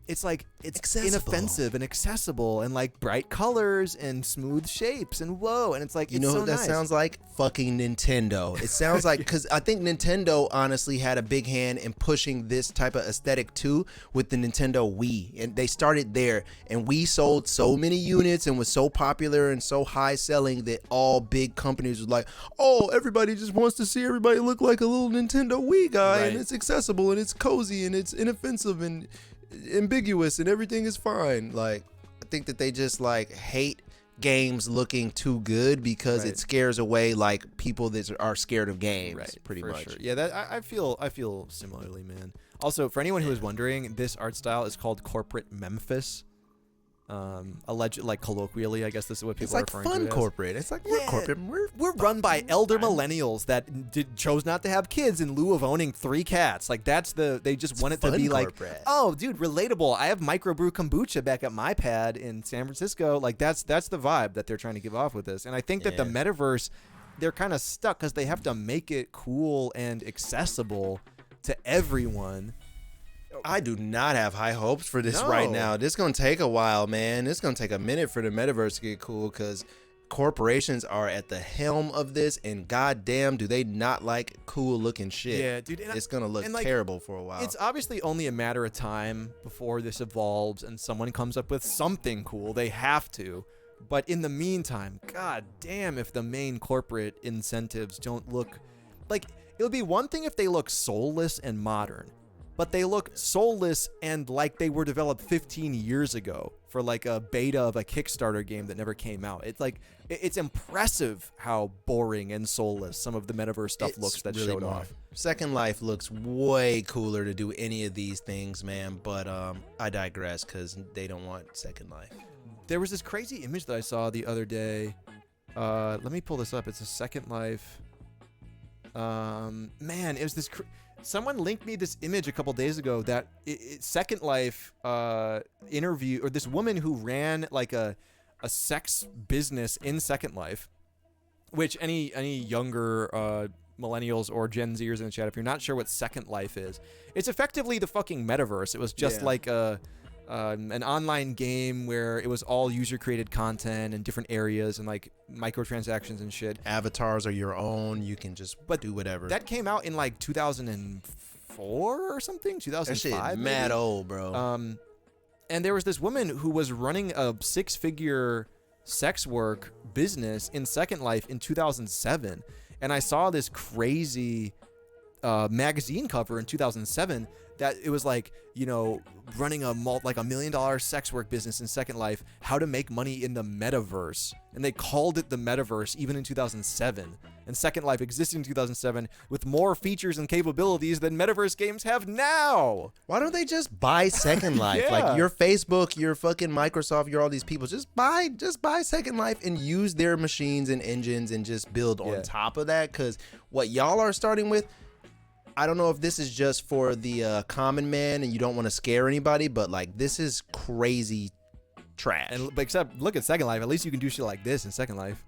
it's like it's Accessible. inoffensive and accessible and like bright colors and smooth shapes and whoa, and it's like, You it's know so what that nice. sounds like? Fucking Nintendo. It sounds like, because I think Nintendo honestly had a big hand in pushing this type of aesthetic too with the Nintendo Wii. And they started there, and Wii sold so many units and was so popular and so high selling that all big companies was like, oh, everybody just wants to see everybody look like a little Nintendo Wii guy, Right. and it's accessible and it's cozy and it's inoffensive and ambiguous and everything is fine. Like, I think that they just like hate games looking too good because Right. it scares away like people that are scared of games, Right, pretty for much. sure. Yeah, that I feel similarly, man. Also, for anyone who is wondering, this art style is called corporate Memphis. Alleged, like colloquially, I guess this is what It's people like are referring fun to it as. corporate. It's like we're Yeah. corporate. We're run by elder millennials that chose not to have kids in lieu of owning 3 cats. Like they just want it to fun be corporate. like, oh, dude, relatable. I have microbrew kombucha back at my pad in San Francisco. Like that's the vibe that they're trying to give off with this. And I think that the Yeah. metaverse, they're kind of stuck because they have to make it cool and accessible to everyone. I do not have high hopes for this right No. now. This gonna take a while, man. It's gonna take a minute for the metaverse to get cool because corporations are at the helm of this, and goddamn, do they not like cool looking shit? Yeah, dude, and it's gonna look and, like, terrible for a while. It's obviously only a matter of time before this evolves and someone comes up with something cool. They have to. But in the meantime, god damn if the main corporate incentives don't look like, it would be one thing if they look soulless and modern, but they look soulless and like they were developed 15 years ago for like a beta of a Kickstarter game that never came out. It's like, it's impressive how boring and soulless some of the metaverse stuff It's looks that really showed more. off. Second Life looks way cooler to do any of these things, man. But I digress because they don't want Second Life. There was this crazy image that I saw the other day. Let me pull this up. It's a Second Life. Man, it was this. Someone linked me this image a couple days ago that Second Life interview, or this woman who ran like a sex business in Second Life, which any younger millennials or Gen Zers in the chat, if you're not sure what Second Life is, it's effectively the fucking metaverse. It was just like an online game where it was all user created content and different areas and like microtransactions and shit. Avatars are your own. You can just do whatever. That came out in like 2004 or something, That 2005. shit mad old, bro. And there was this woman who was running a 6-figure sex work business in Second Life in 2007. And I saw this crazy magazine cover in 2007 that it was like, you know, running like $1 million sex work business in Second Life, how to make money in the metaverse. And they called it the metaverse even in 2007. And Second Life existed in 2007 with more features and capabilities than metaverse games have now. Why don't they just buy Second Life? Yeah. Like your Facebook, your fucking Microsoft, your all these people. Just buy Second Life and use their machines and engines and just build on top of that. Because what y'all are starting with, I don't know if this is just for the common man and you don't want to scare anybody, but like this is crazy trash. But except look at Second Life. At least you can do shit like this in Second Life.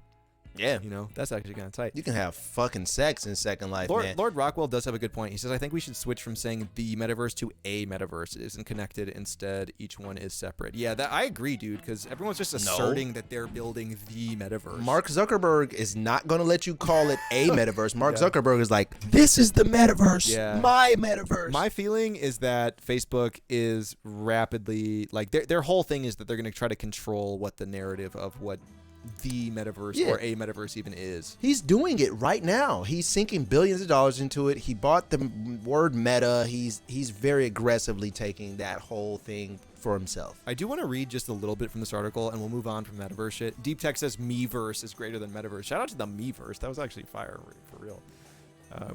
Yeah. You know, that's actually kind of tight. You can have fucking sex in Second Life, man. Lord Rockwell does have a good point. He says, I think we should switch from saying the metaverse to a metaverse. It isn't connected. Instead, each one is separate. Yeah, that I agree, dude, because everyone's just asserting that they're building the metaverse. Mark Zuckerberg is not going to let you call it a metaverse. Mark Zuckerberg is like, this is the metaverse. Yeah. My metaverse. My feeling is that Facebook is rapidly, like, their whole thing is that they're going to try to control what the narrative of what the metaverse or a metaverse even is. He's doing it right now. He's sinking billions of dollars into it. He bought the word meta. He's very aggressively taking that whole thing for himself. I do want to read just a little bit from this article, and we'll move on from metaverse shit. Deep Tech says Meverse is greater than metaverse. Shout out to the Meverse. That was actually fire for real.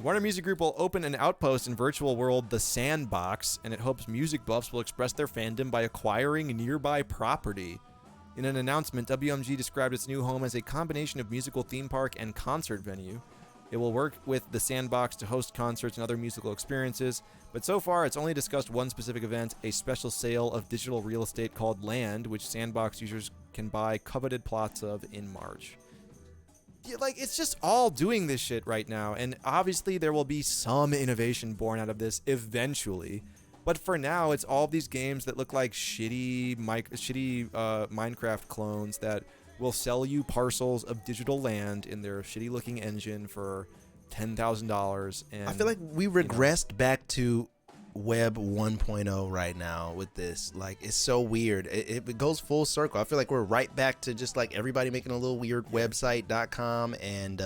Warner Music Group will open an outpost in virtual world, The Sandbox, and it hopes music buffs will express their fandom by acquiring nearby property. In an announcement, WMG described its new home as a combination of musical theme park and concert venue. It will work with The Sandbox to host concerts and other musical experiences, but so far it's only discussed one specific event, a special sale of digital real estate called Land, which Sandbox users can buy coveted plots of in March. like it's just all doing this shit right now, and obviously there will be some innovation born out of this eventually. But for now, it's all these games that look like shitty Minecraft clones that will sell you parcels of digital land in their shitty-looking engine for $10,000. And I feel like we regressed back to Web 1.0 right now with this. Like, it's so weird. It goes full circle. I feel like we're right back to just like everybody making a little weird website.com and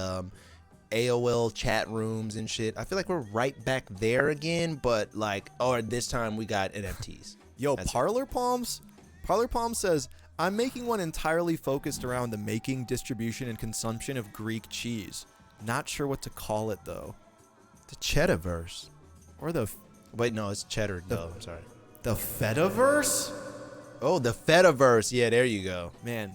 AOL chat rooms and shit. I feel like we're right back there again, but like, this time we got NFTs. Yo, Parlor Palms says, I'm making one entirely focused around the making, distribution, and consumption of Greek cheese. Not sure what to call it, though. The Cheddarverse. Or the... Wait, no, it's Cheddar. No, I'm sorry. The Fediverse? Oh, the Fediverse. Yeah, there you go. Man.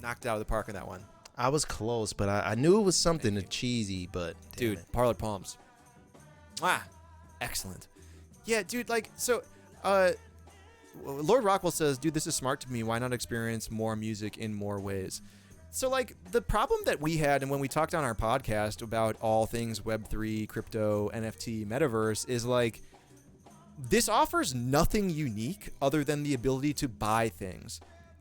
Knocked out of the park on that one. I was close, but I knew it was something cheesy, but... Dude, Parlor Palms. Excellent. Yeah, dude, like, so... Lord Rockwell says, dude, this is smart to me. Why not experience more music in more ways? So, like, the problem that we had, and when we talked on our podcast about all things Web3, crypto, NFT, Metaverse, is like, this offers nothing unique other than the ability to buy things.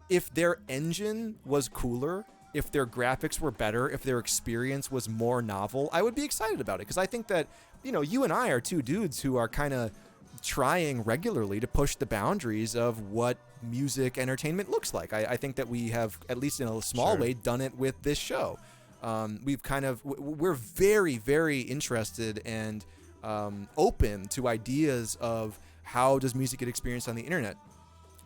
If their engine was cooler, if their graphics were better, if their experience was more novel, I would be excited about it. Because I think that, you and I are two dudes who are kind of trying regularly to push the boundaries of what music entertainment looks like. I think that we have, at least in a small way, done it with this show. We're very, very interested and open to ideas of how does music get experienced on the internet.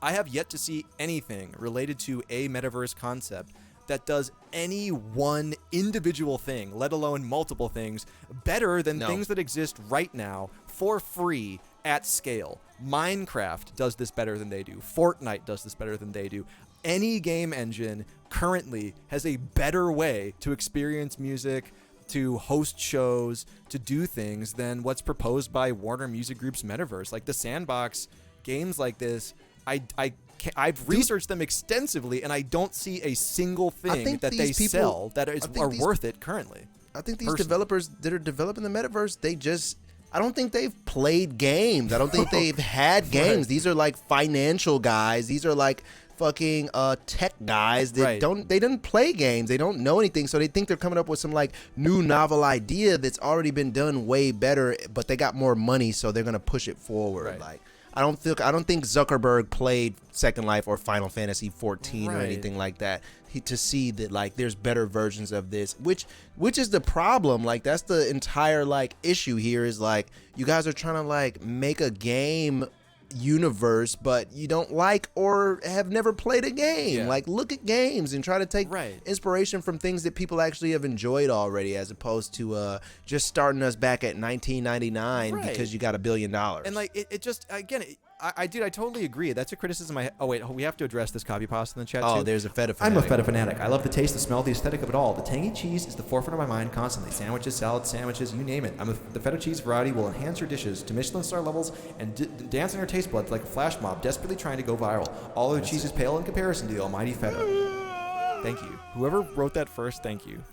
I have yet to see anything related to a metaverse concept that does any one individual thing, let alone multiple things, better than things that exist right now for free at scale. Minecraft does this better than they do. Fortnite does this better than they do. Any game engine currently has a better way to experience music, to host shows, to do things than what's proposed by Warner Music Group's Metaverse. Like the Sandbox games like this, I've researched them extensively, and I don't see a single thing that they sell that are worth it currently. I think these developers that are developing the Metaverse, I don't think they've played games. I don't think they've had games. Right. These are like financial guys. These are like fucking tech guys that they didn't play games. They don't know anything, so they think they're coming up with some like new novel idea that's already been done way better, but they got more money, so they're gonna push it forward. Right. Like I don't think Zuckerberg played Second Life or Final Fantasy 14 or anything like that to see that like there's better versions of this, which is the problem. Like that's the entire like issue here is like you guys are trying to like make a game universe, but you don't like or have never played a game. Like look at games and try to take inspiration from things that people actually have enjoyed already, as opposed to just starting us back at 1999 because you got $1 billion. And like it just again, I totally agree. That's a criticism. We have to address this copy pasta in the chat too. Oh, there's a feta fanatic. I'm a feta fanatic. I love the taste, the smell, the aesthetic of it all. The tangy cheese is the forefront of my mind constantly. Sandwiches, salads, sandwiches, you name it. The feta cheese variety will enhance your dishes to Michelin star levels and dance on your taste buds like a flash mob, desperately trying to go viral. All other cheese is pale in comparison to the almighty feta. Thank you. Whoever wrote that first, thank you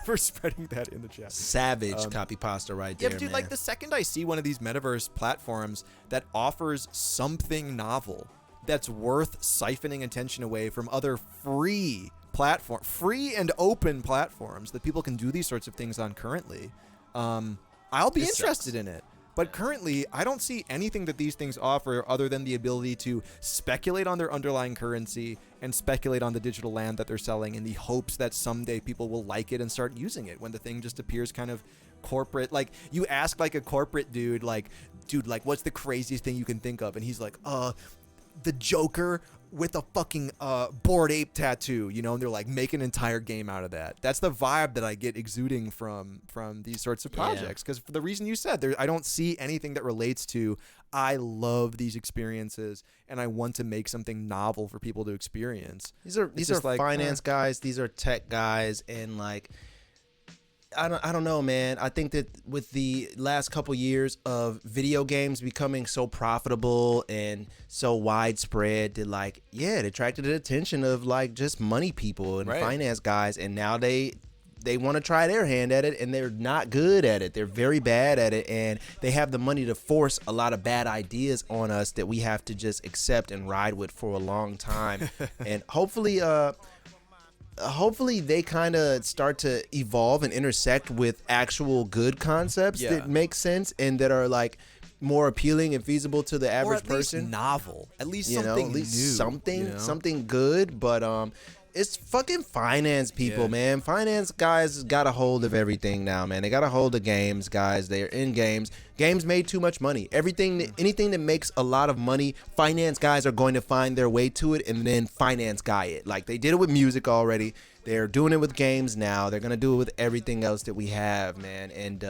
for spreading that in the chat. Savage copy pasta right there, but dude, man. like the second I see one of these metaverse platforms that offers something novel that's worth siphoning attention away from other free and open platforms that people can do these sorts of things on currently, I'll be interested in it. But currently, I don't see anything that these things offer other than the ability to speculate on their underlying currency and speculate on the digital land that they're selling in the hopes that someday people will like it and start using it when the thing just appears kind of corporate. Like, you ask, like, a corporate dude, what's the craziest thing you can think of? And he's like, the Joker with a fucking Bored Ape tattoo, and they're like, make an entire game out of that. That's the vibe that I get exuding from these sorts of projects, because for the reason you said, I don't see anything that relates to I love these experiences and I want to make something novel for people to experience. These are like, finance guys, these are tech guys, and like I don't know, man. I think that with the last couple years of video games becoming so profitable and so widespread, that like, yeah, it attracted the attention of like just money people and finance guys, and now they want to try their hand at it, and they're not good at it. They're very bad at it, and they have the money to force a lot of bad ideas on us that we have to just accept and ride with for a long time. And hopefully they kind of start to evolve and intersect with actual good concepts that make sense and that are like more appealing and feasible to the average person. Least novel, at least you something know, at least new, something good. But it's fucking finance people, man. Finance guys got a hold of everything now, man. They got a hold of games, guys. They're in games. Games made too much money. Anything that makes a lot of money, finance guys are going to find their way to it and then finance guy it. Like they did it with music already. They're doing it with games now. They're gonna do it with everything else that we have, man. And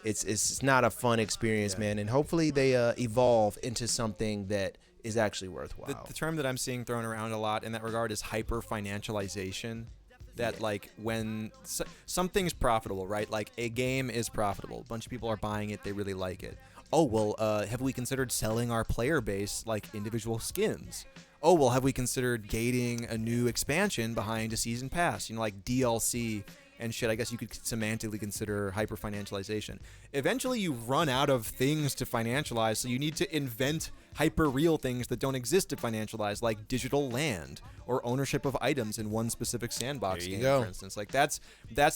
it's not a fun experience, man. And hopefully they evolve into something that is actually worthwhile. The term that I'm seeing thrown around a lot in that regard is hyper financialization. That like when something's profitable, right? Like a game is profitable. A bunch of people are buying it. They really like it. Oh, well, have we considered selling our player base like individual skins? Oh, well, have we considered gating a new expansion behind a season pass? You know, like DLC and shit. I guess you could semantically consider hyper financialization. Eventually you run out of things to financialize, so you need to invent hyper real things that don't exist to financialize, like digital land or ownership of items in one specific sandbox game, for instance. Like that's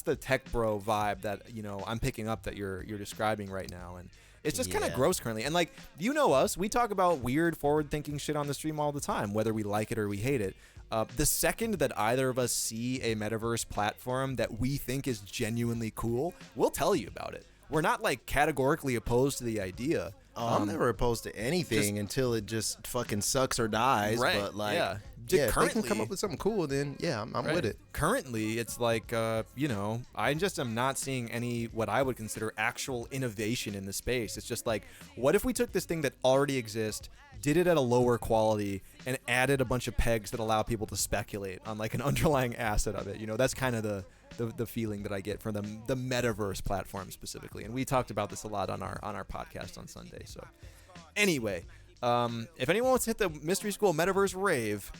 the tech bro vibe that, you know, I'm picking up that you're describing right now. And it's just kind of gross currently. And like, you know us, we talk about weird forward thinking shit on the stream all the time, whether we like it or we hate it. The second that either of us see a metaverse platform that we think is genuinely cool, we'll tell you about it. We're not like categorically opposed to the idea. I'm never opposed to anything until it just fucking sucks or dies. Right. But like, if they can come up with something cool, then I'm with it. Currently, it's like, you know, I just am not seeing any what I would consider actual innovation in the space. It's just like, what if we took this thing that already exists, did it at a lower quality, and added a bunch of pegs that allow people to speculate on like an underlying asset of it? You know, that's kind of the feeling that I get from the Metaverse platform specifically. And we talked about this a lot on our podcast on Sunday. So anyway, if anyone wants to hit the Mystery School Metaverse rave,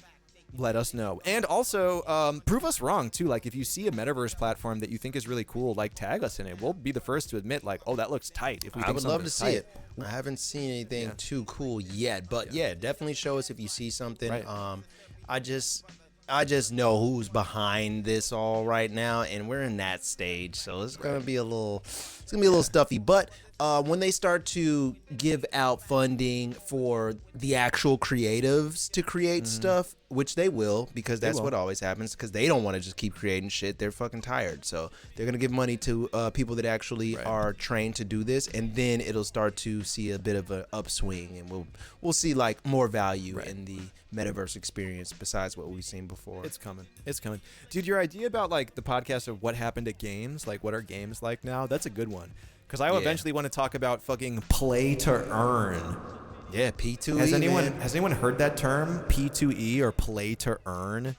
let us know. And also prove us wrong too. Like if you see a Metaverse platform that you think is really cool, like tag us in it. We'll be the first to admit like, oh, that looks tight. If we think I would love to see tight. it. I haven't seen anything too cool yet, but definitely show us if you see something. Right. I just know who's behind this all right now, and we're in that stage, so it's gonna be a little stuffy. But when they start to give out funding for the actual creatives to create stuff, which they will, because that's what always happens, because they don't want to just keep creating shit. They're fucking tired, so they're gonna give money to people that actually are trained to do this, and then it'll start to see a bit of an upswing, and we'll see like more value in the metaverse experience besides what we've seen before. It's coming, dude. Your idea about like the podcast of what happened to games, like what are games like now, that's a good one, because I eventually want to talk about fucking play to earn. Yeah, P2E. Has anyone heard that term, P2E, or play to earn?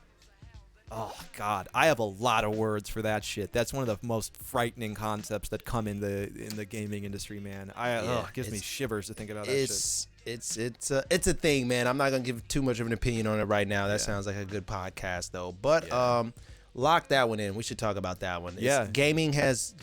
Oh God, I have a lot of words for that shit. That's one of the most frightening concepts that come in the gaming industry, man. It gives me shivers to think about that shit. It's a thing, man. I'm not gonna give too much of an opinion on it right now. That sounds like a good podcast though. But lock that one in. We should talk about that one. Gaming has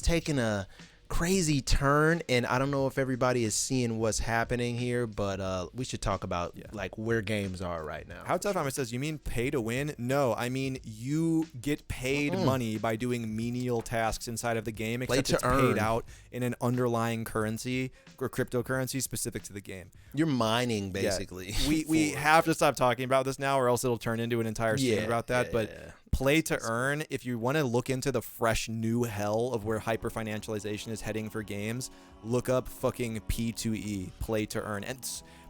taken a crazy turn, and I don't know if everybody is seeing what's happening here, but we should talk about like where games are right now. How Tough Ahmed says, you mean pay to win? No, I mean you get paid money by doing menial tasks inside of the game, except it's paid out in an underlying currency or cryptocurrency specific to the game. You're mining basically. We have to stop talking about this now, or else it'll turn into an entire stream about that. But play to earn, if you want to look into the fresh new hell of where hyper financialization is heading for games, look up fucking P2E, play to earn. And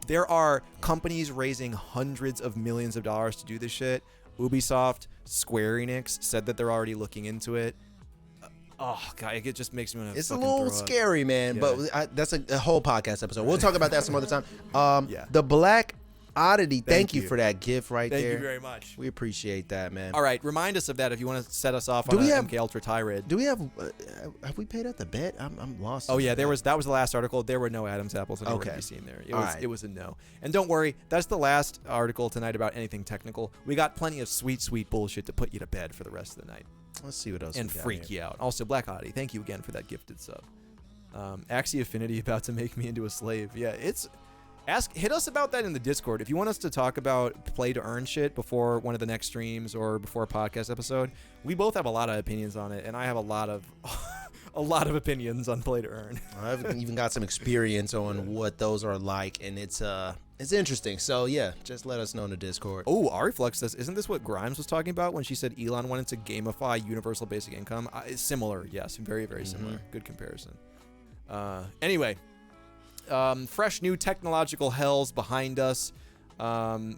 there are companies raising hundreds of millions of dollars to do this shit. Ubisoft, Square Enix said that they're already looking into it. Oh God, it just makes me want to. It's a little scary, man. But that's a whole podcast episode. We'll talk about that some other time. The black Oddity, thank you for that gift right there. Thank you very much. We appreciate that, man. All right, remind us of that if you want to set us off Do on we an have- MK Ultra tirade. Do we have we paid out the bet? I'm lost. Oh on yeah, that. that was the last article. There were no Adam's apples anywhere to Okay. be seen there. All right. It was a no. And don't worry, that's the last article tonight about anything technical. We got plenty of sweet bullshit to put you to bed for the rest of the night Let's see what else and we got freak here. you out. Also, Black Oddity, thank you again for that gifted sub. Axie Affinity about to make me into a slave. Yeah, hit us about that in the Discord. If you want us to talk about play to earn shit before one of the next streams or before a podcast episode, we both have a lot of opinions on it, and I have a lot of opinions on play to earn. I've even got some experience on what those are like, and it's interesting. So yeah, just let us know in the Discord. Oh, Ariflux says, isn't this what Grimes was talking about when she said Elon wanted to gamify universal basic income? It's similar, yes, very, very similar. Good comparison. Anyway, fresh new technological hells behind us.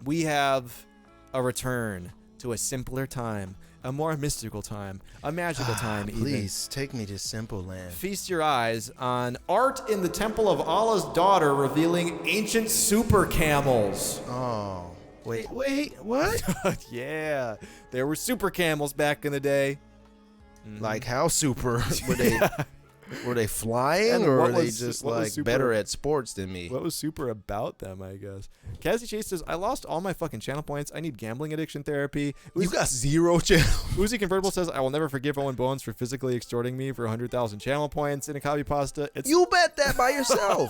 We have a return to a simpler time, a more mystical time, a magical time. Please take me to Simple Land. Feast your eyes on art in the Temple of Allah's Daughter revealing ancient super camels. Oh, wait, what? Yeah, there were super camels back in the day. Like how super were they? Were they flying, And or what were they was- just what was like super- better at sports than me? What was super about them, I guess? Cassie Chase says, I lost all my fucking channel points. I need gambling addiction therapy. You got 0 channel. Uzi Convertible says, I will never forgive Owen Bones for physically extorting me for 100,000 channel points in a copy pasta. It's You bet that by yourself.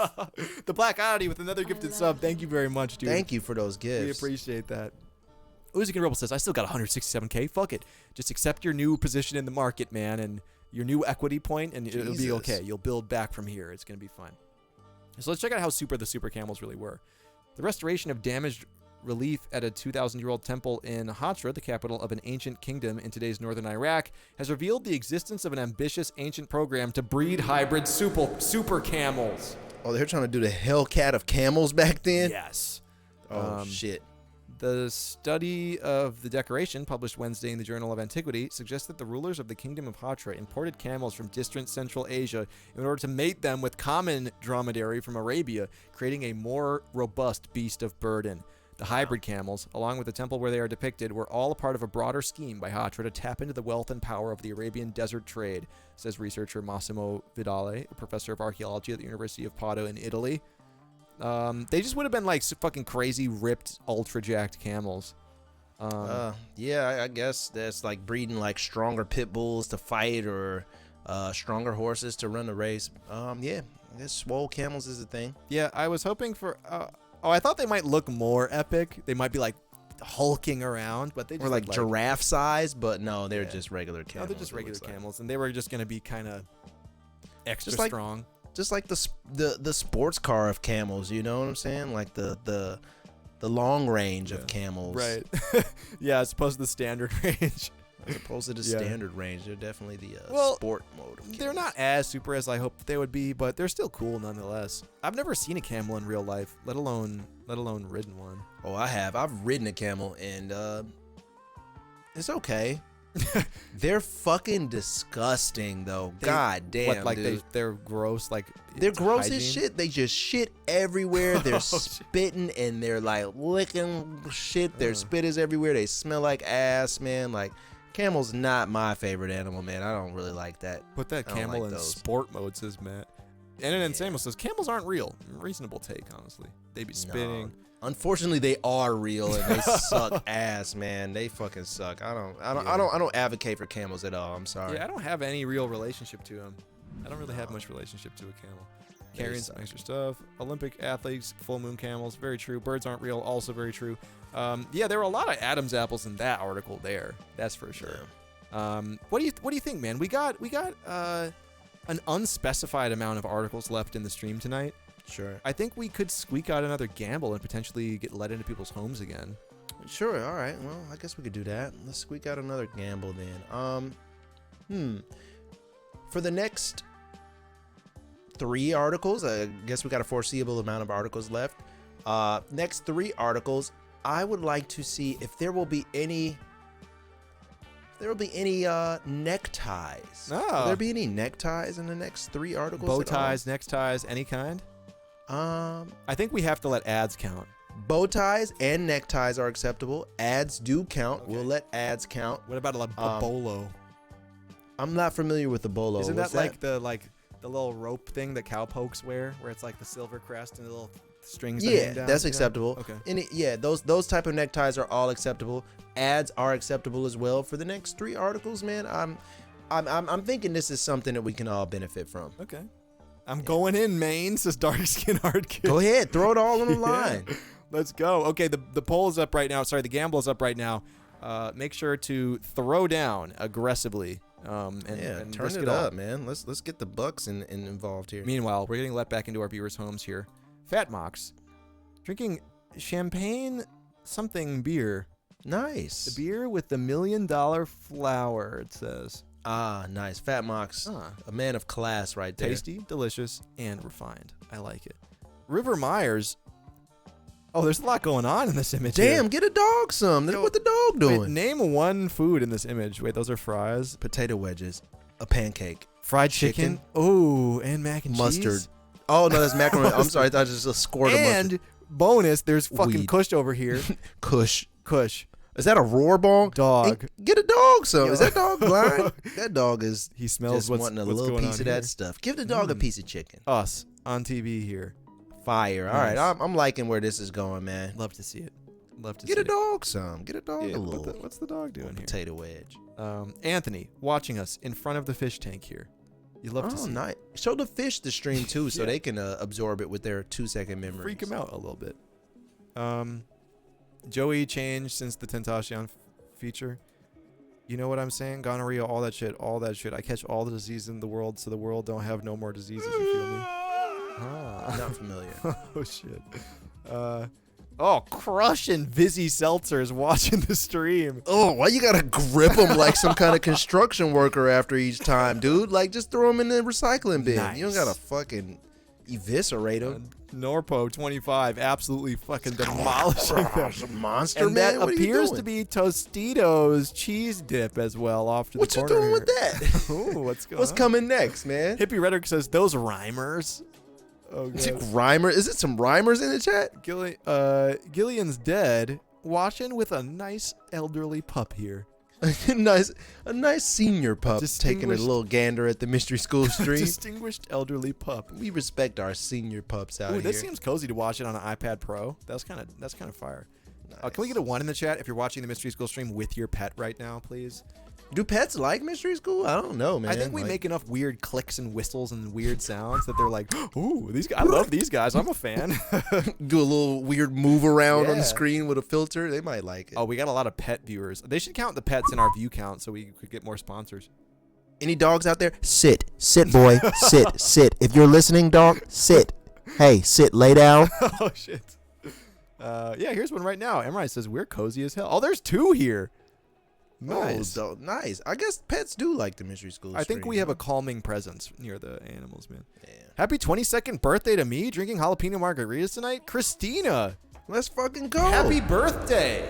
the Black Oddity with another gifted sub. Thank you very much, dude. Thank you for those gifts. We appreciate that. Uzi Convertible says, I still got 167K. Fuck it. Just accept your new position in the market, man, and your new equity point, and it'll be Jesus. okay. You'll build back from here. It's going to be fine. So let's check out how super the super camels really were. The restoration of damaged relief at a 2,000-year-old temple in Hatra, the capital of an ancient kingdom in today's northern Iraq, has revealed the existence of an ambitious ancient program to breed hybrid super camels. Oh, they're trying to do the Hellcat of camels back then? Yes. Oh, shit. The study of the decoration, published Wednesday in the Journal of Antiquity, suggests that the rulers of the Kingdom of Hatra imported camels from distant Central Asia in order to mate them with common dromedary from Arabia, creating a more robust beast of burden. The hybrid camels, along with the temple where they are depicted, were all a part of a broader scheme by Hatra to tap into the wealth and power of the Arabian desert trade, says researcher Massimo Vidale, a professor of archaeology at the University of Padua in Italy. They just would have been like fucking crazy, ripped, ultra jacked camels. Yeah, I guess that's like breeding like stronger pit bulls to fight or stronger horses to run the race. Yeah, I guess swole camels is a thing. Yeah, I was hoping for. I thought they might look more epic. They might be like hulking around, but they just Or like look giraffe size, but no, they're Yeah. just regular No, camels. they're just it regular looks like. camels, and they were just gonna be kind of extra Just like- strong. Just like the sports car of camels, you know what I'm saying? Like the long range of camels. Right. Yeah, as opposed to the standard range. As opposed to the Yeah. standard range. They're definitely the Well, sport mode of camels. They're not as super as I hoped they would be, but they're still cool nonetheless. I've never seen a camel in real life, let alone ridden one. Oh, I have. I've ridden a camel and it's okay. They're fucking disgusting though. God damn, What, like dude. they're gross, like They're gross hygiene? as shit. They just shit everywhere. They're Oh, shit. spitting and they're like licking shit. Their spit is everywhere. They smell like ass, man. Like camel's not my favorite animal, man. I don't really like that. Put that I don't camel like in those. sport mode, says Matt. And then Samuel says camels aren't real. Reasonable take, honestly. They be spitting. No. Unfortunately, they are real and they suck ass, man. They fucking suck. I don't advocate for camels at all. I'm sorry. Yeah, I don't have any real relationship to them. I don't really have much relationship to a camel. They Carrying some suck. extra stuff. Olympic athletes, full moon camels, very true. Birds aren't real, also very true. Yeah, there were a lot of Adam's apples in that article there. That's for sure. What do you think, man? We got an unspecified amount of articles left in the stream tonight. Sure. I think we could squeak out another gamble and potentially get let into people's homes again. Sure. All right. Well, I guess we could do that. Let's squeak out another gamble then. For the next 3 articles, I guess we got a foreseeable amount of articles left. Next 3 articles, I would like to see if there will be any. Neckties. Oh. Will there be any neckties in the next 3 articles? Bow at all? ties, neckties, any kind. I think we have to let ads count. Bow ties and neckties are acceptable. Ads do count. Okay. We'll let ads count. What about a bolo? I'm not familiar with the bolo. Isn't that like the little rope thing that cowpokes wear, where it's like the silver crest and the little strings? Yeah, down? that's acceptable. Okay. And those type of neckties are all acceptable. Ads are acceptable as well. For the next 3 articles, man, I'm thinking this is something that we can all benefit from. Okay. I'm going in, Maine, says Dark Skin Hard Kid. Go ahead, throw it all on the line. Let's go. Okay, the poll is up right now. Sorry, the gamble is up right now. Make sure to throw down aggressively. And turn it up, man. Let's get the bucks involved here. Meanwhile, we're getting let back into our viewers' homes here. Fat Mox drinking champagne something beer. Nice. The beer with the $1 million flower, it says. Ah, nice. Fat Mox, a man of class right there. Tasty, delicious, and refined. I like it. River Myers. Oh, there's a lot going on in this image. Damn, here. get a dog some. What the dog doing? Wait, name one food in this image. Wait, those are fries? Potato wedges, a pancake, fried chicken. Oh, and mac and mustard. cheese. Oh, no, that's macaroni. I'm sorry, I thought it was just a squirt of mustard. And bonus, there's fucking Weed. Kush over here. Kush. Is that a roar bong? Dog. And get a dog some. Is that dog blind? That dog is he smells just wanting a little piece of that stuff. Give the dog a piece of chicken. Us on TV here. Fire. All right, I'm liking where this is going, man. Love to see it. Love to get see a dog some. Get a dog a little. What's the dog doing here? Potato wedge. Anthony watching us in front of the fish tank here. You love to see. Nice. Show the fish the stream too, so they can absorb it with their 2-second memory. Freak them out a little bit. Joey changed since the Tentacion feature. You know what I'm saying? Gonorrhea, all that shit. I catch all the diseases in the world, so the world don't have no more diseases. You feel me? Not familiar. Oh shit. Crush and Vizzy Seltzers watching the stream. Oh, why you gotta grip them like some kind of construction worker after each time, dude? Like, just throw them in the recycling bin. Nice. You don't gotta fucking eviscerate them. Norpo 25 absolutely fucking demolishing them. Monster, and man. that appears to be Tostitos cheese dip as well off to the corner. What you doing with that? Ooh, what's going on? What's coming next, man? Hippie Rhetoric says those rhymers. Oh, Rhymer? Is it some rhymers in the chat? Gillian's dead. Watching with a nice elderly pup here. a nice senior pup taking a little gander at the mystery school stream. Distinguished elderly pup. We respect our senior pups out here. This seems cozy to watch it on an iPad Pro. That's kind of fire. Nice. Can we get a 1 in the chat if you're watching the mystery school stream with your pet right now, please? Do pets like mystery school? I don't know, man. I think we make enough weird clicks and whistles and weird sounds that they're like, ooh, these guys, I love these guys. I'm a fan. Do a little weird move around on the screen with a filter. They might like it. Oh, we got a lot of pet viewers. They should count the pets in our view count so we could get more sponsors. Any dogs out there? Sit, boy, sit. If you're listening, dog, sit. Hey, sit, lay down. Oh shit. Yeah, here's one right now. Emrai says we're cozy as hell. Oh, there's 2 here. Nice. Oh, nice. I guess pets do like the mystery school stream. I think we have a calming presence near the animals, man. Yeah. Happy 22nd birthday to me, drinking jalapeno margaritas tonight. Christina. Let's fucking go. Happy birthday.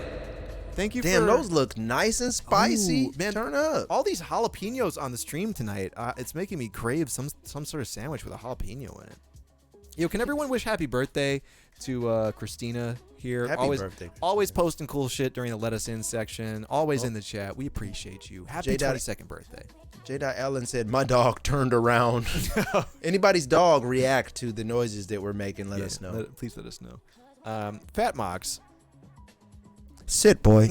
Thank you. Damn, those look nice and spicy. Ooh, man, turn up. All these jalapenos on the stream tonight. It's making me crave some sort of sandwich with a jalapeno in it. Can everyone wish happy birthday to Christina here? Happy birthday. Always posting cool shit during the Let Us In section. Always in the chat. We appreciate you. Happy 22nd birthday. J. Allen said, my dog turned around. Anybody's dog react to the noises that we're making, let us know. Please let us know. Fat Mox. Sit, boy.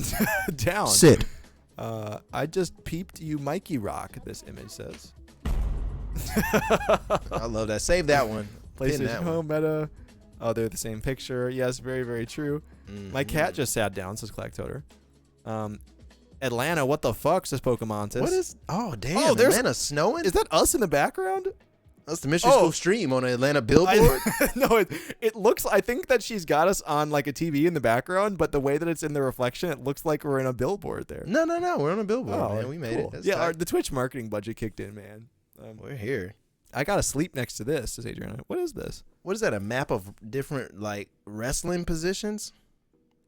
Down. Sit. I just peeped you Mikey Rock, this image says. I love that. Save that one. PlayStation Home Meta. Oh, they're the same picture. Yes, very, very true. My cat just sat down, says Clacktoter. Atlanta, what the fuck, says Pokemon. What is? Oh, damn. there's Atlanta snowing? Is that us in the background? That's the mystery school stream on an Atlanta billboard. No, it looks. I think that she's got us on like a TV in the background, but the way that it's in the reflection, it looks like we're in a billboard there. No. We're on a billboard, man. We made it. That's the Twitch marketing budget kicked in, man. We're here. I gotta sleep next to this, says Adriana. What is this? What is that? A map of different like wrestling positions?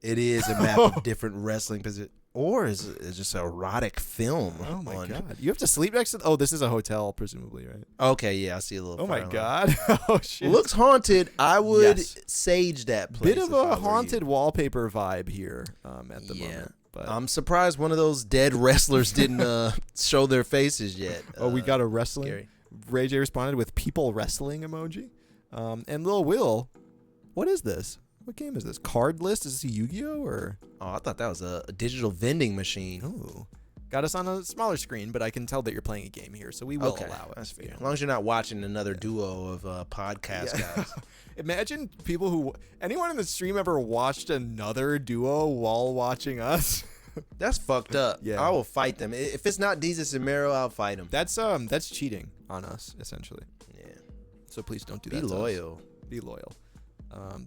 It is a map of different wrestling positions. Or is it just an erotic film? Oh my god! You have to sleep next to. Oh, this is a hotel, presumably, right? Okay, yeah, I see a little. Oh my fire line. god! Oh shit! Looks haunted. I would Yes. sage that place. Bit of if I a were haunted you. wallpaper vibe here at the moment. But I'm surprised one of those dead wrestlers didn't show their faces yet. we got a wrestling. scary. Ray J responded with people wrestling emoji. And Lil Will, what is this? What game is this? Card list? Is this a Yu-Gi-Oh or? Oh, I thought that was a digital vending machine. Ooh. Got us on a smaller screen, but I can tell that you're playing a game here, so we will allow it. That's fair. As long as you're not watching another duo of podcast guys. Imagine anyone in the stream ever watched another duo while watching us. That's fucked up. Yeah. I will fight them. If it's not Jesus and Mero, I'll fight them. That's cheating on us, essentially. Yeah. So please don't do Be that. to us. loyal. Be loyal.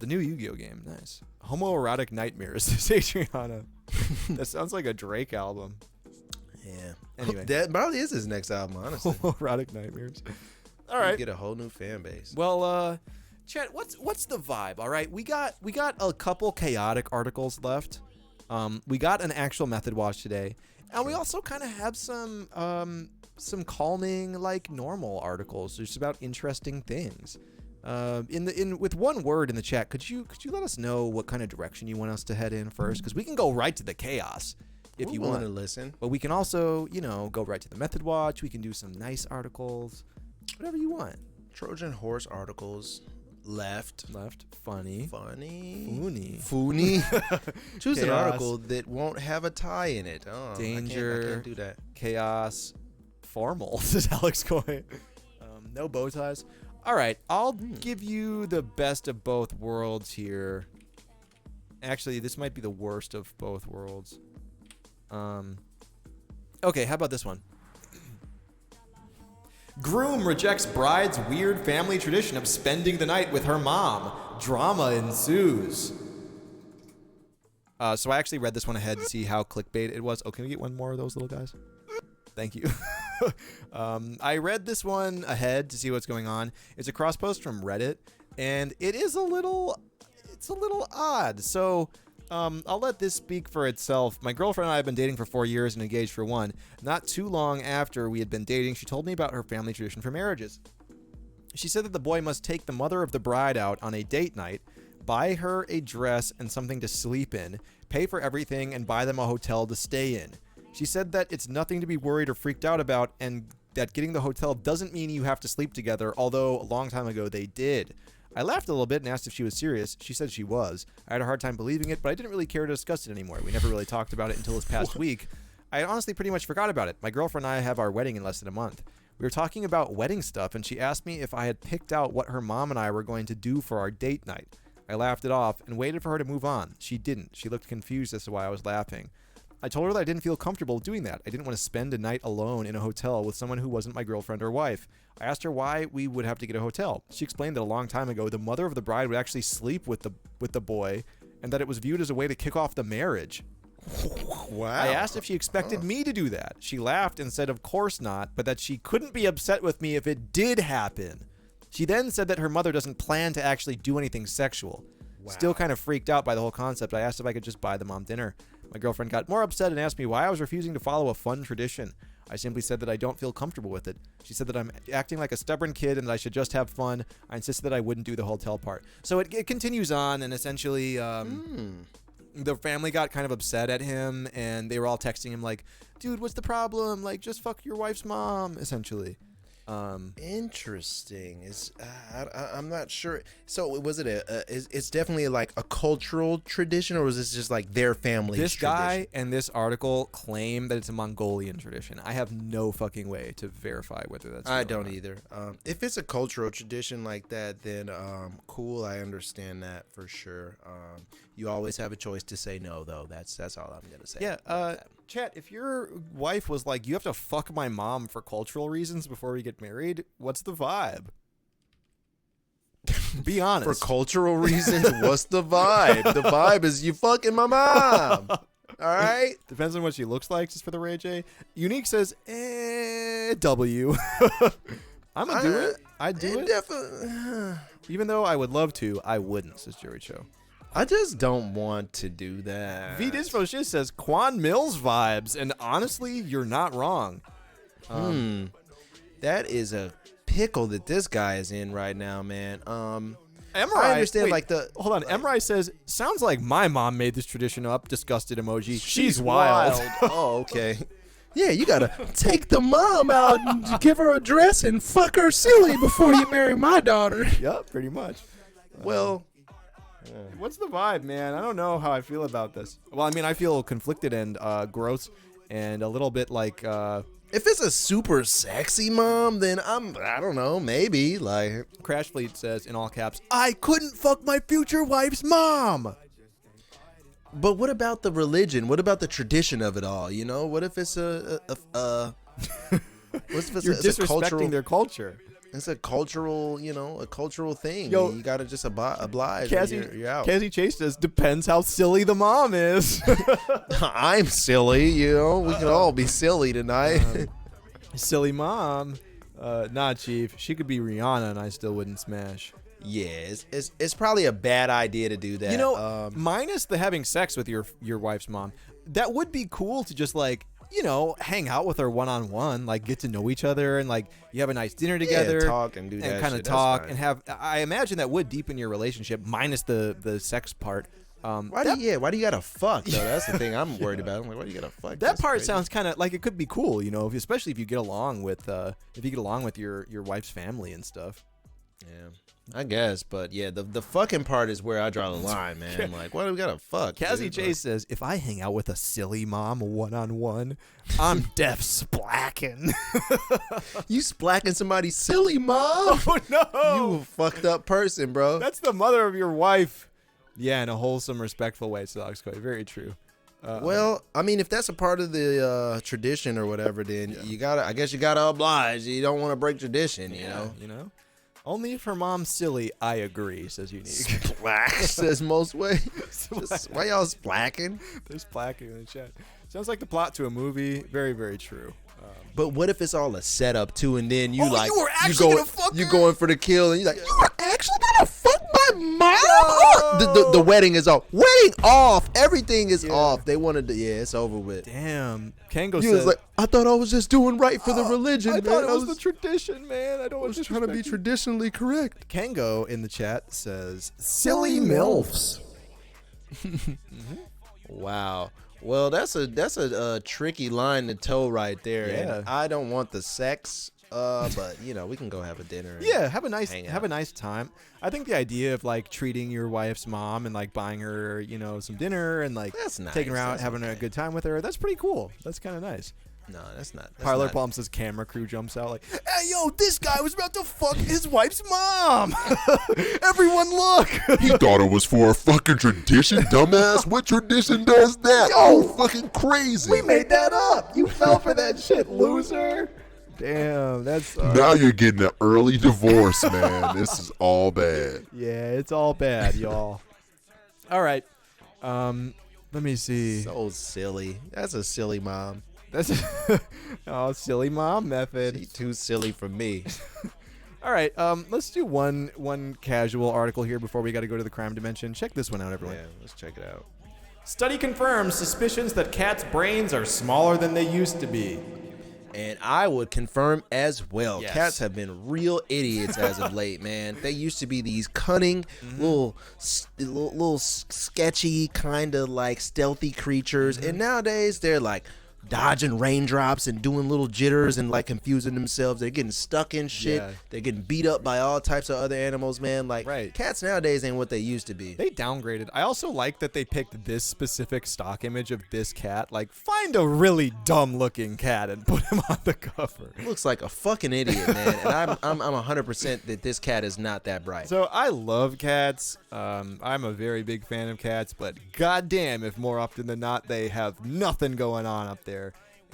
The new Yu-Gi-Oh game, nice. Homoerotic Nightmares, says Adriana. That sounds like a Drake album. Yeah. Anyway. That probably is his next album, honestly. Homoerotic Nightmares. All You right. get a whole new fan base. Well, Chet, what's the vibe? All right, we got a couple chaotic articles left. We got an actual method watch today, and we also kind of have some calming, like normal articles, just about interesting things. With one word in the chat, could you let us know what kind of direction you want us to head in first? Because we can go right to the chaos if you want to listen. but we can also, go right to the method watch. We can do some nice articles, whatever you want. Trojan horse articles. Left. Funny. Foony. Choose an Chaos. article that won't have a tie in it. Oh, Danger. I can't do that. Chaos. Formal, says Alex Coy. No bow ties. All right, I'll give you the best of both worlds here. Actually, this might be the worst of both worlds. Okay, how about this one? Groom rejects bride's weird family tradition of spending the night with her mom. Drama ensues. So I actually read this one ahead to see how clickbait it was. Oh, can we get one more of those little guys? Thank you. I read this one ahead to see what's going on. It's a cross post from Reddit, and it's a little odd. So I'll let this speak for itself. My girlfriend and I have been dating for 4 years and engaged for 1. Not too long after we had been dating, she told me about her family tradition for marriages. She said that the boy must take the mother of the bride out on a date night, buy her a dress and something to sleep in, pay for everything, and buy them a hotel to stay in. She said that it's nothing to be worried or freaked out about, and that getting the hotel doesn't mean you have to sleep together, although a long time ago they did. I laughed a little bit and asked if she was serious. She said she was. I had a hard time believing it, but I didn't really care to discuss it anymore. We never really talked about it until this past week. I honestly pretty much forgot about it. My girlfriend and I have our wedding in less than a month. We were talking about wedding stuff, and she asked me if I had picked out what her mom and I were going to do for our date night. I laughed it off and waited for her to move on. She didn't. She looked confused as to why I was laughing. I told her that I didn't feel comfortable doing that. I didn't want to spend a night alone in a hotel with someone who wasn't my girlfriend or wife. I asked her why we would have to get a hotel. She explained that a long time ago, the mother of the bride would actually sleep with the boy, and that it was viewed as a way to kick off the marriage. Wow. I asked if she expected me to do that. She laughed and said of course not, but that she couldn't be upset with me if it did happen. She then said that her mother doesn't plan to actually do anything sexual. Wow. Still kind of freaked out by the whole concept. I asked if I could just buy the mom dinner. My girlfriend got more upset and asked me why I was refusing to follow a fun tradition. I simply said that I don't feel comfortable with it. She said that I'm acting like a stubborn kid and that I should just have fun. I insisted that I wouldn't do the hotel part. So it continues on, and essentially the family got kind of upset at him, and they were all texting him like, dude, what's the problem? Like, just fuck your wife's mom, essentially. Interesting. I'm not sure. So was it it's definitely like a cultural tradition, or was this just like their family? This guy and this article claim that it's a Mongolian tradition. I have no fucking way to verify whether that's I real or don't not. either. If it's a cultural tradition like that, then cool. I understand that for sure. You always have a choice to say no, though. That's all I'm gonna say. Yeah. Chat, if your wife was like, you have to fuck my mom for cultural reasons before we get married, what's the vibe? Be honest. For cultural reasons, what's the vibe? The vibe is you fucking my mom. All right. Depends on what she looks like, just for the Ray J. Unique says, W. I'm gonna do it. I'd do it. Definitely. Even though I would love to, I wouldn't, says Jerry Cho. I just don't want to do that. V Dispo Shit says Quan Mills vibes, and honestly, you're not wrong. That is a pickle that this guy is in right now, man. Emrai, I understand, wait, hold on. Emrai says, sounds like my mom made this tradition up. Disgusted emoji. She's wild. Oh, okay. Yeah, you gotta take the mom out and give her a dress and fuck her silly before you marry my daughter. Yep, pretty much. Well, What's the vibe, man? I don't know how I feel about this. Well, I mean, I feel conflicted and gross and a little bit like... if it's a super sexy mom, then I don't know, maybe, like... Crash Fleet says, in all caps, I couldn't fuck my future wife's mom! But what about the religion? What about the tradition of it all? You know, what if it's You're it's disrespecting their culture. It's a cultural, a cultural thing. Yo, you gotta just oblige. You're out. Cassie Chase says, depends how silly the mom is. I'm silly, we can all be silly tonight. Silly mom. Nah, Chief. She could be Rihanna and I still wouldn't smash. Yeah, it's probably a bad idea to do that. Minus the having sex with your wife's mom, that would be cool to just like, hang out with her one-on-one, like get to know each other and like you have a nice dinner together, talk and do that and kind of shit. talk and have. I imagine that would deepen your relationship, minus the sex part. Why do you gotta fuck though? That's the thing I'm worried about. I'm like, why do you gotta fuck? That part sounds kind of like it could be cool, especially if you get along with your wife's family and stuff. Yeah, I guess, but yeah, the fucking part is where I draw the line, man. I'm like, why do we gotta fuck? Cassie Chase says, if I hang out with a silly mom one-on-one, I'm deaf splacking. You splacking somebody's silly mom? Oh no! You a fucked up person, bro. That's the mother of your wife. Yeah, in a wholesome, respectful way, Sodoxcoy. Very true. Well, I mean, if that's a part of the tradition or whatever, then I guess you gotta oblige. You don't want to break tradition, you know. Only if her mom's silly, I agree, says Unique. Splack, says most way. Why y'all splacking? They're splacking in the chat. Sounds like the plot to a movie. Very, very true. But what if it's all a setup too, and then you you're going for the kill, and you're like, you were actually gonna fuck my mom? The wedding is off. Wedding off. Everything is off. They wanted to. Yeah, it's over with. Damn. Kango said, was like, I thought I was just doing right for the religion. I thought it was the tradition, man. I was trying to be traditionally correct. Kango in the chat says, silly MILFs. Wow. Well, that's a tricky line to toe right there. Yeah. And I don't want the sex, but we can go have a dinner. Yeah, have a nice time. I think the idea of like treating your wife's mom and like buying her, some dinner and like that's nice. Taking her out, having a good time with her, that's pretty cool. That's kind of nice. No, that's not. Parlor Palm says camera crew jumps out like, hey, yo, this guy was about to fuck his wife's mom. Everyone look. He thought it was for a fucking tradition, dumbass. What tradition does that? Oh, fucking crazy. We made that up. You fell for that shit, loser. Damn, that's... now you're getting an early divorce, man. This is all bad. Yeah, it's all bad, y'all. All right. Let me see. So silly. That's a silly mom. That's silly mom method. She's too silly for me. All right, let's do one casual article here before we got to go to the crime dimension. Check this one out, everyone. Yeah, let's check it out. Study confirms suspicions that cats' brains are smaller than they used to be. And I would confirm as well. Yes. Cats have been real idiots as of late, man. They used to be these cunning, little sketchy, kind of like stealthy creatures. And nowadays they're like dodging raindrops and doing little jitters and like confusing themselves. They're getting stuck in shit. Yeah. They're getting beat up by all types of other animals, man. Like cats nowadays ain't what they used to be. They downgraded. I also like that they picked this specific stock image of this cat. Like, find a really dumb looking cat and put him on the cover. Looks like a fucking idiot, man. And I'm 100% that this cat is not that bright. So I love cats. I'm a very big fan of cats, but goddamn if more often than not they have nothing going on up there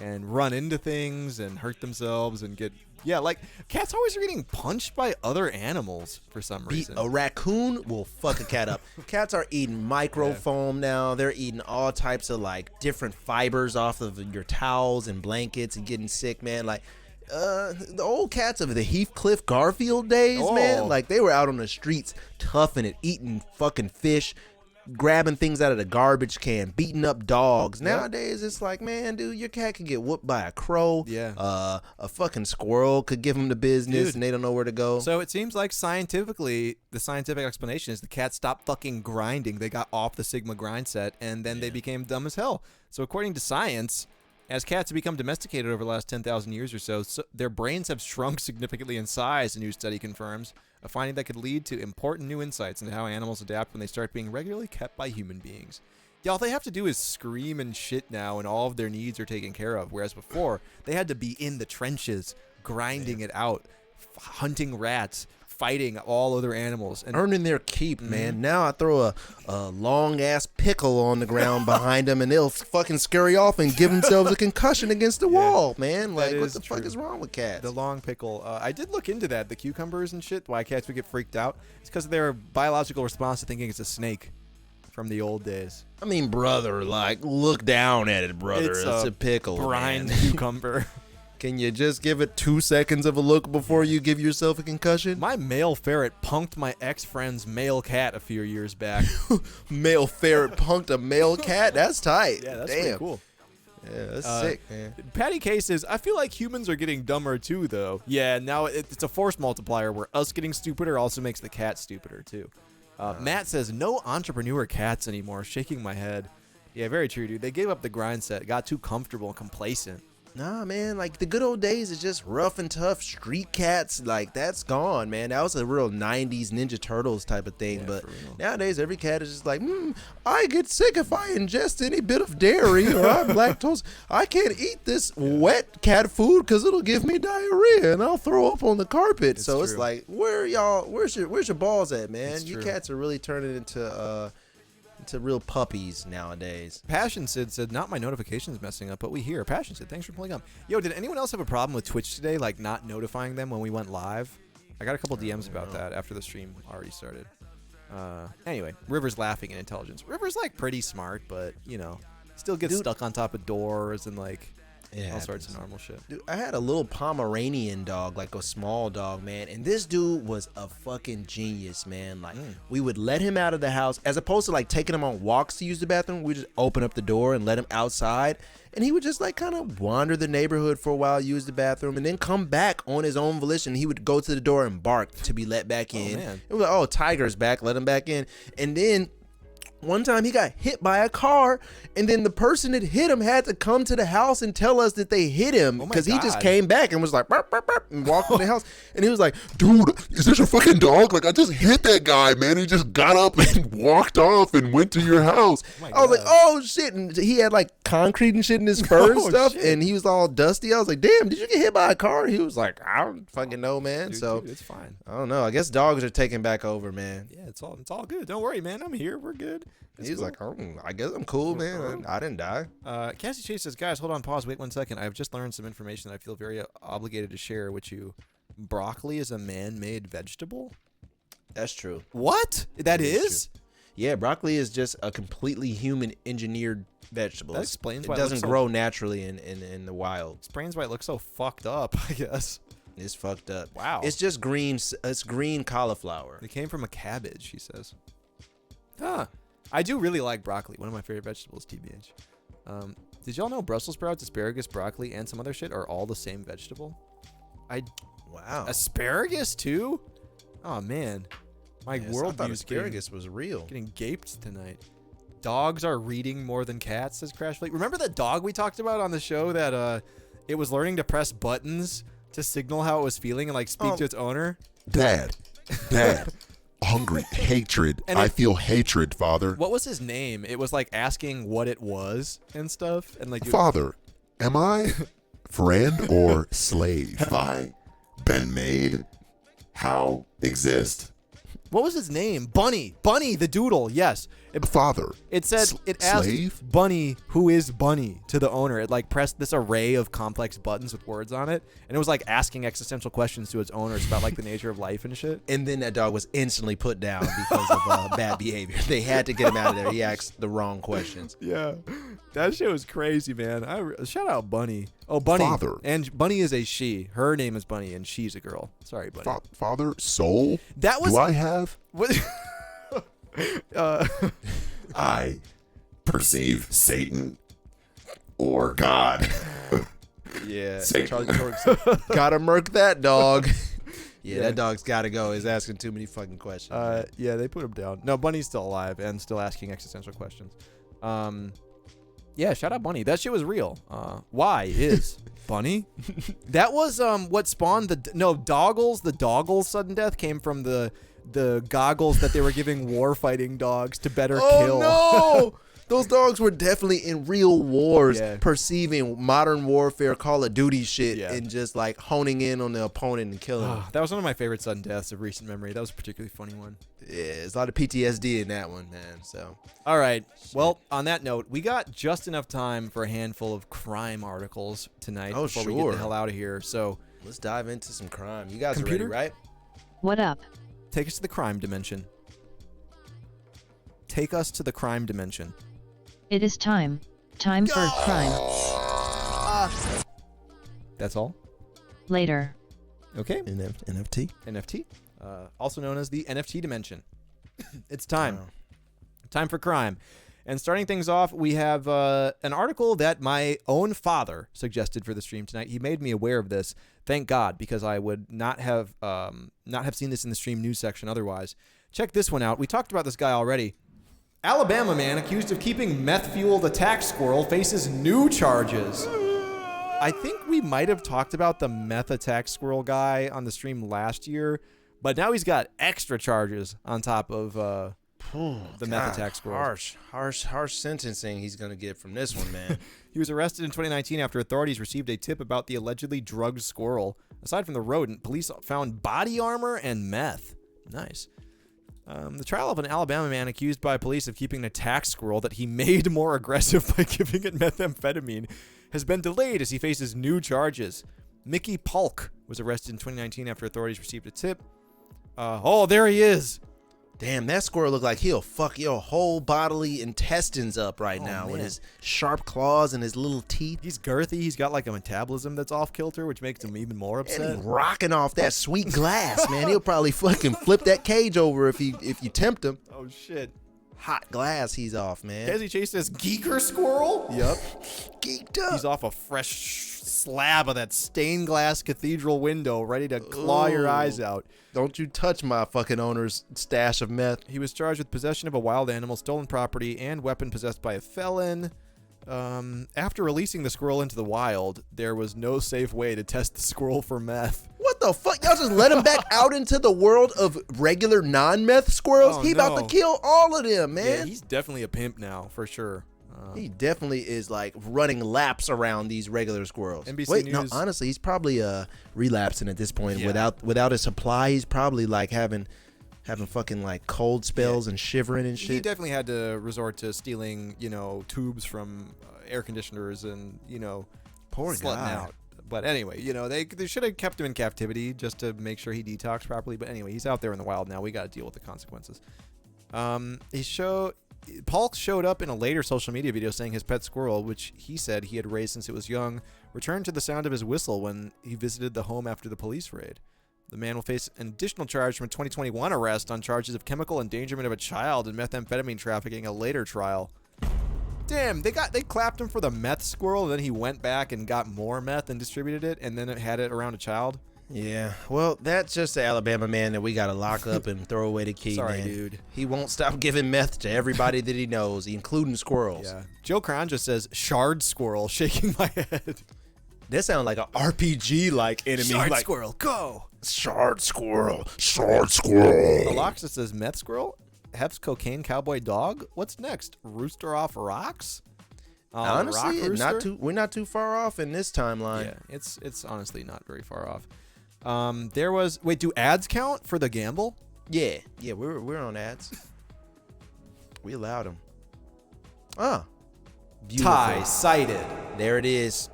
and run into things and hurt themselves and get like cats always are getting punched by other animals for some reason. A raccoon will fuck a cat up. Cats are eating microfoam now. They're eating all types of like different fibers off of your towels and blankets and getting sick, man. Like the old cats of the Heathcliff Garfield days, man, like they were out on the streets toughing it, eating fucking fish, grabbing things out of the garbage can, beating up dogs. Nowadays, it's like, man, dude, your cat could get whooped by a crow. Yeah. A fucking squirrel could give him the business, Dude. and they don't know where to go. So it seems like scientifically, the scientific explanation is the cats stopped fucking grinding. They got off the Sigma grind set, and then they became dumb as hell. So according to science, as cats have become domesticated over the last 10,000 years or so, their brains have shrunk significantly in size, a new study confirms, a finding that could lead to important new insights into how animals adapt when they start being regularly kept by human beings. Yeah, all they have to do is scream and shit now, and all of their needs are taken care of, whereas before, they had to be in the trenches, grinding it out, hunting rats, fighting all other animals, and earning their keep, man. Now I throw a long ass pickle on the ground behind them, and they'll fucking scurry off and give themselves a concussion against the wall, man. Like, what the fuck is wrong with cats? The long pickle. I did look into that, the cucumbers and shit, why cats would get freaked out. It's because of their biological response to thinking it's a snake from the old days. I mean, brother, like, look down at it, brother. It's a pickle, brined man. cucumber. Can you just give it 2 seconds of a look before you give yourself a concussion? My male ferret punked my ex-friend's male cat a few years back. Male ferret punked a male cat? That's tight. Yeah, that's Damn. pretty cool. Yeah, that's sick, man. Patty K says, I feel like humans are getting dumber too, though. Yeah, now it's a force multiplier where us getting stupider also makes the cat stupider, too. Matt says, no entrepreneur cats anymore. Shaking my head. Yeah, very true, dude. They gave up the grind set, got too comfortable and complacent. Nah, man, like the good old days is just rough and tough street cats. Like, that's gone, man. That was a real 90s Ninja Turtles type of thing. Yeah, but for real. nowadays, every cat is just like, I get sick if I ingest any bit of dairy or I'm lactose. I can't eat this wet cat food because it'll give me diarrhea and I'll throw up on the carpet. So it's true. like, where's your balls at, man? It's You true. cats are really turning into real puppies nowadays. Passion Sid said, not my notifications messing up, but we hear. Passion Sid, thanks for pulling up. Yo, did anyone else have a problem with Twitch today, like not notifying them when we went live? I got a couple DMs about that after the stream already started. Anyway, River's laughing in intelligence. River's like pretty smart, but you know, still gets stuck on top of doors and like all sorts of normal shit. Dude, I had a little Pomeranian dog, like a small dog, man, and this dude was a fucking genius, man. Like, we would let him out of the house, as opposed to like taking him on walks to use the bathroom. We just open up the door and let him outside, and he would just like kind of wander the neighborhood for a while, use the bathroom, and then come back on his own volition. He would go to the door and bark to be let back in. Man. It was like, oh, Tiger's back, let him back in. And then one time he got hit by a car, and then the person that hit him had to come to the house and tell us that they hit him because he just came back and was like, burp, burp, burp, and walked in the house. And he was like, Dude, is this your fucking dog? Like, I just hit that guy, man. He just got up and walked off and went to your house. I was like, oh shit. And he had like concrete and shit in his fur and Oh, stuff, shit. and he was all dusty. I was like, damn, did you get hit by a car? He was like, I don't fucking know, man. So Dude, it's fine. I don't know. I guess dogs are taking back over, man. Yeah, it's all good. Don't worry, man. I'm here. We're good. He was like, oh, I guess I'm cool, man. I didn't die. Cassie Chase says, guys, hold on, pause, wait 1 second. I've just learned some information that I feel very obligated to share with you. Broccoli is a man-made vegetable? That's true. What? That is? Yeah, broccoli is just a completely human engineered vegetable. That explains it why it doesn't looks so- grow naturally in the wild. Explains why it looks so fucked up, I guess. It's fucked up. Wow. It's just green. It's green cauliflower. It came from a cabbage, he says. Huh. I do really like broccoli. One of my favorite vegetables, TBH. Did y'all know Brussels sprouts, asparagus, broccoli, and some other shit are all the same vegetable? Wow. Asparagus, too? Oh, man. My Yes, I worldview thought is asparagus was real. getting gaped tonight. Dogs are reading more than cats, says Crash Fleet. Remember that dog we talked about on the show that it was learning to press buttons to signal how it was feeling and like speak to its owner? Dad. Hungry. Hatred. And I feel hatred, Father. What was his name? It was like asking what it was and stuff. And like Father, am I friend or slave? Have I been made? How exist? what was his name? Bunny the doodle. Yes. Father. It said it asked slave? Bunny, who is Bunny, to the owner. It like pressed this array of complex buttons with words on it, and it was like asking existential questions to its owners about like the nature of life and shit. And then that dog was instantly put down because of bad behavior. They had to get him out of there. He asked the wrong questions. Yeah, that shit was crazy, man. Shout out Bunny. Oh, Bunny. Father. And Bunny is a she. Her name is Bunny, and she's a girl. Sorry, Bunny. Father, soul? That was. Do I have? What? I perceive Satan or God. Yeah, Satan. Charlie Torque gotta murk that dog. Yeah, that dog's gotta go. He's asking too many fucking questions. Yeah, they put him down. No, Bunny's still alive and still asking existential questions. Yeah, shout out Bunny. That shit was real. Why is Bunny? That was what spawned Doggles. The Doggles sudden death came from the goggles that they were giving war fighting dogs to better kill. Oh no! Those dogs were definitely in real wars, Yeah. perceiving modern warfare, Call of Duty shit, Yeah. and just like honing in on the opponent and killing them. That was one of my favorite sudden deaths of recent memory. That was a particularly funny one. Yeah, there's a lot of PTSD in that one, man. So All right. Well, on that note, we got just enough time for a handful of crime articles tonight Oh, before we get sure. the hell out of here. So let's dive into some crime. You guys Computer? are ready, right? What up? take us to the crime dimension. Take us to the crime dimension. It is time. Time for crime. That's all? Later. Okay. NFT. NFT, also known as the NFT dimension. It's time. Wow. Time for crime. And starting things off, we have an article that my own father suggested for the stream tonight. He made me aware of this. Thank God, because I would not have seen this in the stream news section otherwise. Check this one out. We talked about this guy already. Alabama man accused of keeping meth-fueled attack squirrel faces new charges. I think we might have talked about the meth attack squirrel guy on the stream last year, but now he's got extra charges on top of the meth attack squirrel. Harsh sentencing he's gonna get from this one, man. He was arrested in 2019 after authorities received a tip about the allegedly drugged squirrel. Aside from the rodent, police found body armor and meth. Nice. The trial of an Alabama man accused by police of keeping an attack squirrel that he made more aggressive by giving it methamphetamine has been delayed as he faces new charges. Mickey Polk was arrested in 2019 after authorities received a tip. Oh, there he is. Damn, that squirrel look like he'll fuck your whole bodily intestines up right now with man. his sharp claws and his little teeth. He's girthy. He's got like a metabolism that's off kilter, which makes him even more And upset. he's rocking off that sweet glass, man. He'll probably fucking flip that cage over if you tempt him. Oh, shit. Hot glass he's off, man. Has he chased this geeker squirrel? Yep. Geeked up. He's off a fresh slab of that stained glass cathedral window, ready to claw your eyes out. Don't you touch my fucking owner's stash of meth. He was charged with possession of a wild animal, stolen property, and weapon possessed by a felon. After releasing the squirrel into the wild, there was no safe way to test the squirrel for meth. What the fuck? Y'all just let him back out into the world of regular non-meth squirrels? Oh, He about no. to kill all of them, Yeah, man. he's definitely a pimp now, for sure. He definitely is like running laps around these regular squirrels. NBC Wait, no, News- honestly, he's probably relapsing at this point. Yeah. Without a supply, he's probably like having fucking like cold spells and shivering and He shit. definitely had to resort to stealing, tubes from air conditioners and, Poor slutting guy. out. But anyway, they should have kept him in captivity just to make sure he detoxed properly. But anyway, he's out there in the wild now. We got to deal with the consequences. Paul showed up in a later social media video saying his pet squirrel, which he said he had raised since it was young, returned to the sound of his whistle when he visited the home after the police raid. The man will face an additional charge from a 2021 arrest on charges of chemical endangerment of a child and methamphetamine trafficking, a later trial. Damn, they clapped him for the meth squirrel, and then he went back and got more meth and distributed it, and then it had it around a child. Yeah, well, that's just the Alabama man that we got to lock up and throw away the key, Sorry, man. dude. He won't stop giving meth to everybody that he knows, including squirrels. Yeah. Joe Cron just says shard squirrel, shaking my head. That sounds like an RPG-like enemy. Shard like, squirrel, go. Shard squirrel. Short squirrel. The Lox that says meth squirrel, Hef's cocaine cowboy dog. What's next? Rooster off rocks. Honestly, rock rooster? we're not too far off in this timeline. Yeah, it's honestly not very far off. Do ads count for the gamble? Yeah, we're on ads. We allowed them. Ah, beautiful. Tie cited. There it is.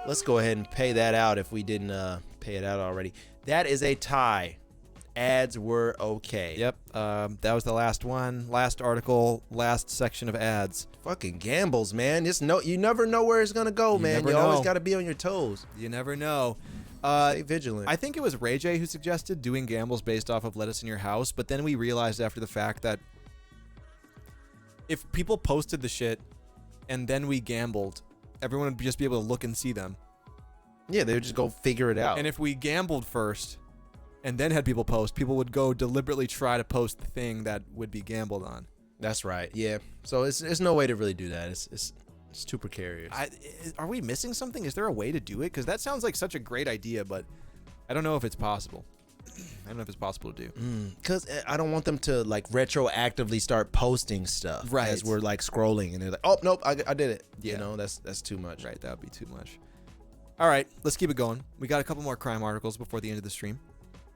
Let's go ahead and pay that out if we didn't pay it out already. That is a tie. Ads were okay. Yep. That was the last one. Last article. Last section of ads. Fucking gambles, man. You never know where it's gonna go, man. never You always know. got to be on your toes. You never know. Stay vigilant. I think it was Ray J who suggested doing gambles based off of Let Us In Your House, but then we realized after the fact that if people posted the shit and then we gambled, everyone would just be able to look and see them. Yeah, they would just go figure it out. And if we gambled first and then had people post, people would go deliberately try to post the thing that would be gambled on. That's right. Yeah. So it's no way to really do that. It's too precarious. Are we missing something? Is there a way to do it? Because that sounds like such a great idea, but I don't know if it's possible. I don't know if it's possible to do. Because I don't want them to like retroactively start posting stuff as we're like scrolling and they're like, oh nope, I did it. Yeah. You know, that's too much. Right, that would be too much. All right, let's keep it going. We got a couple more crime articles before the end of the stream.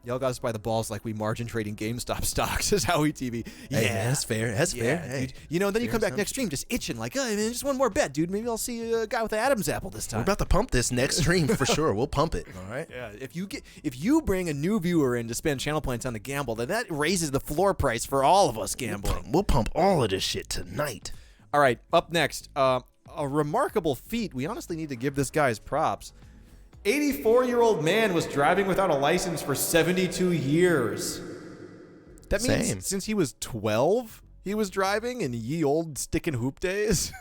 Y'all got us by the balls like we margin trading GameStop stocks is how we TV. Yeah, hey, man, that's fair. That's fair. Hey, you know, and then you come back next stream just itching like, oh, man, just one more bet, dude. Maybe I'll see a guy with an Adam's apple this time. We're about to pump this next stream for sure. We'll pump it. All right. Yeah. If you bring a new viewer in to spend channel points on the gamble, then that raises the floor price for all of us gambling. We'll pump all of this shit tonight. All right. Up next, a remarkable feat. We honestly need to give this guy his props. 84-year-old man was driving without a license for 72 years. That means since he was 12, he was driving in ye old stick and hoop days.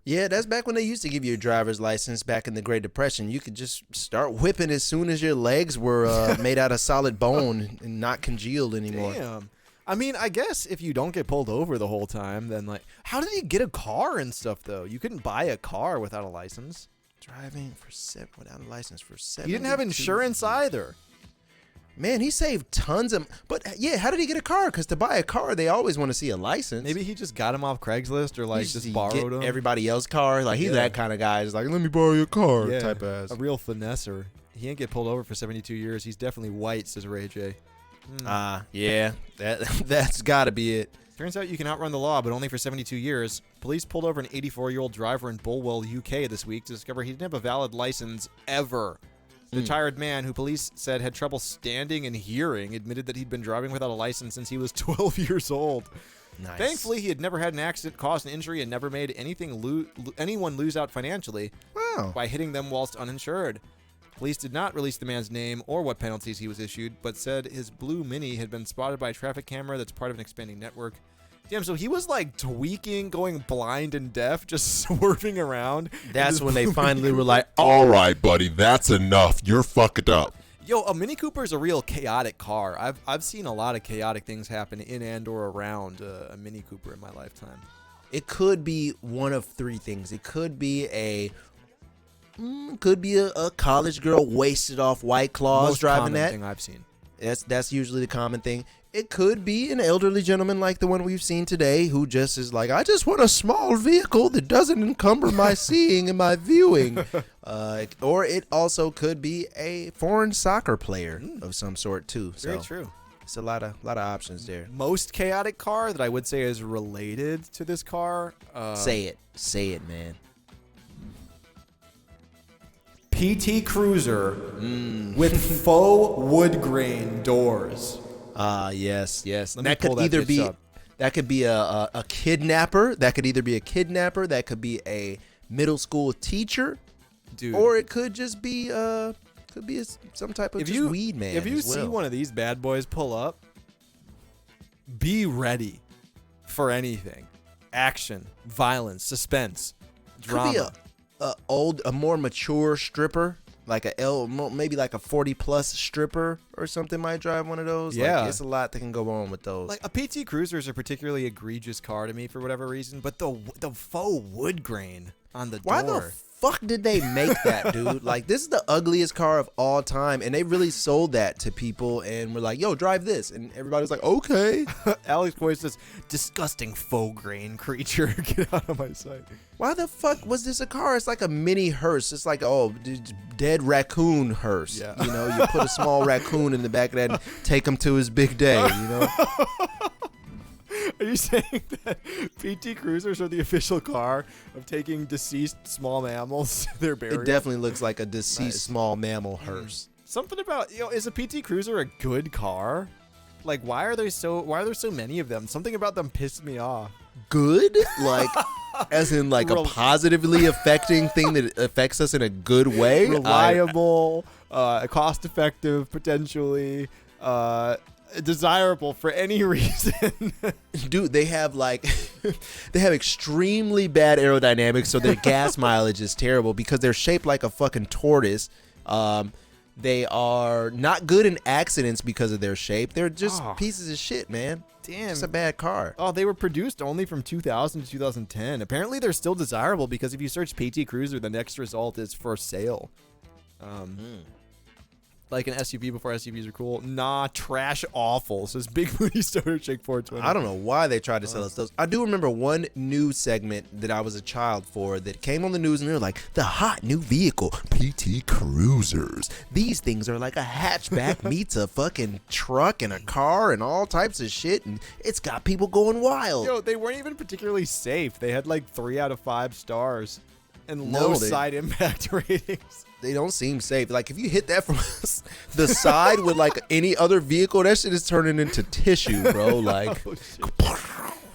Yeah, that's back when they used to give you a driver's license back in the Great Depression. You could just start whipping as soon as your legs were made out of solid bone and not congealed anymore. Damn. I mean, I guess if you don't get pulled over the whole time, then like, how did he get a car and stuff though? You couldn't buy a car without a license. Driving without a license for 7. He didn't have insurance either. Man, he saved tons of. But yeah, how did he get a car? Because to buy a car, they always want to see a license. Maybe he just got him off Craigslist or like just borrowed him. Everybody else's car. Like he's that kind of guy. He's like, let me borrow your car. Yeah, type ass. A real finesser. He ain't get pulled over for 72 years. He's definitely white, says Ray J. Yeah, that's got to be it. Turns out you can outrun the law, but only for 72 years. Police pulled over an 84-year-old driver in Bulwell, UK this week to discover he didn't have a valid license ever. The tired man, who police said had trouble standing and hearing, admitted that he'd been driving without a license since he was 12 years old. Nice. Thankfully, he had never had an accident, caused an injury, and never made anyone lose out financially by hitting them whilst uninsured. Police did not release the man's name or what penalties he was issued, but said his blue Mini had been spotted by a traffic camera that's part of an expanding network. Damn, so he was like tweaking, going blind and deaf, just swerving around. That's when they finally were like, all right, buddy, that's enough. You're fucked up. Yo, a Mini Cooper is a real chaotic car. I've seen a lot of chaotic things happen in and or around a Mini Cooper in my lifetime. It could be one of three things. It could be a college girl wasted off White Claws Most driving common that. thing I've seen. That's usually the common thing. It could be an elderly gentleman like the one we've seen today who just is like, I just want a small vehicle that doesn't encumber my seeing and my viewing. Or it also could be a foreign soccer player of some sort too. Very So true. it's a lot of options there. Most chaotic car that I would say is related to this car. Say it, man. PT Cruiser with faux wood grain doors. Yes. Let me That pull could that either bitch be up. that could be a kidnapper. That could either be a kidnapper. That could be a middle school teacher, Dude. or it could just be some type of weed man. If you as see well. one of these bad boys pull up, be ready for anything. Action, violence, suspense, drama. Could be a more mature stripper, like maybe like a 40+ stripper or something might drive one of those. Yeah. Like, it's a lot that can go on with those. Like a PT Cruiser is a particularly egregious car to me for whatever reason, but the faux wood grain on the Why door. the fuck did they make that, dude? Like, this is the ugliest car of all time, and they really sold that to people and were like, yo, drive this, and everybody was like, okay. Alex Boyd says, disgusting faux grain creature. Get out of my sight. Why the fuck was this a car? It's like a mini hearse. It's like, dead raccoon hearse. Yeah. You know, you put a small raccoon in the back of that and take him to his big day, you know? Are you saying that PT Cruisers are the official car of taking deceased small mammals to their burial? It definitely looks like a deceased Nice. small mammal hearse. Something about, is a PT Cruiser a good car? Like, why are there so many of them? Something about them pissed me off. Good? Like, as in like a positively affecting thing that affects us in a good way? Reliable, cost-effective, potentially desirable for any reason. Dude, they have they have extremely bad aerodynamics, so their gas mileage is terrible because they're shaped like a fucking tortoise. They are not good in accidents because of their shape. They're just pieces of shit, man. Damn. It's a bad car. Oh, they were produced only from 2000 to 2010. Apparently, they're still desirable because if you search PT Cruiser, the next result is for sale. Like an SUV before SUVs are cool. Nah, trash awful, says Big Booty Stoner Chick 420. I don't know why they tried to sell us those. I do remember one news segment that I was a child for that came on the news, and they were like, the hot new vehicle, PT Cruisers. These things are like a hatchback meets a fucking truck and a car and all types of shit, and it's got people going wild. Yo, they weren't even particularly safe. They had like 3 out of 5 stars and low side impact ratings. They don't seem safe. Like, if you hit that from the side with like any other vehicle, that shit is turning into tissue, bro. Like,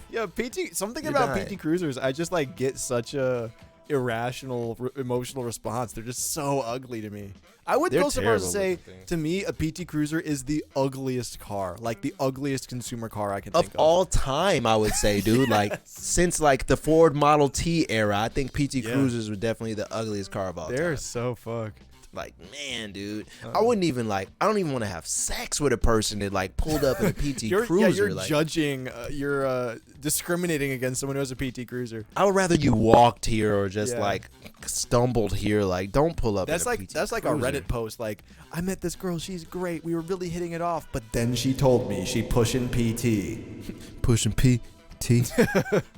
yeah, something You're about dying. PT Cruisers, I just like get such a irrational emotional response. They're just so ugly to me. I would They're go so far as to terrible say, looking. to me, a PT Cruiser is the ugliest car, like the ugliest consumer car I can think of of. all time, I would say, dude. Like, since like the Ford Model T era, I think PT Cruisers were definitely the ugliest car of all They're time. so fucked. Like, man, dude, I wouldn't even I don't even want to have sex with a person that like pulled up in a PT Cruiser. Yeah, you're like, judging, you're discriminating against someone who has a PT Cruiser. I would rather you walked here or just Yeah. like stumbled here. Like, don't pull up. That's in a like PT a Cruiser. Reddit post. Like, I met this girl, she's great. We were really hitting it off, but then she told me she pushing PT. Pushing PT,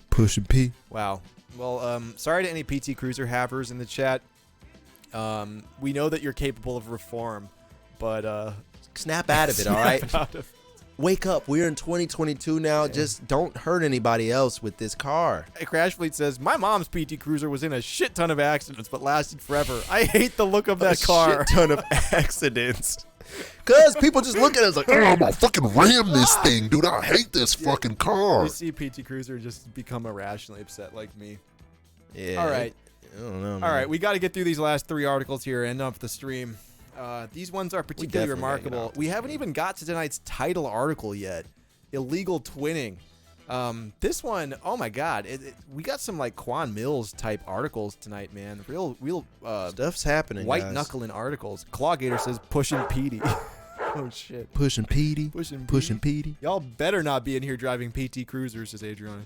pushing P. Wow. Well, sorry to any PT Cruiser havers in the chat. We know that you're capable of reform, but Snap out of it, all right? snap out of- Wake up. We're in 2022 now. Just don't hurt anybody else with this car. Crash Fleet says, my mom's PT Cruiser was in a shit ton of accidents, but lasted forever. I hate the look of that car. Shit ton of accidents. Cause people just look at us like, Oh, I'm gonna fucking ram this thing, dude. I hate this fucking car. You see PT Cruiser just become irrationally upset like me. yeah. All right. I don't know. All right, we got to get through these last 3 articles here and end off the stream. These ones are particularly definitely gotta get remarkable. off We haven't even got to tonight's title article yet. Illegal twinning. This one, oh my God, we got some like Quan Mills type articles tonight, man. Real Stuff's happening. white guys. knuckling articles. Clawgator says pushing Petey. Oh shit. Pushing Petey. Pushing Petey. Y'all better not be in here driving PT Cruisers, says Adriana.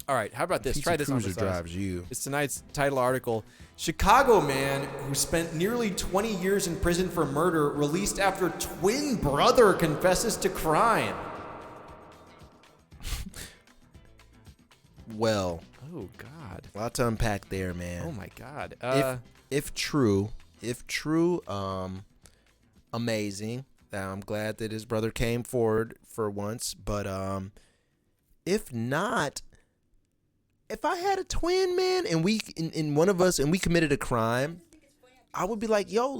All right, how about this? Try this on the Cruiser side. drives you. It's tonight's title article. Chicago man who spent nearly 20 years in prison for murder released after twin brother confesses to crime. Well, Oh, God. a lot to unpack there, man. Oh, my God. If true, amazing. I'm glad that his brother came forward for once, but if not, if I had a twin, man, and we in one of us and we committed a crime, I would be like, yo,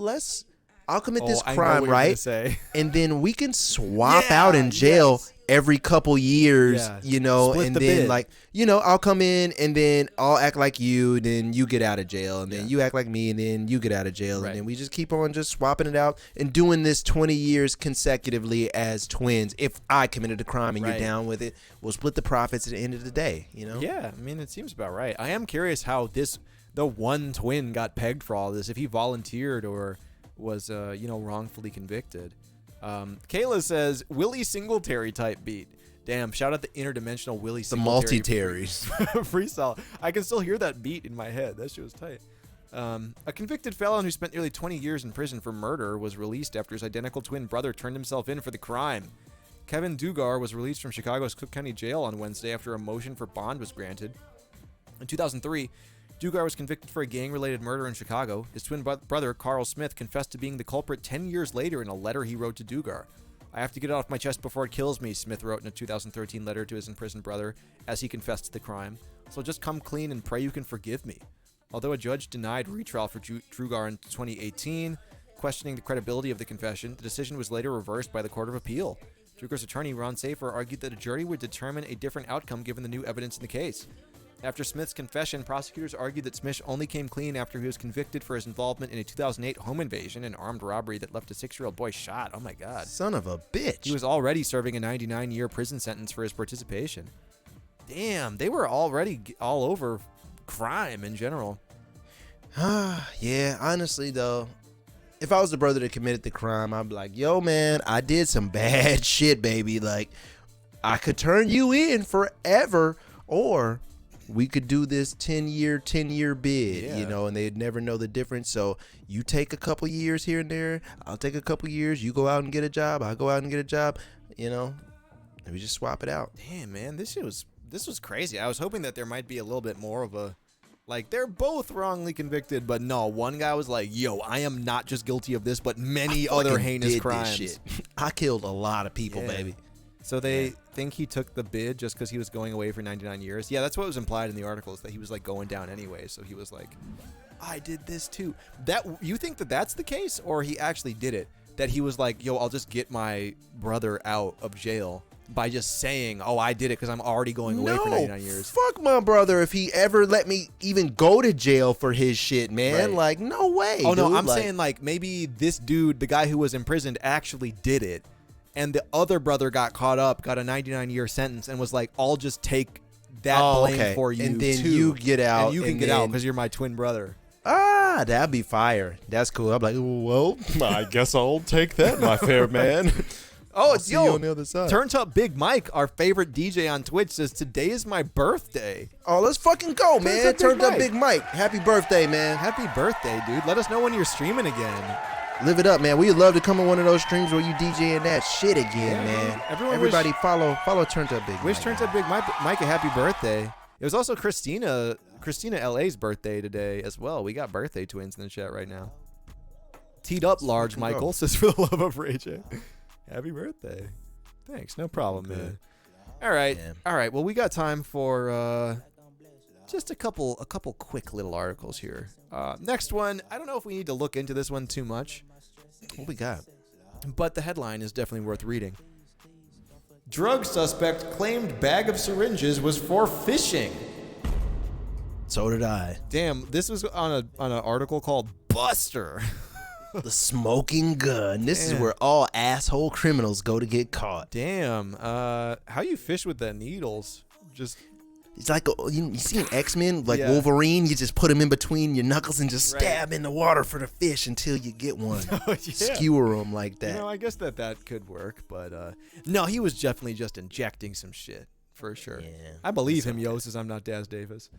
I'll commit this I know crime, what you're gonna right? say. And then we can swap Yeah, out in jail yes. every couple years, Yeah. you know, Split and the then bid. like, you know, I'll come in and then I'll act like you, then you get out of jail, and then you act like me, and then you get out of jail, Right. and then we just keep on just swapping it out and doing this 20 years consecutively as twins. If I committed a crime and Right. you're down with it, we'll split the profits at the end of the day, you know? Yeah, I mean, it seems about right. I am curious how the one twin got pegged for all this, if he volunteered or was, wrongfully convicted. Kayla says, Willie Singletary type beat. Damn, shout out the interdimensional Willie The Singletary. multi-terries. Freestyle. I can still hear that beat in my head. That shit was tight. A convicted felon who spent nearly 20 years in prison for murder was released after his identical twin brother turned himself in for the crime. Kevin Dugar was released from Chicago's Cook County Jail on Wednesday after a motion for bond was granted. In 2003, Dugar was convicted for a gang-related murder in Chicago. His twin brother, Carl Smith, confessed to being the culprit 10 years later in a letter he wrote to Dugar. I have to get it off my chest before it kills me, Smith wrote in a 2013 letter to his imprisoned brother as he confessed to the crime. So just come clean and pray you can forgive me. Although a judge denied retrial for Dugar in 2018, questioning the credibility of the confession, the decision was later reversed by the Court of Appeal. Dugar's attorney, Ron Safer, argued that a jury would determine a different outcome given the new evidence in the case. After Smith's confession, prosecutors argued that Smith only came clean after he was convicted for his involvement in a 2008 home invasion and armed robbery that left a 6-year-old boy shot. Oh my God. Son of a bitch. He was already serving a 99-year prison sentence for his participation. Damn, they were already all over crime in general. Yeah, honestly, though, if I was the brother that committed the crime, I'd be like, yo, man, I did some bad shit, baby. Like, I could turn you in forever, or we could do this 10-year bid, Yeah. you know, and they'd never know the difference. So you take a couple years here and there. I'll take a couple years. You go out and get a job. I'll go out and get a job, you know, and we just swap it out. Damn, man, this was crazy. I was hoping that there might be a little bit more of a, like, they're both wrongly convicted, but no, one guy was like, yo, I am not just guilty of this, but many other Fucking heinous did this crimes. shit. I killed a lot of people, Yeah. baby. So they think he took the bid just because he was going away for 99 years. Yeah, that's what was implied in the article, is that he was like going down anyway. So he was like, I did this too. That you think that that's the case, or he actually did it? That he was like, yo, I'll just get my brother out of jail by just saying, oh, I did it because I'm already going away for 99 years. Fuck my brother if he ever let me even go to jail for his shit, man. Right. Like, no way. Oh no, dude. I'm saying like maybe this dude, the guy who was imprisoned, actually did it. And the other brother got caught up, got a 99-year sentence, and was like, I'll just take that blame for you, and then too. you get out, And you can and get out then- because you're my twin brother. Ah, that'd be fire. That's cool. I'm like, well, I guess I'll take that, my fair man. Oh, see you on the other side. Turns Up Big Mike, our favorite DJ on Twitch, says, today is my birthday. Oh, let's fucking go, man. Up Big Turned up Mike. Big Mike. Happy birthday, man. Happy birthday, dude. Let us know when you're streaming again. Live it up, man. We'd love to come on one of those streams where you DJing that shit again, Yeah, man. everybody follow Turned Up Big Wish Mike. Turns Up Big Mike a happy birthday. It was also Christina LA's birthday today as well. We got birthday twins in the chat right now. Teed up large, Michael, says, for the love of Ray J. Happy birthday. Thanks. No problem, man. All right. Yeah. All right. Well, we got time for just a couple quick little articles here. Next one, I don't know if we need to look into this one too much, What we got? but the headline is definitely worth reading. Drug suspect claimed bag of syringes was for fishing. So did I. Damn, this was on an article called Buster. The smoking gun. This is Man. where all asshole criminals go to get caught. Damn. How you fish with the needles? Just It's like, you seen X-Men, like Yeah. Wolverine? You just put him in between your knuckles and just Right. stab in the water for the fish until you get one. yeah. Skewer them like that. You know, I guess that could work, but no, he was definitely just injecting some shit for sure. Yeah. I believe him, yo, says I'm not Daz Davis.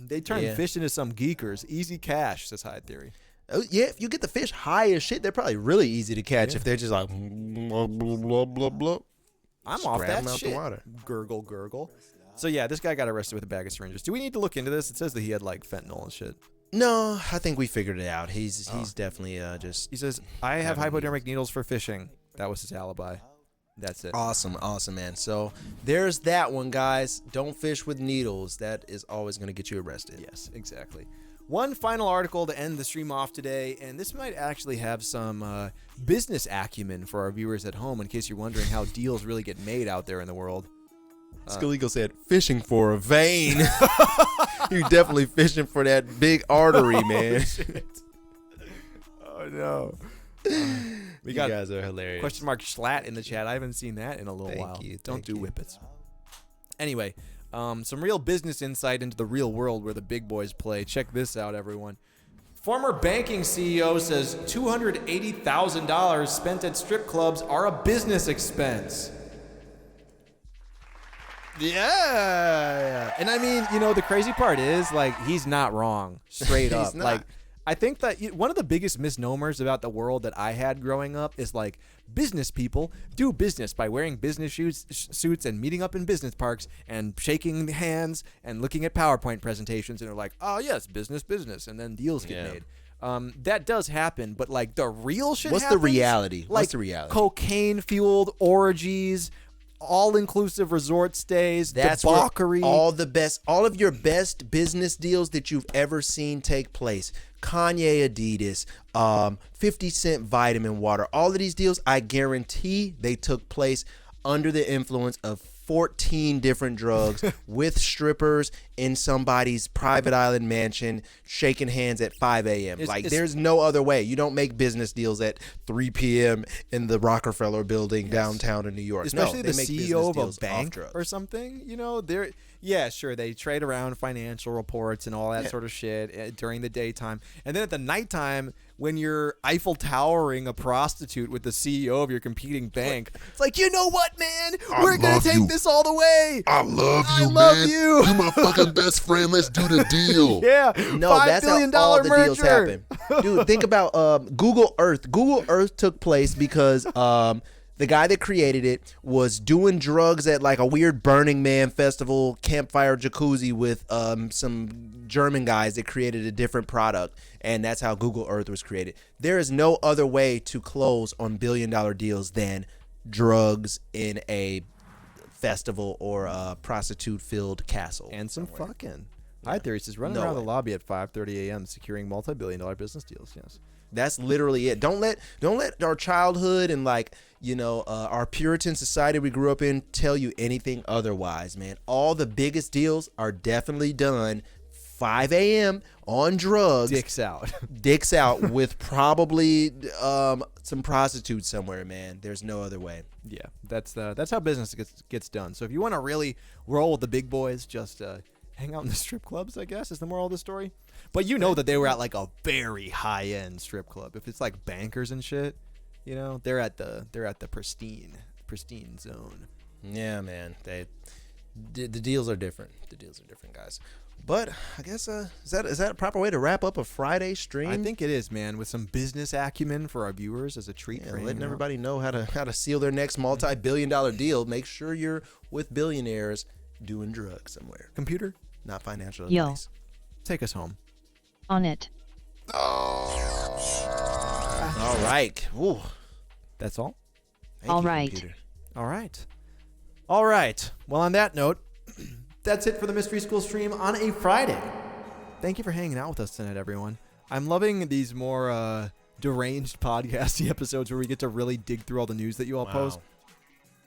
They turn Yeah. fish into some geekers. Easy cash, says Hyde Theory. Oh, yeah, if you get the fish high as shit, they're probably really easy to catch if they're just like blah, blah, blah, blah, blah. I'm Just off grab that 'em out the shit. water. Gurgle, gurgle. So yeah, this guy got arrested with a bag of syringes. Do we need to look into this? It says that he had like fentanyl and shit. No, I think we figured it out. He's definitely just He says, I have hypodermic needles for fishing. That was his alibi. That's it. awesome, man. So there's that one, guys. Don't fish with needles. That is always going to get you arrested. Yes, exactly. One final article to end the stream off today, and this might actually have some business acumen for our viewers at home in case you're wondering how deals really get made out there in the world. Scaligo said, fishing for a vein. You're definitely fishing for that big artery, man. Oh, no. We You got guys are hilarious. question mark Schlatt in the chat. I haven't seen that in a little Thank while. you, Don't thank do you. whippets. Anyway, some real business insight into the real world where the big boys play. Check this out, everyone. Former banking CEO says $280,000 spent at strip clubs are a business expense. Yeah. And I mean, you know, the crazy part is, like, he's not wrong. Straight He's up. not. Like, I think that one of the biggest misnomers about the world that I had growing up is like business people do business by wearing business suits and meeting up in business parks and shaking hands and looking at PowerPoint presentations, and they're like, oh yes, business, and then deals get Yeah. made. That does happen, but like the real shit What's the happens, reality? Like What's the reality? cocaine-fueled orgies, all-inclusive resort stays, That's debauchery. where all of your best business deals that you've ever seen take place. Kanye Adidas, 50 Cent vitamin water. All of these deals, I guarantee they took place under the influence of 14 different drugs with strippers in somebody's private island mansion shaking hands at 5 a.m. There's no other way. You don't make business deals at 3 p.m. in the Rockefeller building downtown in New York. Especially no, the make CEO of a deals bank or something. You know, sure, they trade around financial reports and all that sort of shit during the daytime. And then at the nighttime, when you're Eiffel Towering a prostitute with the CEO of your competing bank, it's like, you know what, man? We're going to take this all the way. I love you, man. love you. You're my fucking best friend. Let's do the deal. Yeah. No, $5 that's billion how all the merger. deals happen. Dude, think about Google Earth. Google Earth took place because the guy that created it was doing drugs at like a weird Burning Man festival campfire jacuzzi with some German guys that created a different product, and that's how Google Earth was created. There is no other way to close on billion-dollar deals than drugs in a festival or a prostitute-filled castle. And some somewhere. fucking. Hi, Theory says running No around way. the lobby at 5:30 a.m. securing multi-billion-dollar business deals. Yes. That's literally it. Don't let our childhood and our Puritan society we grew up in tell you anything otherwise, man. All the biggest deals are definitely done 5 a.m. on drugs. Dicks out. Dicks out with probably some prostitutes somewhere, man. There's no other way. Yeah, that's how business gets done. So if you want to really roll with the big boys, just hang out in the strip clubs, I guess, is the moral of the story. But you know that they were at like a very high-end strip club. If it's like bankers and shit, you know, they're at the pristine zone. Yeah, man. The deals are different. The deals are different, guys. But I guess is that a proper way to wrap up a Friday stream? I think it is, man, with some business acumen for our viewers as a treat. for letting hanging out. everybody know how to seal their next multi-billion-dollar deal. Make sure you're with billionaires doing drugs somewhere. Computer, Not financial Yo. advice. take us home. On it. All right. Ooh. That's all. Thank All you, right. computer. All right. Well, on that note, that's it for the Mystery School stream on a Friday. Thank you for hanging out with us tonight, everyone. I'm loving these more deranged podcasty episodes where we get to really dig through all the news that you all post.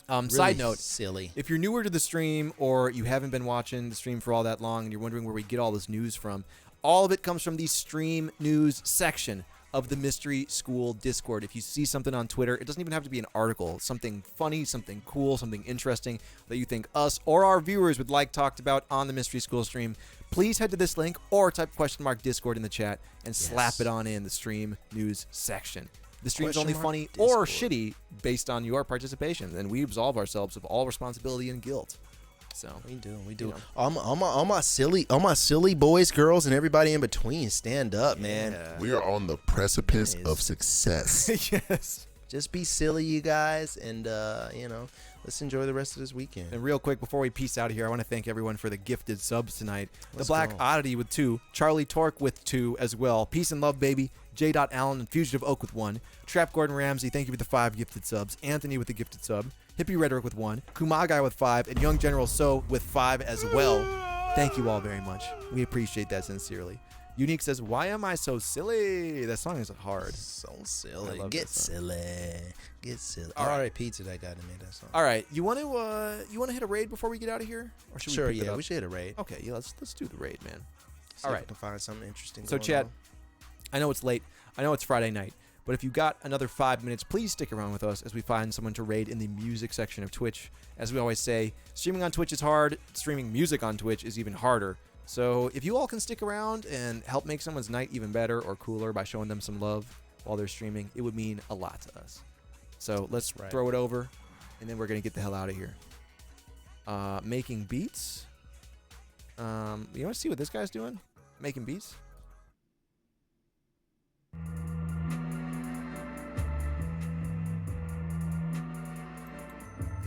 Really Side note, silly. if you're newer to the stream or you haven't been watching the stream for all that long and you're wondering where we get all this news from, all of it comes from the stream news section of the Mystery School Discord. If you see something on Twitter, it doesn't even have to be an article, something funny, something cool, something interesting that you think us or our viewers would like talked about on the Mystery School stream, please head to this link or type !Discord in the chat and slap it on in the stream news section. The stream's only funny or shitty based on your participation, and we absolve ourselves of all responsibility and guilt. So We do. You know. All my silly boys, girls, and everybody in between, stand up, man. We are on the precipice of success. Yes. Just be silly, you guys, and let's enjoy the rest of this weekend. And real quick, before we peace out of here, I want to thank everyone for the gifted subs tonight. Let's the Black go. Oddity with 2, Charlie Torque with 2 as well. Peace and love, baby. J. Allen and Fugitive Oak with 1. Trap Gordon Ramsay, thank you for the 5 gifted subs. Anthony with the gifted sub. Hippie Rhetoric with 1. Kumagai with 5. And Young General So with 5 as well. Thank you all very much. We appreciate that sincerely. Unique says, why am I so silly? That song is hard. So I silly. love Get that song. silly. Get silly. All right. R.I.P. to that guy that made that song. All right, you want to hit a raid before we get out of here? Or should Sure, we pick it yeah, up? we should hit a raid. Okay, yeah, let's do the raid, man. See All if right. we can find something interesting. So, going Chad, on. I know it's late. I know it's Friday night. But if you got another 5 minutes, please stick around with us as we find someone to raid in the music section of Twitch. As we always say, streaming on Twitch is hard. Streaming music on Twitch is even harder. So if you all can stick around and help make someone's night even better or cooler by showing them some love while they're streaming, it would mean a lot to us. So let's throw it over, and then we're going to get the hell out of here. Making beats. You want to see what this guy's doing? Making beats?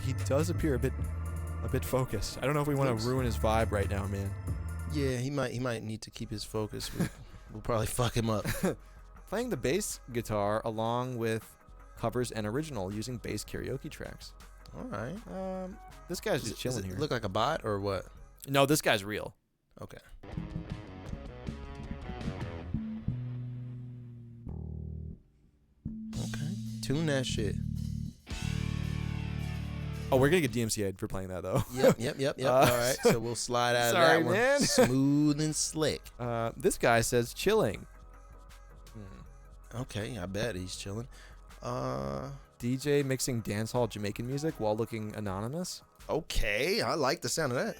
He does appear a bit focused. I don't know if we want to ruin his vibe right now, man. Yeah, he might need to keep his focus. We'll probably fuck him up. Playing the bass guitar along with covers and original using bass karaoke tracks. All right. This guy's just chilling here. Look like a bot or what? No, this guy's real. Okay. Okay. Tune that shit. Oh, we're gonna get DMCA'd for playing that though. Yep. All right, so we'll slide out of Sorry, that one. man. Smooth and slick. This guy says chilling. Okay, I bet he's chilling. DJ mixing dancehall Jamaican music while looking anonymous. Okay, I like the sound of that.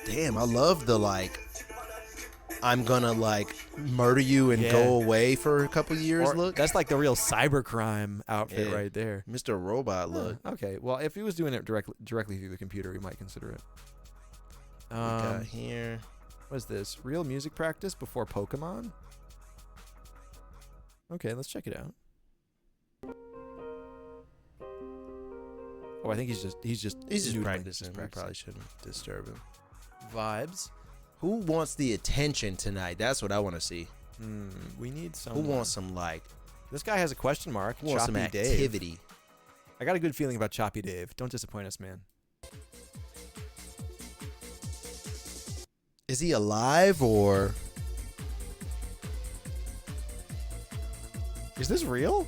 Damn, I love the like, I'm gonna like murder you and go away for a couple years look. That's like the real cybercrime outfit right there. Mr. Robot look. Okay, well, if he was doing it directly through the computer, we might consider it. We got here. What is this? Real music practice before Pokemon? Okay, let's check it out. Oh, I think he's just practicing. We probably shouldn't disturb him. Vibes. Who wants the attention tonight? That's what I want to see. We need some. Who wants some like? This guy has a question mark. Who wants some Choppy Dave. activity? I got a good feeling about Choppy Dave. Don't disappoint us, man. Is he alive or? Is this real?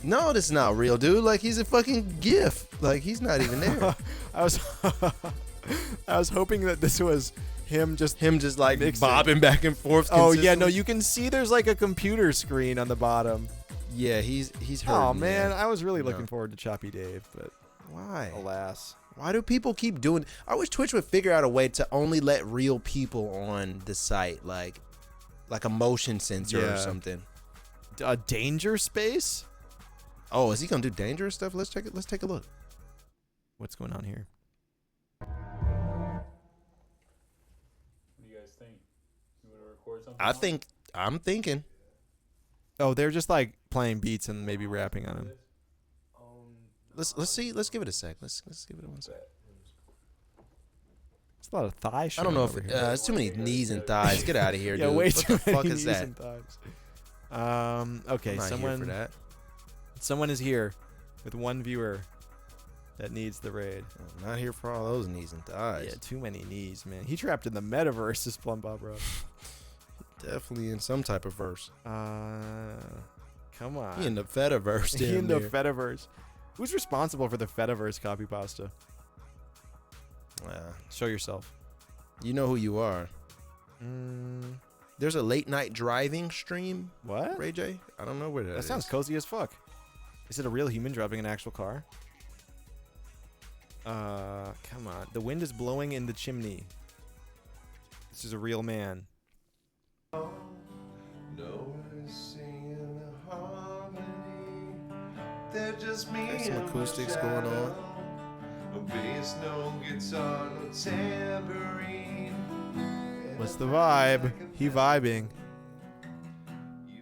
No, this is not real, dude. Like he's a fucking GIF. Like he's not even there. I was hoping that this was him just like mixing. bobbing back and forth. Oh yeah, no, you can see there's like a computer screen on the bottom. Yeah, he's hurt. Oh man, I was really looking forward to Choppy Dave, but why? Alas. Why do people keep doing? I wish Twitch would figure out a way to only let real people on the site, like a motion sensor or something. A danger space? Oh, is he gonna do dangerous stuff? Let's check it. Let's take a look. What's going on here? What do you guys think? You want to record something? I'm thinking. Oh, they're just like playing beats and maybe rapping on them. Let's see. Let's give it a sec. Let's give it 1 sec. It's a lot of thigh shit. I don't know if it's too many knees and thighs. Get out of here, dude. Yeah, way what too the fuck many is knees that? and thighs. Okay, I'm not here for that. Someone is here with one viewer that needs the raid. I'm not here for all those knees and thighs. Yeah, too many knees, man. He trapped in the metaverse, this Plum Bob, bro. Definitely in some type of verse. Come on. He in the Fediverse. He in the Fediverse. Who's responsible for the Fediverse copy pasta? Show yourself. You know who you are. There's a late night driving stream. What? Ray J? I don't know where that is. That sounds cozy as fuck. Is it a real human driving an actual car? Come on. The wind is blowing in the chimney. This is a real man. There's some acoustics going on. What's the vibe? He vibing.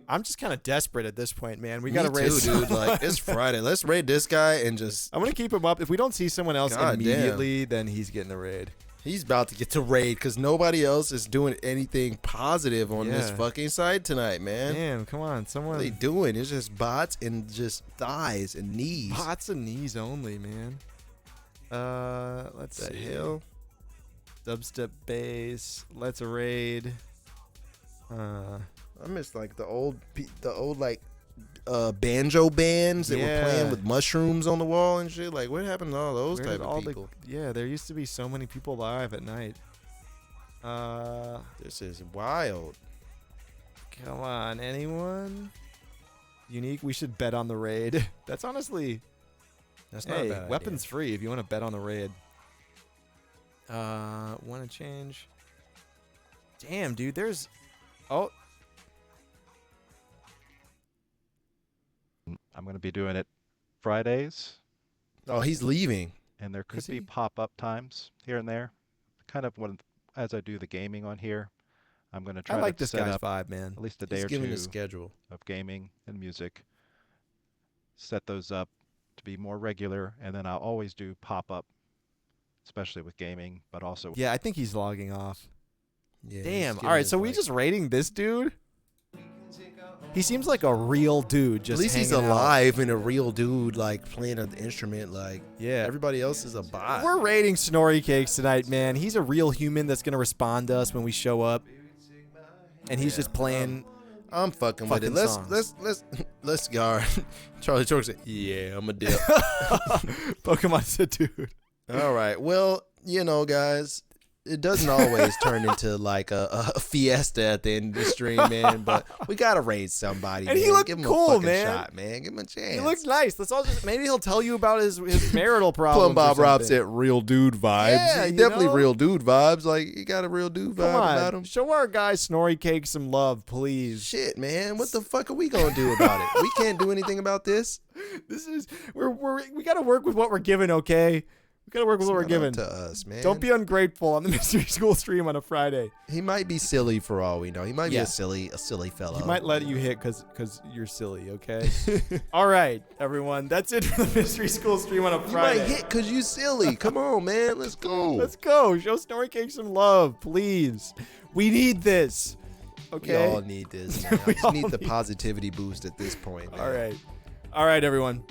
I'm just kind of desperate at this point, man. We gotta raise, dude. Like it's Friday. Let's raid this guy and just. I'm gonna keep him up. If we don't see someone else immediately, then he's getting the raid. He's about to get to raid because nobody else is doing anything positive on this fucking site tonight, man. Damn, come on, someone. What are they doing? It's just bots and just thighs and knees. Bots and knees only, man. Let's see. Hell. Dubstep bass. Let's raid. I miss like the old like banjo bands that were playing with mushrooms on the wall and shit. Like, what happened to all those type of people? There used to be so many people live at night. This is wild. Come on, anyone? Unique, we should bet on the raid. That's honestly... That's not a bad weapons idea. free if you want to bet on the raid. Want to change? Damn, dude, there's... Oh... I'm going to be doing it Fridays. Oh, he's leaving. And there could be pop-up times here and there. Kind of as I do the gaming on here, I'm going to try to set up vibe, man. at least a day He's or giving two his schedule of gaming and music. Set those up to be more regular, and then I'll always do pop-up, especially with gaming, but also... Yeah, I think he's logging off. Yeah, damn. All right, so we just rating this dude? He seems like a real dude. Just at least he's alive and a real dude, like playing an instrument. Like, everybody else is a bot. We're rating Snorri Cakes tonight, man. He's a real human that's gonna respond to us when we show up, and he's just playing I'm fucking with it. Fucking Let's yard. Charlie Chork said, "Yeah, I'm a dip." Pokemon said, dude. All right. Well, you know, guys, it doesn't always turn into like a fiesta at the end of the stream, man. But we gotta raise somebody. And man. he looked Give him cool, a fucking man. shot, man. Give him a chance. He looks nice. Let's all just maybe he'll tell you about his marital problems. Plum Bob or Rob something. said real dude vibes. Yeah, He you definitely know? real dude vibes. Like he got a real dude vibe Come on, about him. show our guy Snorri Cake some love, please. Shit, man. What the fuck are we gonna do about it? We can't do anything about this. This is we got to work with what we're given, okay? We got to work with what we're Not given. up to us, man. Don't be ungrateful on the Mystery School stream on a Friday. He might be silly for all we know. He might be Yeah. a silly fellow. He might let you hit because you're silly, okay? All right, everyone. That's it for the Mystery School stream on a You Friday. might hit because you silly. Come on, man. Let's go. Let's go. Show Snorri Cake some love, please. We need this. Okay. We all need this, man. I We just all need the need- positivity boost at this point, man. All right. All right, everyone.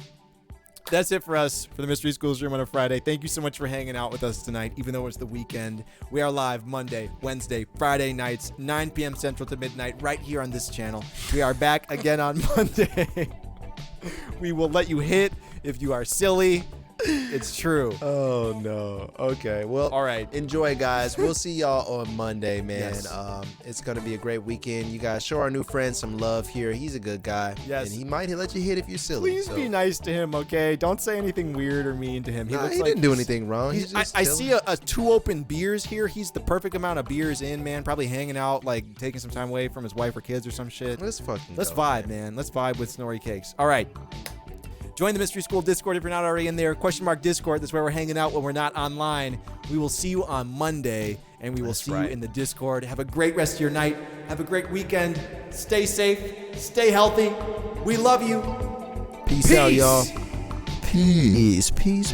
That's it for us for the Mystery School stream on a Friday. Thank you so much for hanging out with us tonight, even though it's the weekend. We are live Monday, Wednesday, Friday nights, 9 p.m. Central to midnight, right here on this channel. We are back again on Monday. We will let you hit if you are silly. It's true. Oh, no. Okay. Well, All right. enjoy, guys. We'll see y'all on Monday, man. Yes. It's going to be a great weekend. You guys show our new friend some love here. He's a good guy. Yes. And he might let you hit if you're silly. Please so. be nice to him, okay? Don't say anything weird or mean to him. Nah, looks he like didn't do he's- anything wrong. He's just I chilling. see a 2 open beers here. He's the perfect amount of beers in, man. Probably hanging out, like taking some time away from his wife or kids or some shit. Let's fucking Let's go, vibe, man. Let's vibe with Snorri Cakes. All right. Join the Mystery School Discord if you're not already in there. !Discord. That's where we're hanging out when we're not online. We will see you on Monday, and we will see you in the Discord. Have a great rest of your night. Have a great weekend. Stay safe. Stay healthy. We love you. Peace out, y'all. Peace. Peace.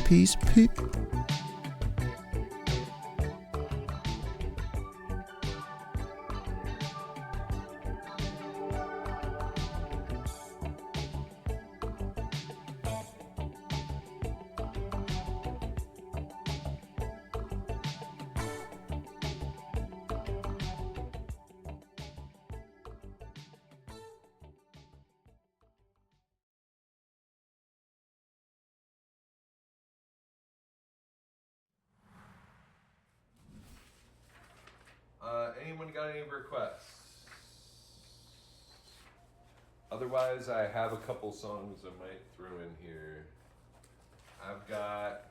Anyone got any requests? Otherwise, I have a couple songs I might throw in here. I've got